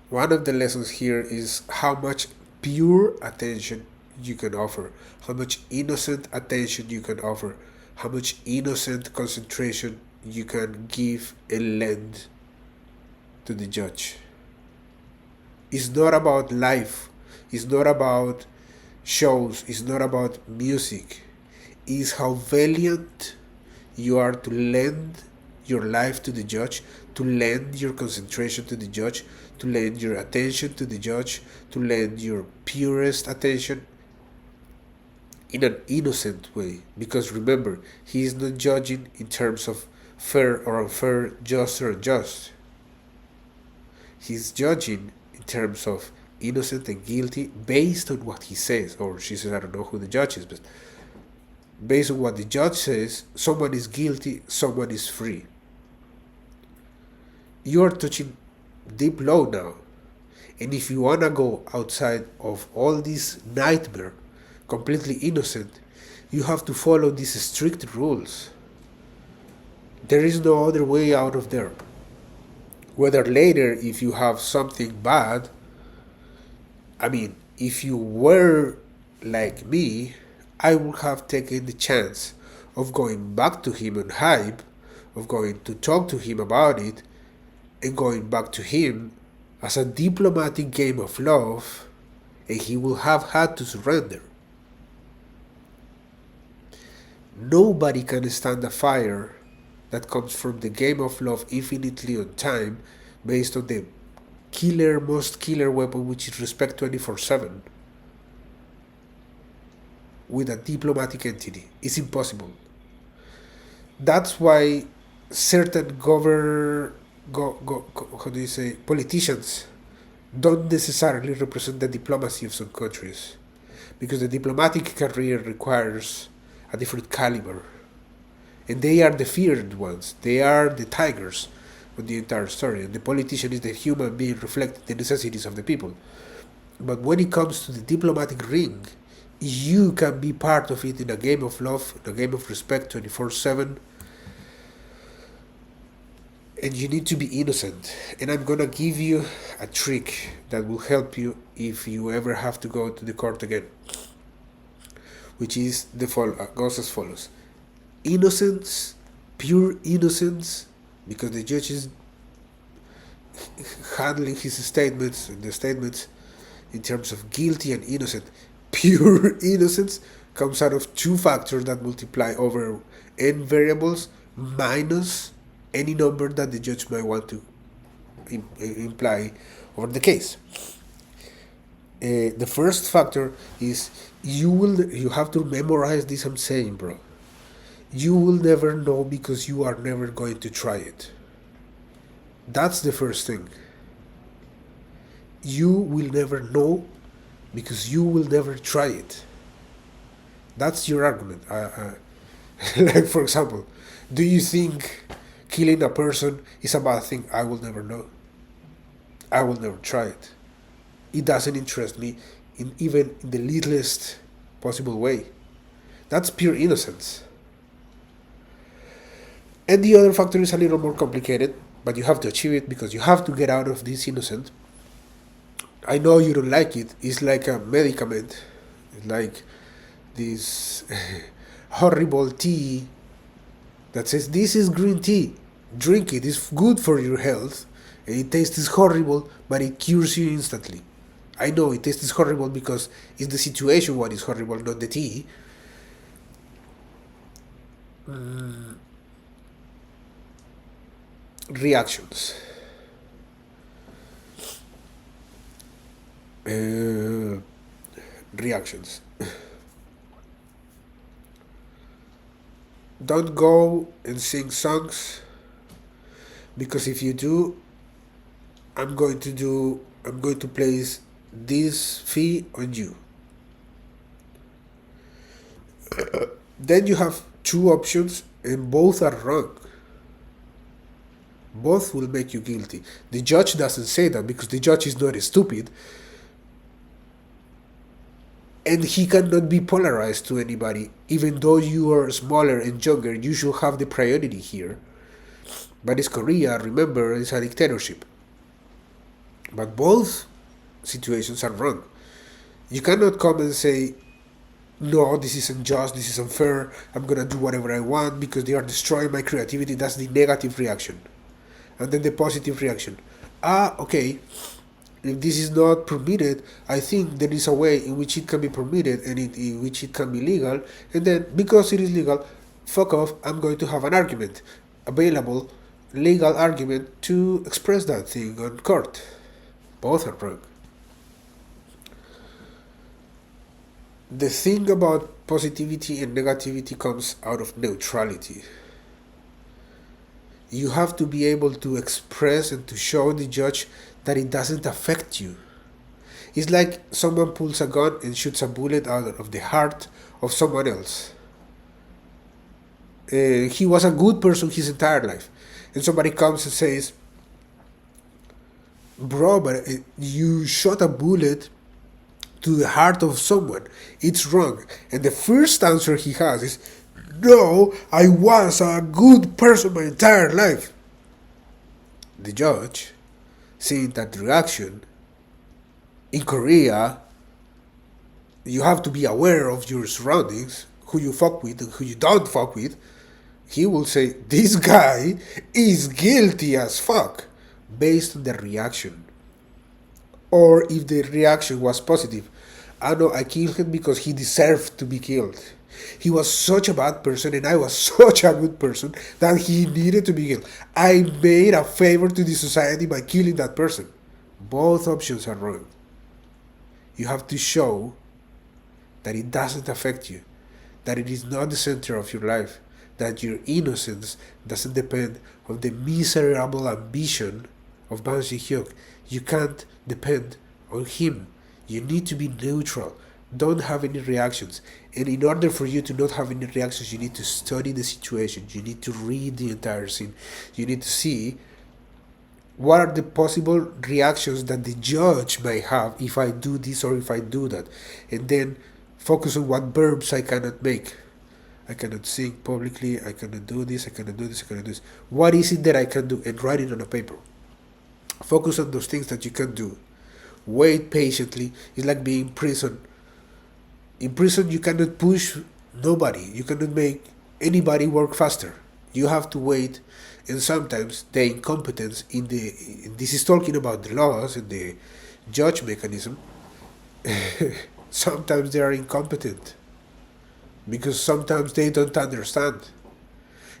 one of the lessons here is how much pure attention you can offer, how much innocent attention you can offer, how much innocent concentration you can give and lend to the judge. It's not about life, it's not about shows, it's not about music. It's how valiant you are to lend your life to the judge, to lend your concentration to the judge, to lend your attention to the judge, to lend your purest attention in an innocent way. Because remember, he is not judging in terms of fair or unfair, just or unjust. He's judging in terms of innocent and guilty based on what he says, or she says, I don't know who the judge is, but based on what the judge says, someone is guilty, someone is free. You are touching deep low now. And if you want to go outside of all this nightmare, completely innocent, you have to follow these strict rules. There is no other way out of there. Whether later, if you have something bad, I mean, if you were like me, I would have taken the chance of going back to him on hype, of going to talk to him about it, and going back to him as a diplomatic game of love, and he will have had to surrender. Nobody can stand a fire that comes from the game of love infinitely on time based on the most killer weapon, which is respect 24/7, with a diplomatic entity. It's impossible. That's why certain politicians don't necessarily represent the diplomacy of some countries, because the diplomatic career requires a different caliber, and they are the feared ones. They are the tigers of the entire story, and the politician is the human being reflecting the necessities of the people. But when it comes to the diplomatic ring, you can be part of it in a game of love, in a game of respect 24/7, and you need to be innocent. And I'm gonna give you a trick that will help you if you ever have to go to the court again, which is goes as follows: innocence, pure innocence, because the judge is handling his statements and the statements in terms of guilty and innocent. Pure innocence comes out of two factors that multiply over n variables minus any number that the judge might want to imply over the case. The first factor is you have to memorize this. I'm saying, bro, you will never know because you are never going to try it. That's the first thing. You will never know because you will never try it. That's your argument. Like, for example, do you think killing a person is a bad thing? I will never know. I will never try it. It doesn't interest me even in the littlest possible way. That's pure innocence. And the other factor is a little more complicated, but you have to achieve it because you have to get out of this innocent. I know you don't like it. It's like a medicament. It's like this horrible tea that says, this is green tea. Drink it. It's good for your health. And it tastes horrible, but it cures you instantly. I know it tastes horrible because it's the situation what is horrible, not the tea. Reactions. Reactions. Don't go and sing songs, because if you do, I'm going to place this fee on you. Then you have two options and both are wrong. Both will make you guilty. The judge doesn't say that because the judge is not stupid. And he cannot be polarized to anybody. Even though you are smaller and younger, you should have the priority here. But it's Korea, remember, it's a dictatorship. But both situations are wrong. You cannot come and say, no, this is unjust, this is unfair, I'm gonna do whatever I want because they are destroying my creativity. That's the negative reaction. And then the positive reaction. Okay, if this is not permitted, I think there is a way in which it can be permitted and in which it can be legal. And then, because it is legal, fuck off, I'm going to have an argument. Available, legal argument to express that thing on court. Both are wrong. The thing about positivity and negativity comes out of neutrality. You have to be able to express and to show the judge that it doesn't affect you. It's like someone pulls a gun and shoots a bullet out of the heart of someone else. He was a good person his entire life. And somebody comes and says, bro, but you shot a bullet to the heart of someone. It's wrong. And the first answer he has is, no, I was a good person my entire life. The judge, seeing that reaction, in Korea, you have to be aware of your surroundings, who you fuck with and who you don't fuck with. He will say, this guy is guilty as fuck, based on the reaction. Or if the reaction was positive, I killed him because he deserved to be killed. He was such a bad person and I was such a good person that he needed to be killed. I made a favor to the society by killing that person. Both options are wrong. You have to show that it doesn't affect you, that it is not the center of your life, that your innocence doesn't depend on the miserable ambition of Bang Ji-hyuk. You can't depend on him. You need to be neutral. Don't have any reactions. And in order for you to not have any reactions, you need to study the situation. You need to read the entire scene. You need to see what are the possible reactions that the judge might have if I do this or if I do that. And then focus on what verbs I cannot make. I cannot sing publicly, I cannot do this, I cannot do this, I cannot do this. What is it that I can do? And write it on a paper. Focus on those things that you can do. Wait patiently. It's like being in prison. In prison, you cannot push nobody. You cannot make anybody work faster. You have to wait, and sometimes the incompetence this is talking about the laws and the judge mechanism. Sometimes they are incompetent because sometimes they don't understand,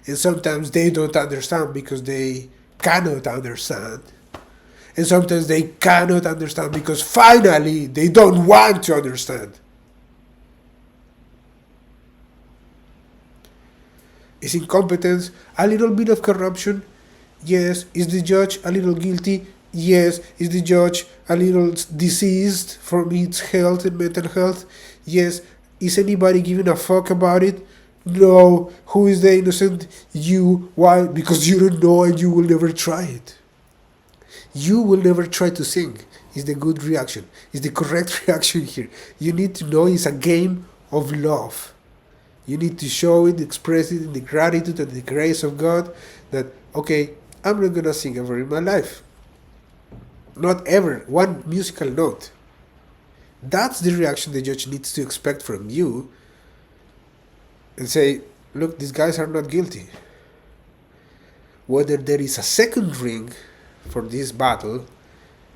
and sometimes they don't understand because they cannot understand, and sometimes they cannot understand because finally they don't want to understand. Is incompetence a little bit of corruption? Yes. Is the judge a little guilty? Yes. Is the judge a little diseased from its health and mental health? Yes. Is anybody giving a fuck about it? No. Who is the innocent? You. Why? Because you don't know and you will never try it. You will never try to sing. Is the good reaction. Is the correct reaction here. You need to know it's a game of love. You need to show it, express it in the gratitude and the grace of God that, okay, I'm not going to sing ever in my life. Not ever. One musical note. That's the reaction the judge needs to expect from you. And say, look, these guys are not guilty. Whether there is a second ring for this battle,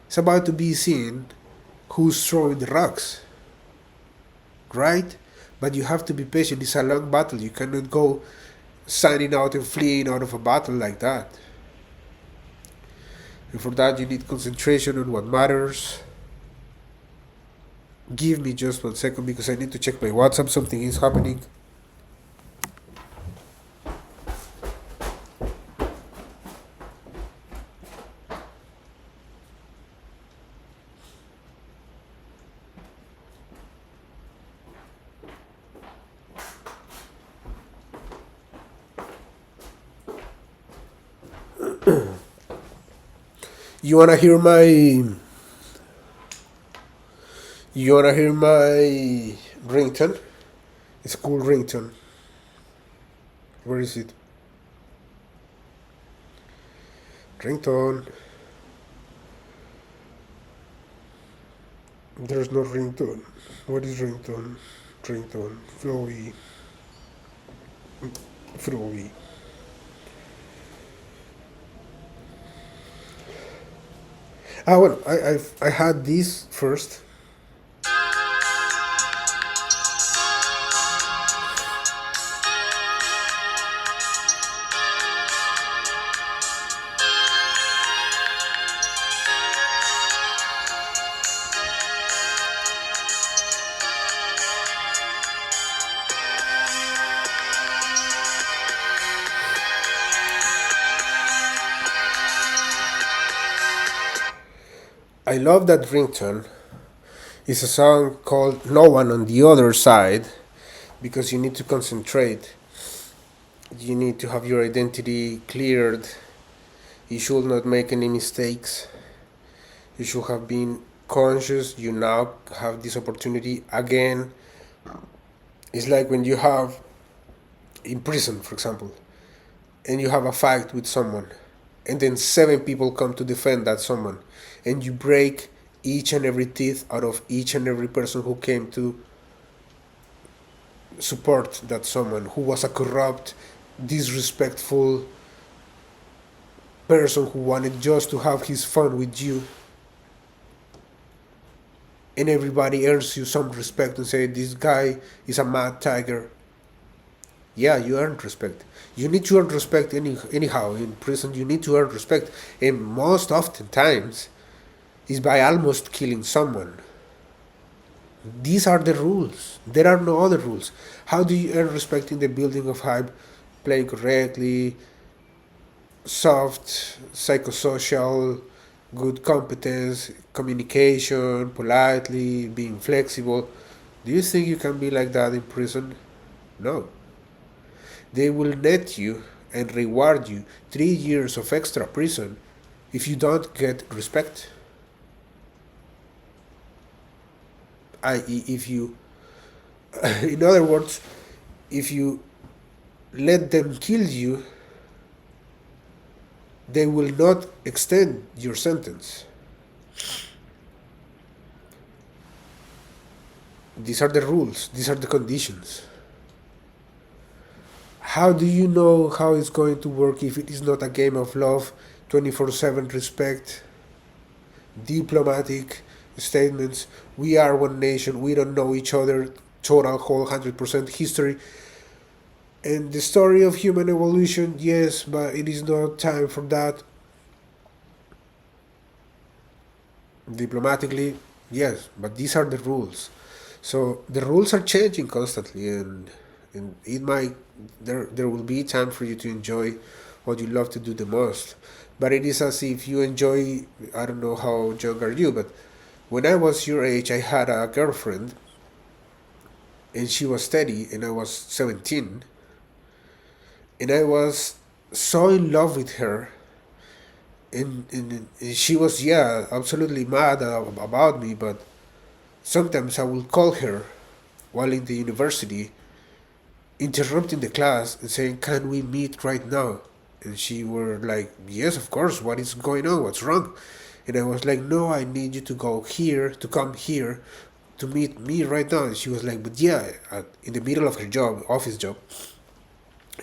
it's about to be seen who's throwing the rocks. Right? But you have to be patient. It's a long battle. You cannot go signing out and fleeing out of a battle like that. And for that, you need concentration on what matters. Give me just 1 second because I need to check my WhatsApp. Something is happening. You wanna hear my ringtone? It's a cool ringtone. Where is it? Ringtone. There's no ringtone. What is ringtone? Ringtone. Flowy. Flowy. Well, I had this first. I love that ringtone. It's a song called No One on the Other Side because you need to concentrate. You need to have your identity cleared. You should not make any mistakes. You should have been conscious. You now have this opportunity again. It's like when you have in prison, for example, and you have a fight with someone, and then 7 people come to defend that someone, and you break each and every teeth out of each and every person who came to support that someone, who was a corrupt, disrespectful person who wanted just to have his fun with you. And everybody earns you some respect and say, this guy is a mad tiger. Yeah, you earn respect. You need to earn respect anyhow. In prison, you need to earn respect. And most often times, is by almost killing someone. These are the rules. There are no other rules. How do you earn respect in the building of hype? Playing correctly, soft, psychosocial, good competence, communication, politely, being flexible. Do you think you can be like that in prison? No. They will net you and reward you 3 years of extra prison if you don't get respect. I.e., if you, in other words, if you let them kill you, they will not extend your sentence. These are the rules, these are the conditions. How do you know how it's going to work if it is not a game of love, 24/7 respect, diplomatic statements? We are one nation, we don't know each other, total, whole, 100% history. And the story of human evolution, yes, but it is not time for that. Diplomatically, yes, but these are the rules. So the rules are changing constantly, and it might there will be time for you to enjoy what you love to do the most. But it is as if you enjoy. I don't know how young are you, but when I was your age, I had a girlfriend, and she was 30, and I was 17, and I was so in love with her, and she was, yeah, absolutely mad about me, but sometimes I will call her while in the university, interrupting the class and saying, "Can we meet right now?" And she were like, "Yes, of course. What is going on? What's wrong?" And I was like, "No, I need you to go here, to come here, to meet me right now." And she was like, "But yeah," in the middle of her job, office job.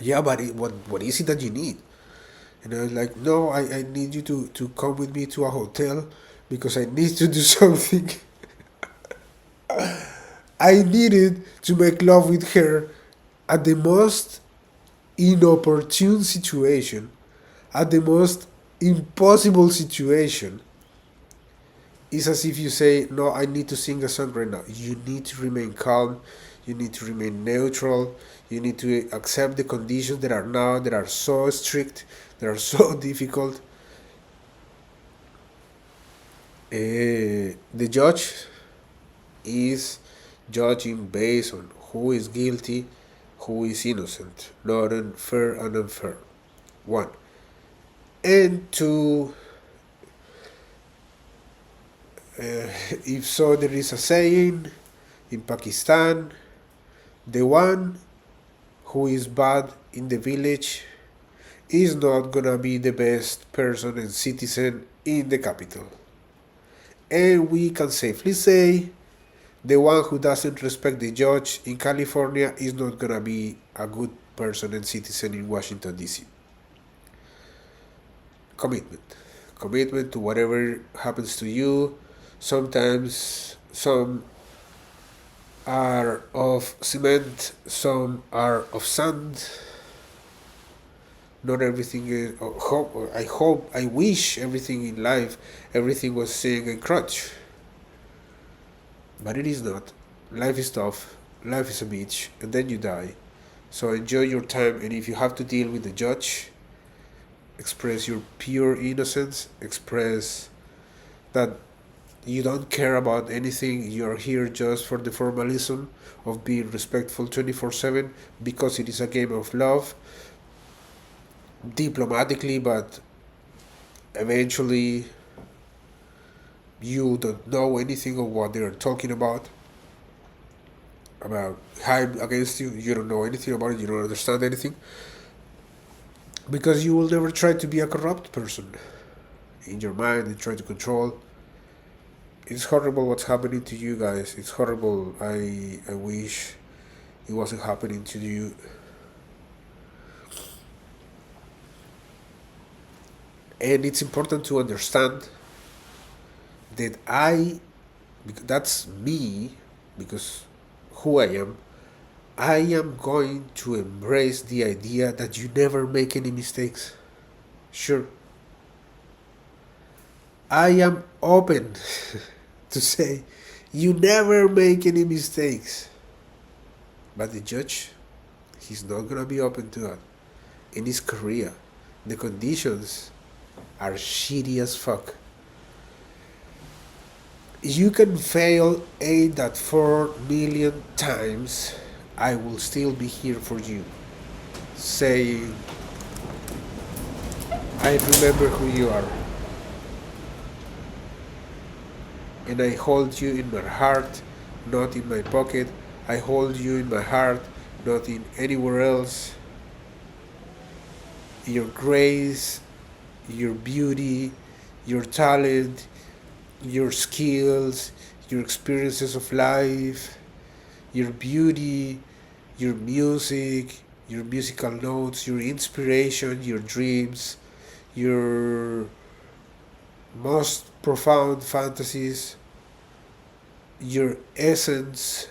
"Yeah, but what is it that you need?" And I was like, "No, I need you to come with me to a hotel because I need to do something." I needed to make love with her at the most inopportune situation, at the most impossible situation. It's as if you say, "No, I need to sing a song right now." You need to remain calm, you need to remain neutral, you need to accept the conditions that are now, that are so strict, that are so difficult. The judge is judging based on who is guilty, who is innocent, not on fair and unfair. One. And two, if so, there is a saying in Pakistan, the one who is bad in the village is not gonna be the best person and citizen in the capital. And we can safely say the one who doesn't respect the judge in California is not gonna be a good person and citizen in Washington, D.C. Commitment. Commitment to whatever happens to you. Sometimes some are of cement, some are of sand. Not everything is. I wish everything in life, everything was sand and crutch. But it is not. Life is tough. Life is a beach, and then you die. So enjoy your time, and if you have to deal with the judge, express your pure innocence, express that you don't care about anything, you're here just for the formalism of being respectful 24/7 because it is a game of love, diplomatically, but eventually you don't know anything of what they're talking about crime against you. You don't know anything about it, you don't understand anything, because you will never try to be a corrupt person in your mind and try to control. It's horrible what's happening to you guys. It's horrible. I wish it wasn't happening to you. And it's important to understand that that's me, because who I am going to embrace the idea that you never make any mistakes. Sure. I am open to say you never make any mistakes. But the judge, he's not gonna be open to that. In his career, the conditions are shitty as fuck. You can fail 8.4 million times, I will still be here for you, saying, "I remember who you are, and I hold you in my heart, not in my pocket. I hold you in my heart, not in anywhere else. your grace, your beauty, your talent, your skills, your experiences of life, your beauty, your music, your musical notes, your inspiration, your dreams, your most profound fantasies, your essence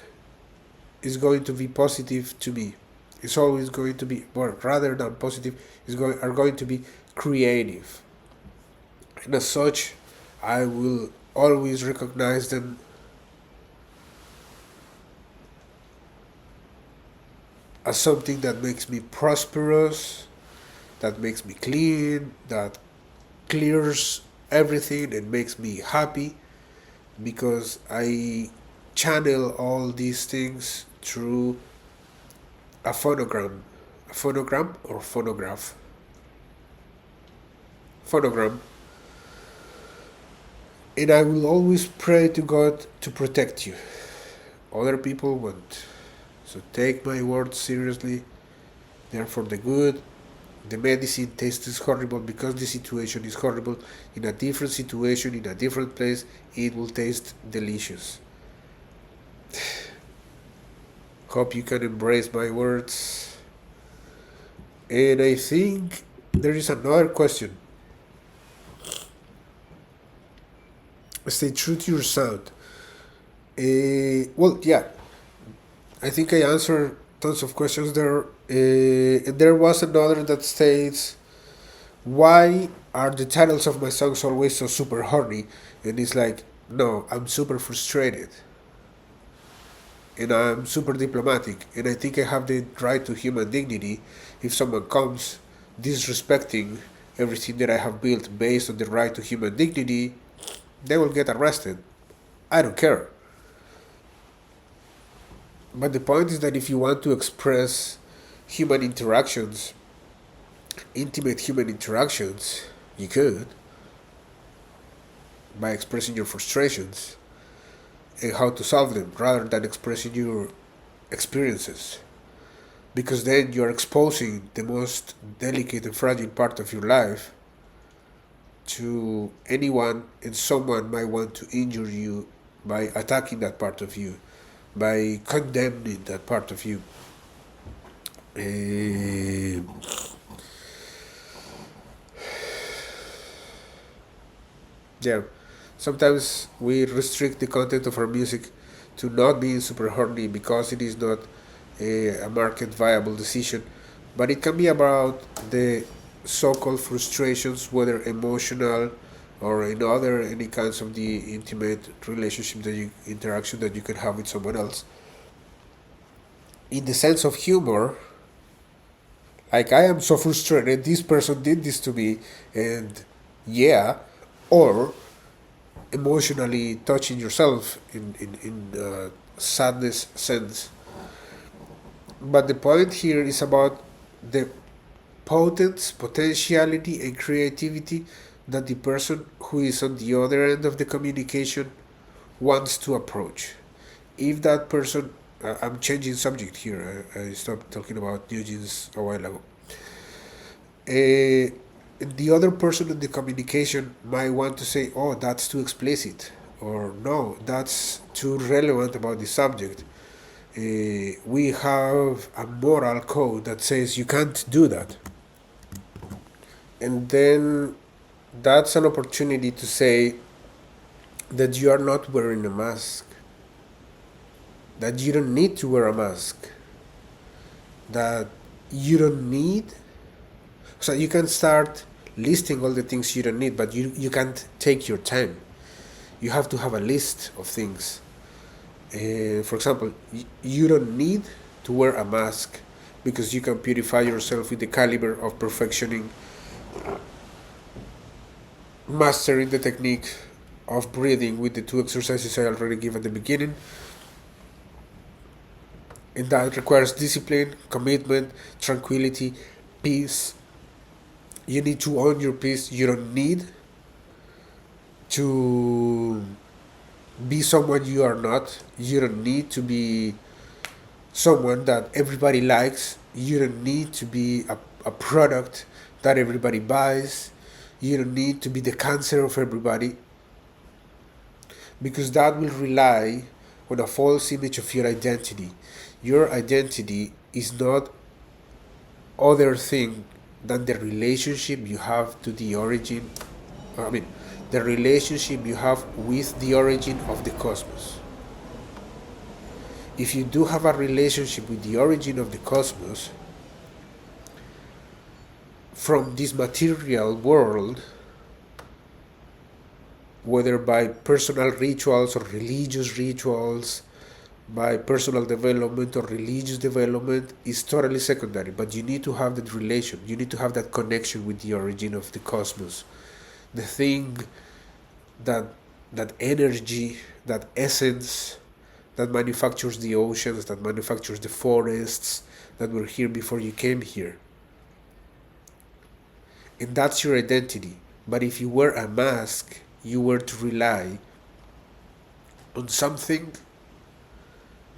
is going to be positive to me. It's always going to be, or rather than positive, are going to be creative. And as such, I will always recognize them as something that makes me prosperous, that makes me clean, that clears everything and makes me happy, because I channel all these things through a phonogram. A phonogram or phonograph? Phonogram. And I will always pray to God to protect you. Other people won't. So take my words seriously. They're for the good. The medicine tastes horrible because the situation is horrible. In a different situation, in a different place, it will taste delicious. Hope you can embrace my words. And I think there is another question. Stay true to your sound. Well, yeah, I think I answered tons of questions there. And there was another that states, why are the titles of my songs always so super horny? And it's like, no, I'm super frustrated. And I'm super diplomatic. And I think I have the right to human dignity. If someone comes disrespecting everything that I have built based on the right to human dignity, they will get arrested. I don't care. But the point is that if you want to express human interactions, intimate human interactions, you could, by expressing your frustrations and how to solve them rather than expressing your experiences. Because then you're exposing the most delicate and fragile part of your life to anyone, and someone might want to injure you by attacking that part of you, by condemning that part of you. Yeah, sometimes we restrict the content of our music to not being super horny because it is not a market viable decision, but it can be about the so-called frustrations, whether emotional or in other any kinds of the intimate relationship that you interaction that you can have with someone else. In the sense of humor, like, I am so frustrated, this person did this to me, and yeah, or emotionally touching yourself in sadness sense. But the point here is about the potentiality and creativity that the person who is on the other end of the communication wants to approach. If that person, I'm changing subject here. I stopped talking about New Jeans a while ago. The other person in the communication might want to say, "Oh, that's too explicit," or "No, that's too relevant about the subject. We have a moral code that says you can't do that." And then that's an opportunity to say that you are not wearing a mask, that you don't need to wear a mask, that you don't need. So you can start listing all the things you don't need, but you can't take your time. You have to have a list of things. For example, you don't need to wear a mask because you can purify yourself with the caliber of perfectioning, mastering the technique of breathing with the two exercises I already gave at the beginning. And that requires discipline, commitment, tranquility, peace. You need to own your peace. You don't need to be someone you are not. You don't need to be someone that everybody likes. You don't need to be a product that everybody buys. You don't need to be the cancer of everybody, because that will rely on a false image of your identity. Your identity is not other thing than the relationship you have to the origin, I mean, the relationship you have with the origin of the cosmos. If you do have a relationship with the origin of the cosmos from this material world, whether by personal rituals or religious rituals, by personal development or religious development, is totally secondary. But you need to have that relation, you need to have that connection with the origin of the cosmos, the thing, that energy, that essence that manufactures the oceans, that manufactures the forests that were here before you came here. And that's your identity. But if you wear a mask, you were to rely on something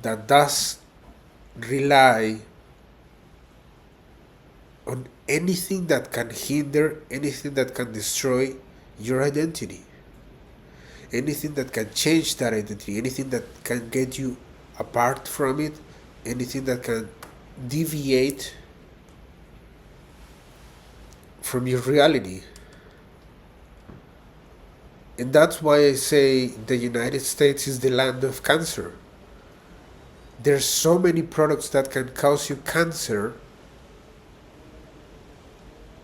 that does rely on anything that can hinder, anything that can destroy your identity, anything that can change that identity, anything that can get you apart from it, anything that can deviate from your reality. And that's why I say the United States is the land of cancer. There's so many products that can cause you cancer,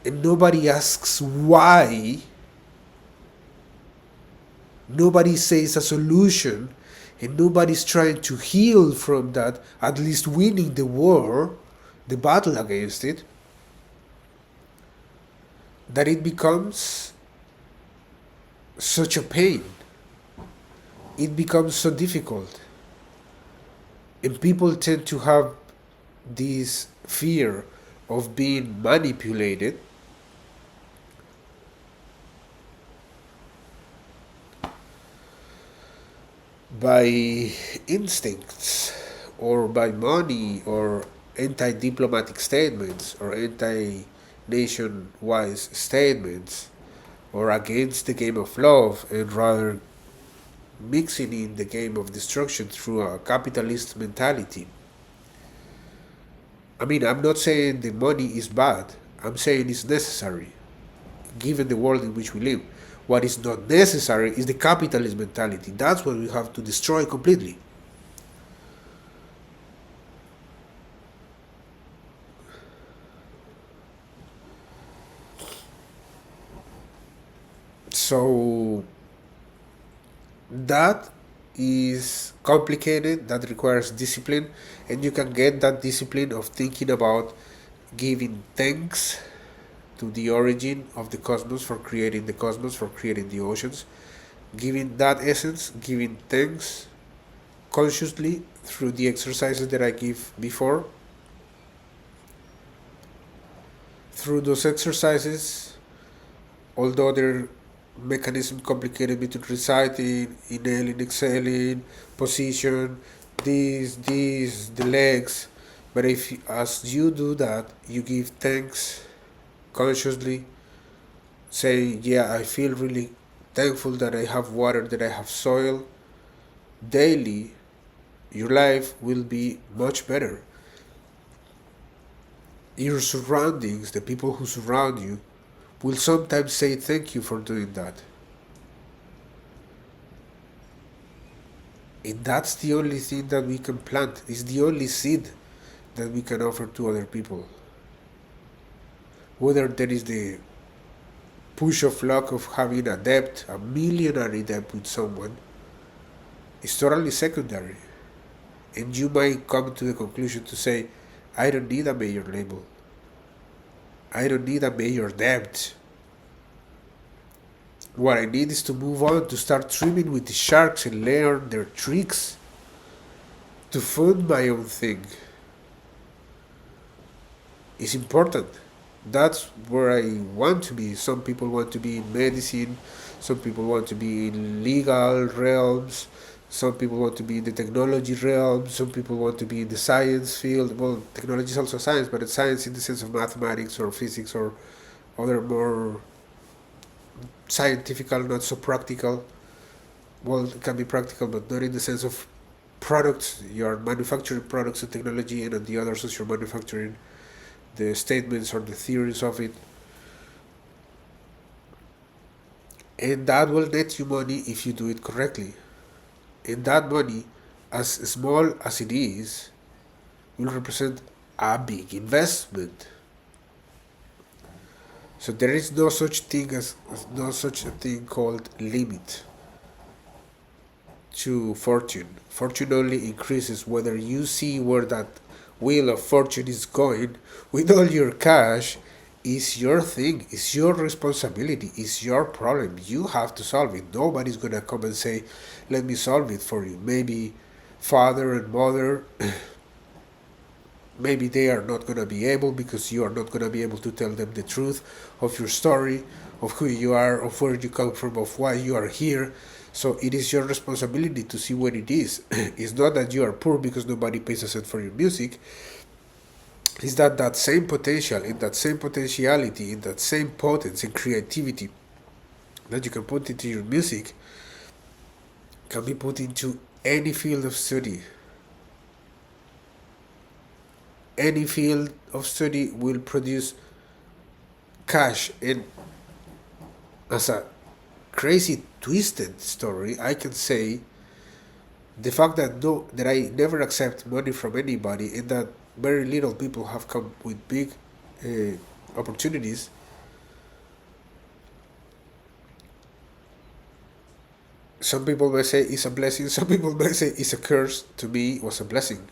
and nobody asks why. Nobody says a solution, and nobody's trying to heal from that, at least winning the war, the battle against it, that it becomes such a pain. It becomes so difficult. And people tend to have this fear of being manipulated by instincts or by money or anti-diplomatic statements or anti-nation-wise statements, or against the game of love, and rather mixing in the game of destruction through a capitalist mentality. I mean, I'm not saying the money is bad. I'm saying it's necessary, given the world in which we live. What is not necessary is the capitalist mentality. That's what we have to destroy completely. So that is complicated, that requires discipline, and you can get that discipline of thinking about giving thanks to the origin of the cosmos for creating the cosmos, for creating the oceans, giving that essence, giving thanks consciously through the exercises that I give before. Through those exercises, although they're mechanism complicated between reciting, inhaling, exhaling, position, the legs. But if as you do that, you give thanks consciously, say, yeah, I feel really thankful that I have water, that I have soil, daily, your life will be much better. Your surroundings, the people who surround you, will sometimes say thank you for doing that. And that's the only thing that we can plant. It's the only seed that we can offer to other people. Whether there is the push of luck of having a debt, a millionary debt with someone, is totally secondary. And you might come to the conclusion to say, I don't need a major label. I don't need a major debt. What I need is to move on, to start swimming with the sharks and learn their tricks, to fund my own thing. It's important. That's where I want to be. Some people want to be in medicine, some people want to be in legal realms, some people want to be in the technology realm, some people want to be in the science field. Well, technology is also science, but it's science in the sense of mathematics or physics or other more scientific, not so practical. Well, it can be practical, but not in the sense of products. You're manufacturing products and technology, and on the other side, you're manufacturing the statements or the theories of it. And that will net you money if you do it correctly. And that money, as small as it is, will represent a big investment. So there is no such thing as no such a thing called limit to fortune. Fortune only increases whether you see where that wheel of fortune is going with all your cash. Is your thing, it's your responsibility, it's your problem. You have to solve it. Nobody's gonna come and say, let me solve it for you. Maybe father and mother, maybe they are not gonna be able, because you are not gonna be able to tell them the truth of your story, of who you are, of where you come from, of why you are here. So it is your responsibility to see what it is. It's not that you are poor because nobody pays a cent for your music. Is that that same potential, in that same potentiality, in that same potency and creativity that you can put into your music can be put into any field of study. Any field of study will produce cash. And as a crazy twisted story, I can say the fact that I never accept money from anybody, and that very little people have come with big opportunities. Some people may say it's a blessing, some people may say it's a curse. To me, it was a blessing.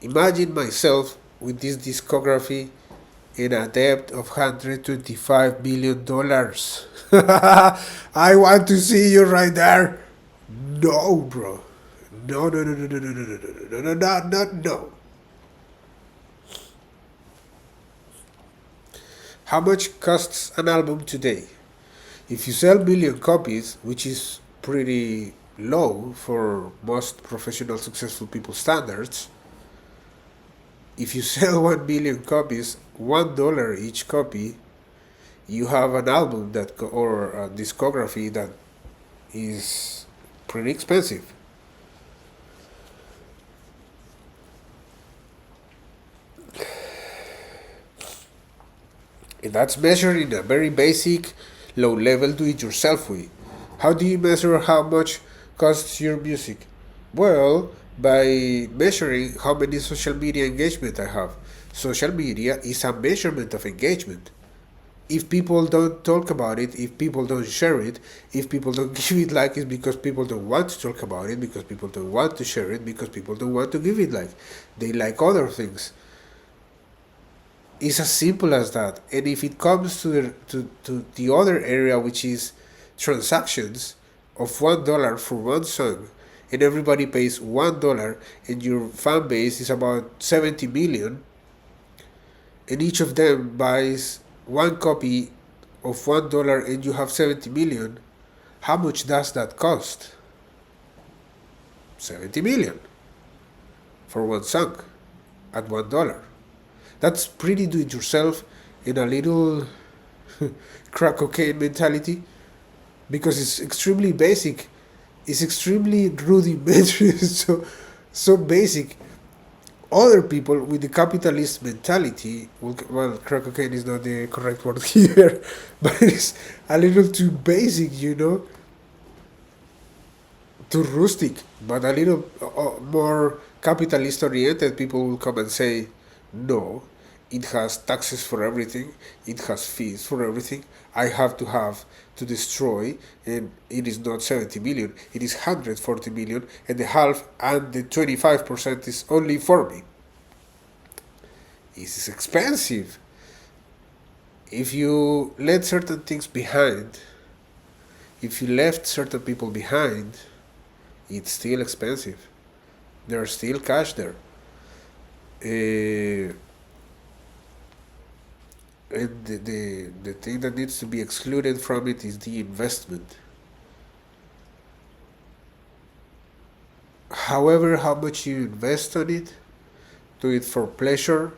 Imagine myself with this discography in a debt of $125 million. I want to see you right there. No, bro. No, no, no, no, no, no, no, no, no, no, no, no, no. How much costs an album today? If you sell million copies, which is pretty low for most professional successful people standards, if you sell 1 million copies, $1 each copy, you have an album that or a discography that is pretty expensive. And that's measured in a very basic, low-level do-it-yourself way. How do you measure how much costs your music? Well, by measuring how many social media engagement I have. Social media is a measurement of engagement. If people don't talk about it, if people don't share it, if people don't give it like, it's because people don't want to talk about it, because people don't want to share it, because people don't want to give it like. They like other things. It's as simple as that. And if it comes to the other area, which is transactions of $1 for one song, and everybody pays $1, and your fan base is about 70 million, and each of them buys one copy of $1, and you have 70 million, how much does that cost? 70 million for one song at $1. That's pretty do-it-yourself in a little crack cocaine mentality, because it's extremely basic. It's extremely rudimentary, so basic. Other people with the capitalist mentality, well, crack cocaine is not the correct word here, but it's a little too basic, too rustic. But a little more capitalist oriented people will come and say, no, it has taxes for everything, it has fees for everything. I have to destroy, and it is not 70 million, it is 140 million, and the half and the 25% is only for me. It's expensive. If you let certain things behind, if you left certain people behind, it's still expensive. There's still cash there. And the thing that needs to be excluded from it is the investment. However, how much you invest on it, do it for pleasure,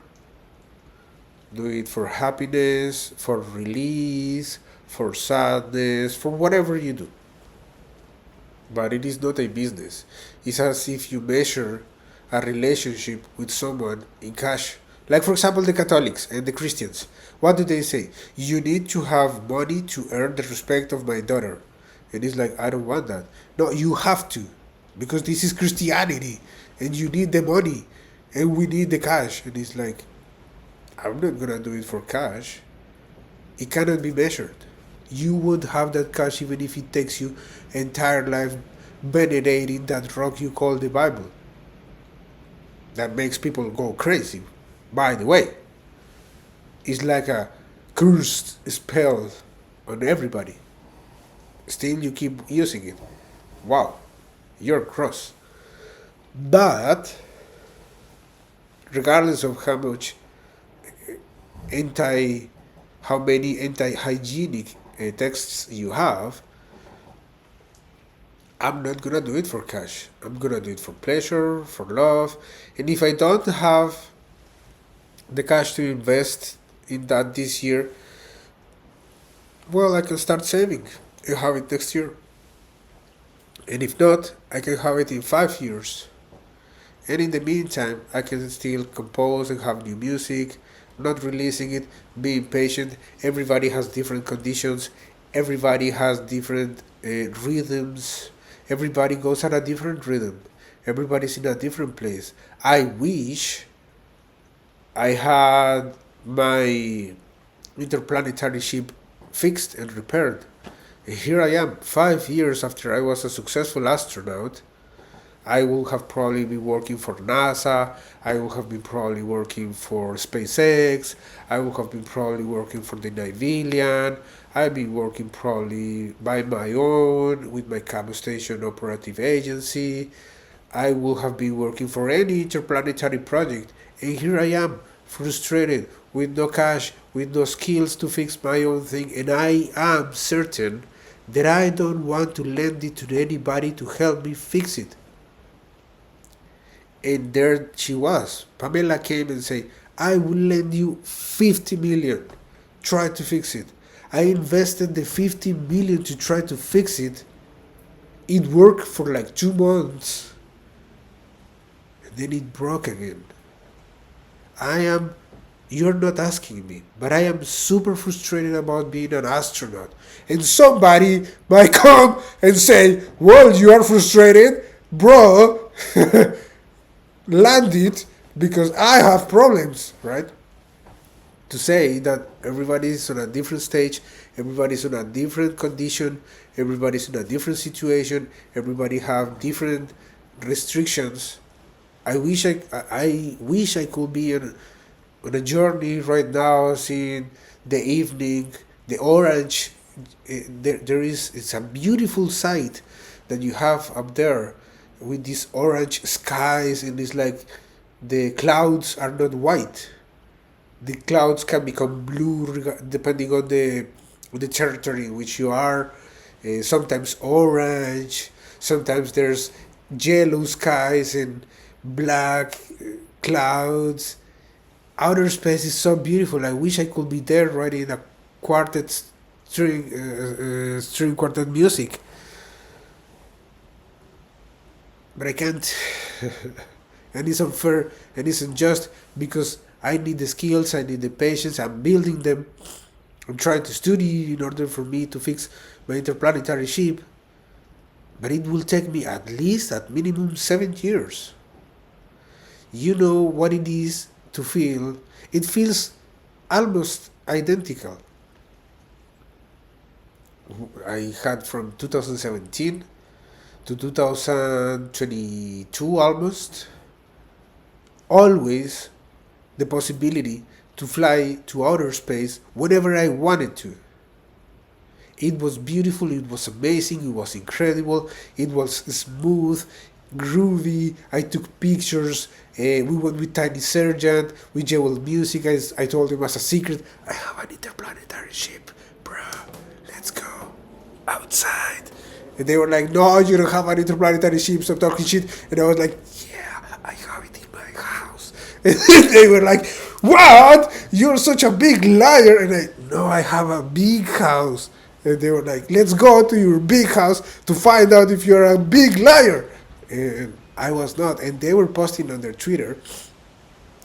Do it for happiness, for release, for sadness, for whatever you do. But it is not a business. It's as if you measure a relationship with someone in cash. Like, for example, the Catholics and the Christians. What do they say? You need to have money to earn the respect of my daughter. And it's like, I don't want that. No, you have to. Because this is Christianity. And you need the money. And we need the cash. And it's like, I'm not gonna do it for cash. It cannot be measured. You won't have that cash even if it takes you entire life venerating that rock you call the Bible. That makes people go crazy. By the way, it's like a cursed spell on everybody. Still, you keep using it. Wow, you're cross. But regardless of how many anti-hygienic texts you have, I'm not gonna do it for cash. I'm gonna do it for pleasure, for love, and if I don't have the cash to invest in that this year, well, I can start saving and have it next year. And if not, I can have it in 5 years. And in the meantime, I can still compose and have new music, not releasing it, being patient. Everybody has different conditions. Everybody has different rhythms. Everybody goes at a different rhythm. Everybody's in a different place. I wish I had my interplanetary ship fixed and repaired. And here I am, 5 years after I was a successful astronaut. I will have probably been working for NASA. I will have been probably working for SpaceX. I will have been probably working for the Nivelian. I've been working probably by my own with my Cabo Station Operative Agency. I will have been working for any interplanetary project. And here I am, frustrated, with no cash, with no skills to fix my own thing. And I am certain that I don't want to lend it to anybody to help me fix it. And there she was. Pamela came and said, I will lend you 50 million. Try to fix it. I invested the 50 million to try to fix it. It worked for like 2 months. And then it broke again. You're not asking me, but I am super frustrated about being an astronaut. And somebody might come and say, well, you are frustrated, bro. Land it because I have problems, right? To say that everybody's on a different stage, everybody's on a different condition, everybody's in a different situation, everybody have different restrictions. I wish I could be on a journey right now, seeing the evening, the orange. It's a beautiful sight that you have up there with these orange skies, and it's like the clouds are not white. The clouds can become blue depending on the territory in which you are. Sometimes orange, sometimes there's yellow skies and black clouds. Outer space is so beautiful. I wish I could be there writing a quartet string quartet music. But I can't. And it's unfair and it's unjust because I need the skills, I need the patience, I'm building them. I'm trying to study in order for me to fix my interplanetary ship. But it will take me at minimum 7 years. You know what it is to feel. It feels almost identical. I had from 2017 to 2022 almost, always the possibility to fly to outer space whenever I wanted to. It was beautiful, it was amazing, it was incredible, it was smooth, groovy. I took pictures, we went with Tiny Sergeant, with Jewel Music. I told him as a secret, I have an interplanetary ship, bruh, let's go outside. And they were like, no, you don't have an interplanetary ship, stop talking shit. And I was like, yeah, I have it in my house. And they were like, what? You're such a big liar. And I, no, I have a big house. And they were like, let's go to your big house to find out if you're a big liar. And I was not. And they were posting on their Twitter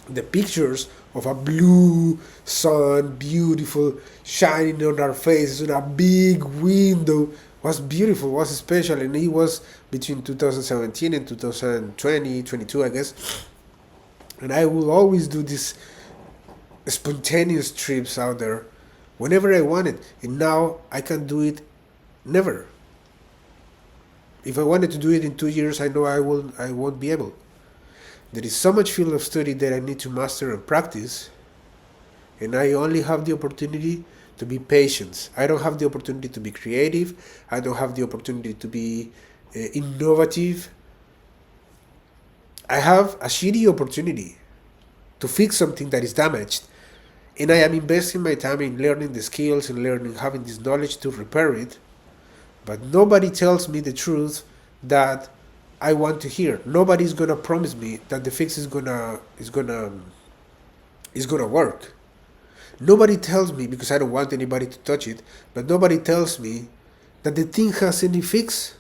the pictures of a blue sun, beautiful, shining on our faces, and a big window. Was beautiful, was special, and it was between 2017 and 2020, 22, I guess. And I will always do these spontaneous trips out there whenever I wanted, and now I can do it never. If I wanted to do it in 2 years, I know I won't be able. There is so much field of study that I need to master and practice, and I only have the opportunity to be patient. I don't have the opportunity to be creative. I don't have the opportunity to be innovative. I have a shitty opportunity to fix something that is damaged, and I am investing my time in learning the skills and learning, having this knowledge to repair it. But nobody tells me the truth that I want to hear. Nobody's gonna promise me that the fix is gonna work. Nobody tells me, because I don't want anybody to touch it, but nobody tells me that the thing has any fix.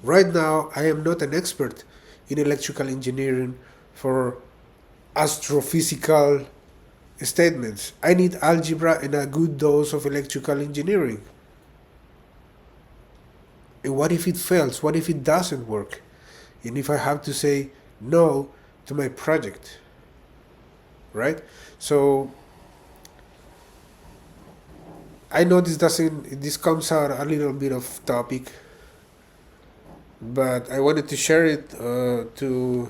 Right now, I am not an expert in electrical engineering for astrophysical statements. I need algebra and a good dose of electrical engineering. And what if it fails? What if it doesn't work? And if I have to say no to my project, right? So I know this comes out a little bit of topic, but I wanted to share it to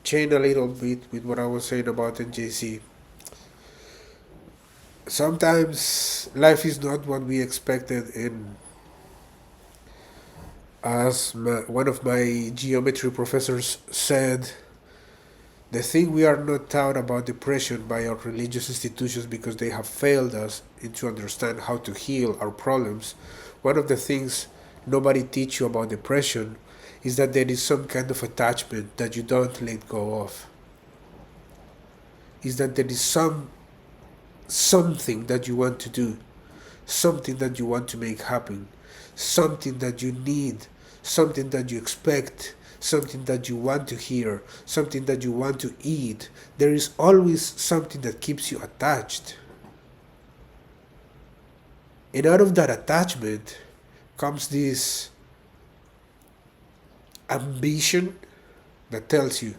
chain a little bit with what I was saying about NJZ. Sometimes life is not what we expected, and as one of my geometry professors said, the thing we are not taught about depression by our religious institutions because they have failed us to understand how to heal our problems. One of the things nobody teach you about depression is that there is some kind of attachment that you don't let go of. Is that there is something that you want to do, something that you want to make happen, something that you need, something that you expect, something that you want to hear, something that you want to eat. There is always something that keeps you attached. And out of that attachment comes this ambition that tells you,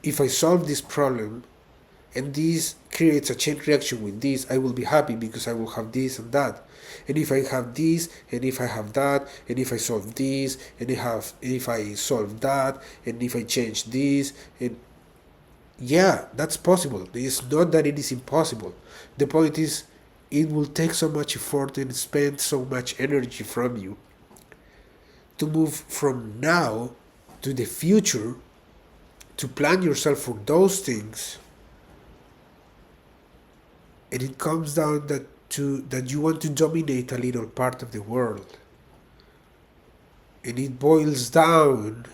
if I solve this problem and this creates a chain reaction with this, I will be happy because I will have this and that. And if I have this, and if I have that, and if I solve this, and if I solve that, and if I change this, and yeah, that's possible. It's not that it is impossible. The point is, it will take so much effort and spend so much energy from you to move from now to the future, to plan yourself for those things. And it comes down that you want to dominate a little part of the world. And it boils down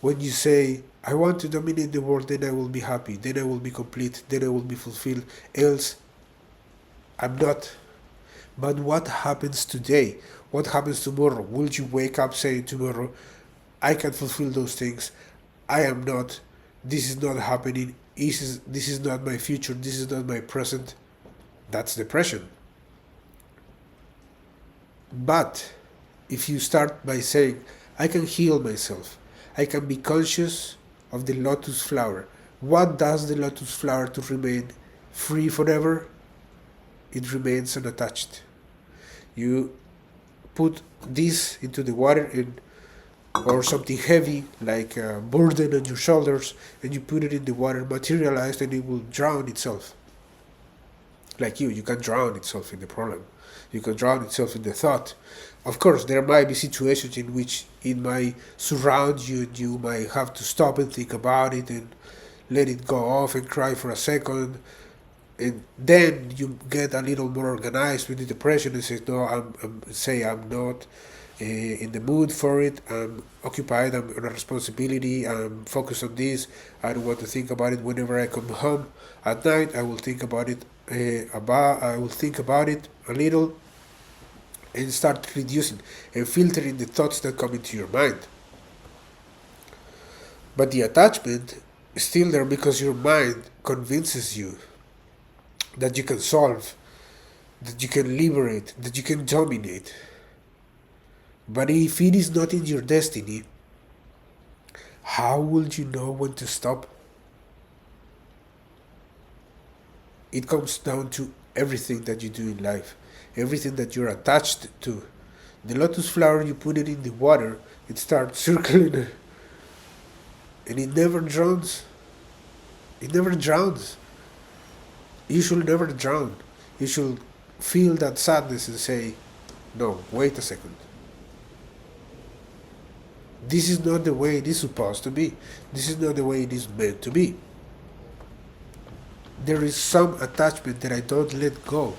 when you say, I want to dominate the world, then I will be happy, then I will be complete, then I will be fulfilled, else I'm not. But what happens today? What happens tomorrow? Will you wake up saying tomorrow, I can fulfill those things, I am not, this is not happening, this is not my future, this is not my present? That's depression. But if you start by saying, I can heal myself, I can be conscious of the lotus flower. What does the lotus flower to remain free forever? It remains unattached. You put this into the water or something heavy like a burden on your shoulders, and you put it in the water, materialized, and it will drown itself. Like you can drown itself in the problem. You can drown itself in the thought. Of course, there might be situations in which it might surround you and you might have to stop and think about it and let it go off and cry for a second. And then you get a little more organized with the depression and say, no, I'm not. in the mood for it. I'm occupied. I'm on a responsibility. I'm focused on this. I don't want to think about it. Whenever I come home at night, I will think about it. I will think about it a little and start reducing and filtering the thoughts that come into your mind. But the attachment is still there because your mind convinces you that you can solve, that you can liberate, that you can dominate. But if it is not in your destiny, how will you know when to stop? It comes down to everything that you do in life, everything that you're attached to. The lotus flower, you put it in the water, it starts circling and it never drowns. It never drowns. You should never drown. You should feel that sadness and say, no, wait a second. This is not the way it is supposed to be. This is not the way it is meant to be. There is some attachment that I don't let go.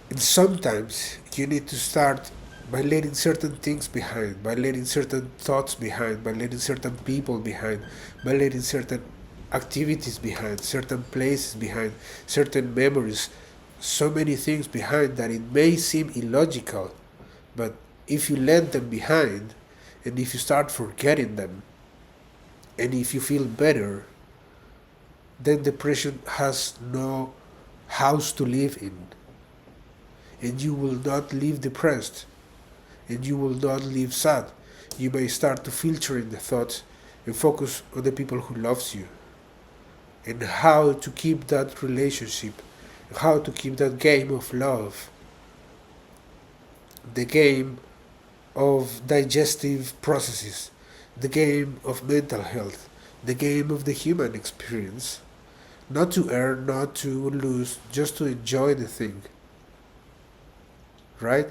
And sometimes you need to start by letting certain things behind, by letting certain thoughts behind, by letting certain people behind, by letting certain activities behind, certain places behind, certain memories, so many things behind that it may seem illogical, but if you let them behind, and if you start forgetting them, and if you feel better, then depression has no house to live in. And you will not live depressed, and you will not live sad. You may start to filter in the thoughts and focus on the people who loves you, and how to keep that relationship, how to keep that game of love, the game of digestive processes, the game of mental health, the game of the human experience. Not to earn, not to lose, just to enjoy the thing. Right?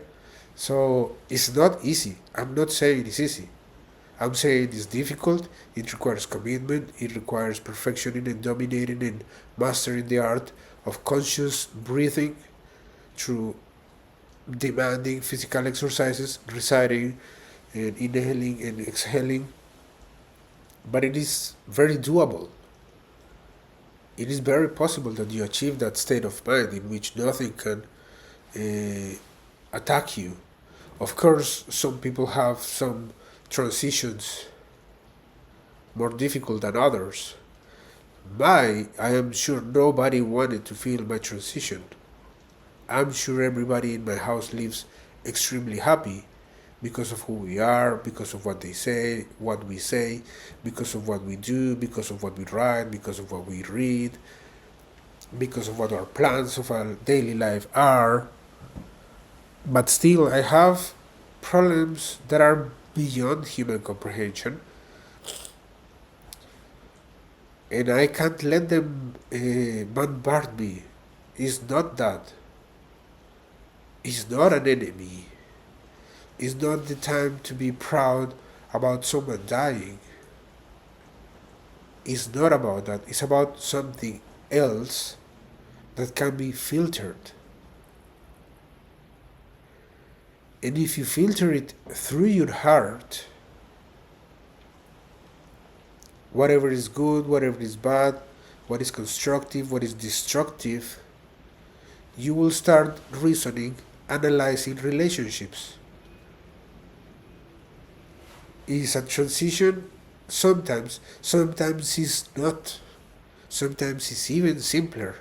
So it's not easy. I'm not saying it's easy. I'm saying it's difficult. It requires commitment. It requires perfectioning and dominating and mastering the art of conscious breathing through demanding physical exercises, reciting and inhaling and exhaling. But it is very doable. It is very possible that you achieve that state of mind in which nothing can attack you. Of course, some people have some transitions more difficult than others. I am sure nobody wanted to feel my transition. I'm sure everybody in my house lives extremely happy because of who we are, because of what they say, what we say, because of what we do, because of what we write, because of what we read, because of what our plans of our daily life are. But still, I have problems that are beyond human comprehension, and I can't let them bombard me. It's not that. It's not an enemy. It's not the time to be proud about someone dying. It's not about that. It's about something else that can be filtered. And if you filter it through your heart, whatever is good, whatever is bad, what is constructive, what is destructive, you will start reasoning, analyzing relationships. Is a transition? Sometimes it's not. Sometimes it's even simpler.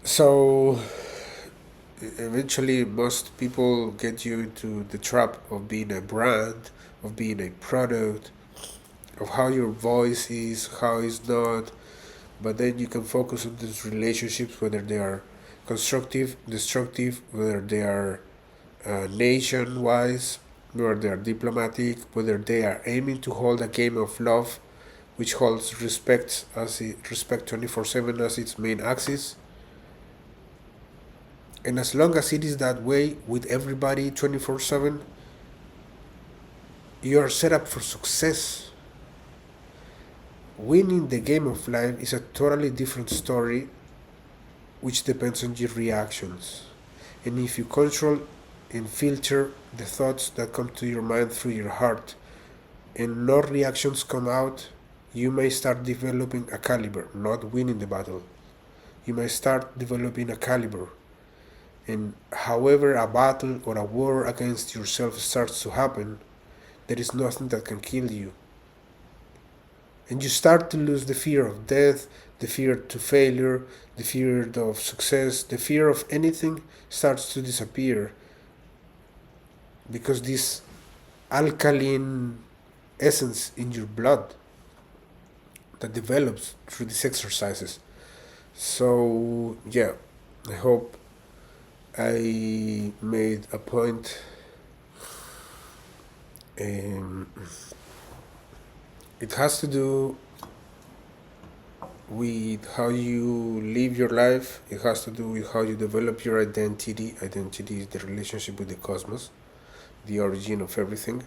So eventually most people get you into the trap of being a brand, of being a product, of how your voice is, how it's not. But then you can focus on these relationships, whether they are constructive, destructive, whether they are nation-wise, whether they are diplomatic, whether they are aiming to hold a game of love, which holds respect 24/7 as its main axis. And as long as it is that way with everybody 24/7, you are set up for success. Winning the game of life is a totally different story which depends on your reactions. And if you control and filter the thoughts that come to your mind through your heart, and no reactions come out, you may start developing a caliber, not winning the battle. You may start developing a caliber. And however a battle or a war against yourself starts to happen, there is nothing that can kill you. And you start to lose the fear of death, the fear to failure, the fear of success, the fear of anything starts to disappear, because this alkaline essence in your blood that develops through these exercises. So yeah, I hope I made a point. It has to do with how you live your life. It has to do with how you develop your identity. Identity is the relationship with the cosmos, the origin of everything.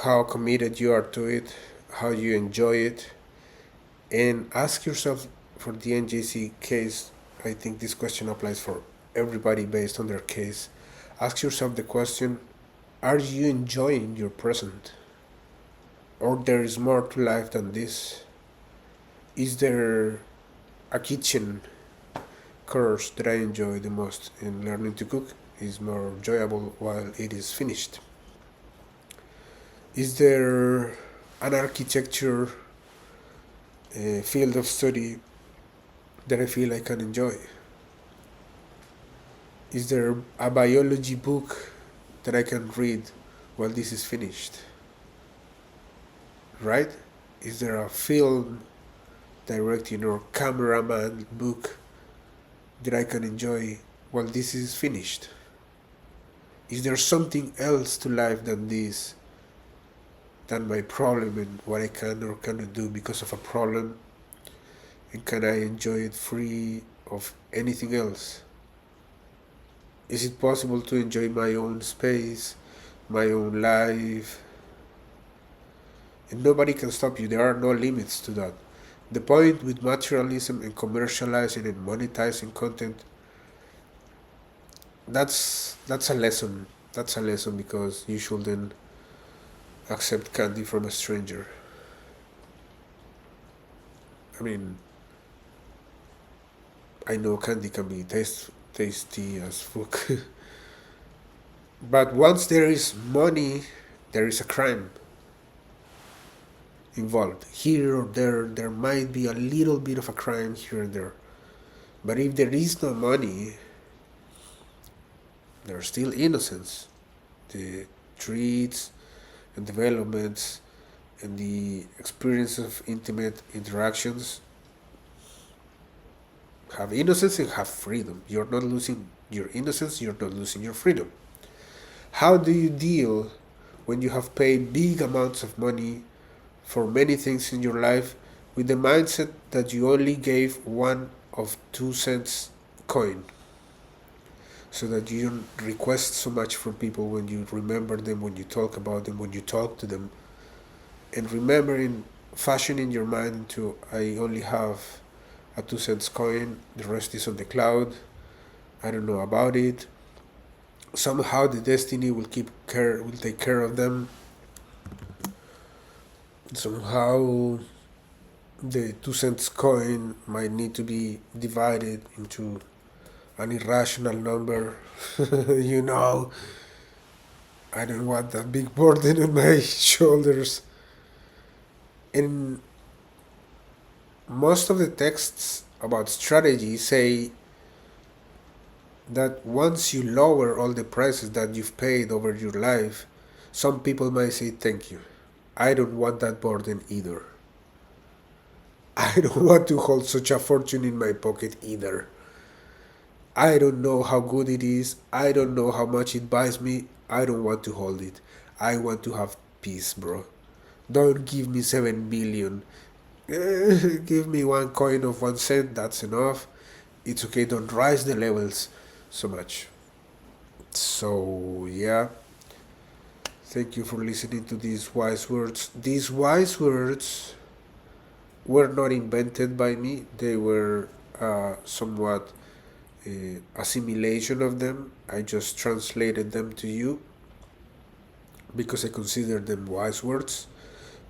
How committed you are to it, how you enjoy it, and ask yourself, for the NJZ case, I think this question applies for everybody based on their case. Ask yourself the question, are you enjoying your present? Or there is more to life than this? Is there a kitchen course that I enjoy the most, and learning to cook is more enjoyable while it is finished? Is there an architecture field of study that I feel I can enjoy? Is there a biology book that I can read while this is finished? Right? Is there a film directing or cameraman book that I can enjoy while this is finished? Is there something else to life than this, than my problem and what I can or cannot do because of a problem? And can I enjoy it free of anything else? Is it possible to enjoy my own space, my own life? And nobody can stop you. There are no limits to that. The point with materialism and commercializing and monetizing content, that's a lesson. That's a lesson, because you shouldn't accept candy from a stranger. I mean, I know candy can be tasty as fuck. But once there is money, there is a crime involved. Here or there might be a little bit of a crime here and there. But if there is no money, there's still innocence. The treats and developments and the experience of intimate interactions have innocence and have freedom. You're not losing your innocence, you're not losing your freedom. How do you deal when you have paid big amounts of money for many things in your life with the mindset that you only gave 1 of 2 cents coin, so that you don't request so much from people when you remember them, when you talk about them, when you talk to them, and remembering, fashioning your mind into, I only have a 2 cents coin, the rest is on the cloud, I don't know about it. Somehow the destiny will take care of them. Somehow the 2 cents coin might need to be divided into an irrational number. You know, I don't want that big burden on my shoulders. And most of the texts about strategy say that once you lower all the prices that you've paid over your life, some people might say thank you. I don't want that burden either. I don't want to hold such a fortune in my pocket either. I don't know how good it is. I don't know how much it buys me. I don't want to hold it. I want to have peace, bro. Don't give me 7 billion. Give me 1 coin of 1 cent. That's enough. It's okay. Don't rise the levels so much. So, yeah. Thank you for listening to these wise words. These wise words were not invented by me. They were somewhat assimilation of them. I just translated them to you because I consider them wise words,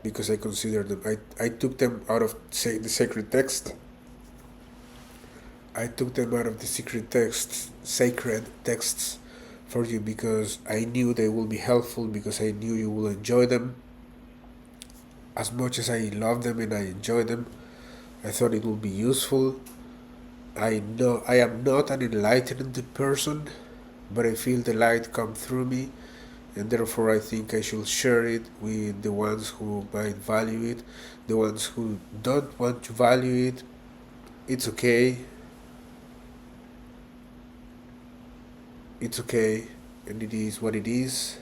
because I consider them, I took them out of the sacred text. I took them out of the sacred texts for you because I knew they will be helpful, because I knew you will enjoy them as much as I love them and I enjoy them. I thought it would be useful. I know I am not an enlightened person, but I feel the light come through me, and therefore I think I should share it with the ones who might value it. The ones who don't want to value it, it's okay. It's okay, and it is what it is.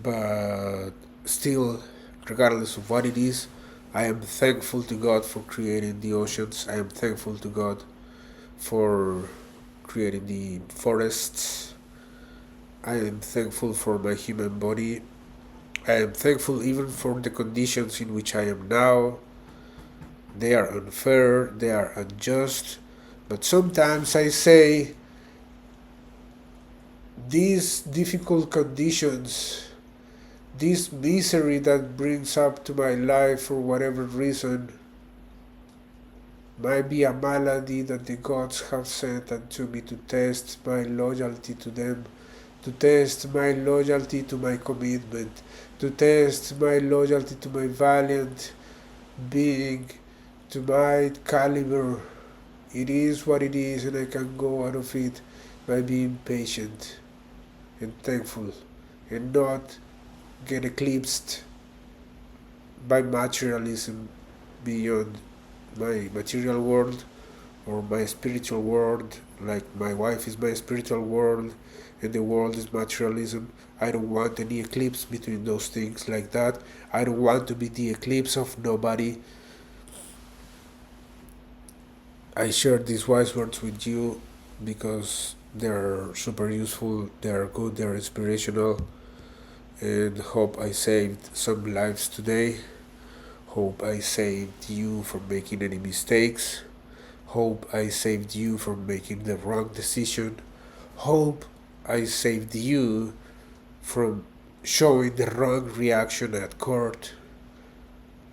But still, regardless of what it is, I am thankful to God for creating the oceans. I am thankful to God for creating the forests. I am thankful for my human body. I am thankful even for the conditions in which I am now. They are unfair, they are unjust, but sometimes I say these difficult conditions, this misery that brings up to my life for whatever reason, might be a malady that the gods have sent unto me to test my loyalty to them, to test my loyalty to my commitment, to test my loyalty to my valiant being, to my caliber. It is what it is, and I can go out of it by being patient and thankful and not get eclipsed by materialism beyond my material world or my spiritual world. Like my wife is my spiritual world and the world is materialism. I don't want any eclipse between those things like that. I don't want to be the eclipse of nobody. I share these wise words with you because they're super useful, they're good, they're inspirational, and hope I saved some lives today. Hope I saved you from making any mistakes. Hope I saved you from making the wrong decision. Hope I saved you from showing the wrong reaction at court.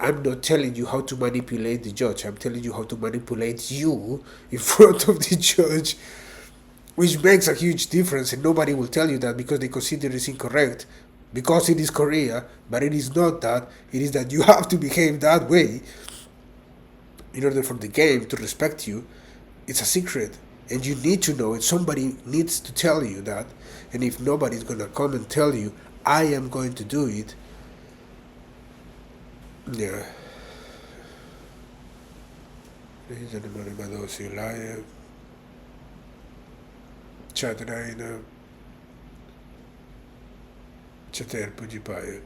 I'm not telling you how to manipulate the judge. I'm telling you how to manipulate you in front of the judge, which makes a huge difference, and nobody will tell you that because they consider it's incorrect. Because it is Korea, but it is not that. It is that you have to behave that way in order for the game to respect you. It's a secret, and you need to know it. Somebody needs to tell you that, and if nobody's gonna come and tell you, I am going to do it. Yeah. Neyse numarıma dosyayla chatrayna chater pujipaye.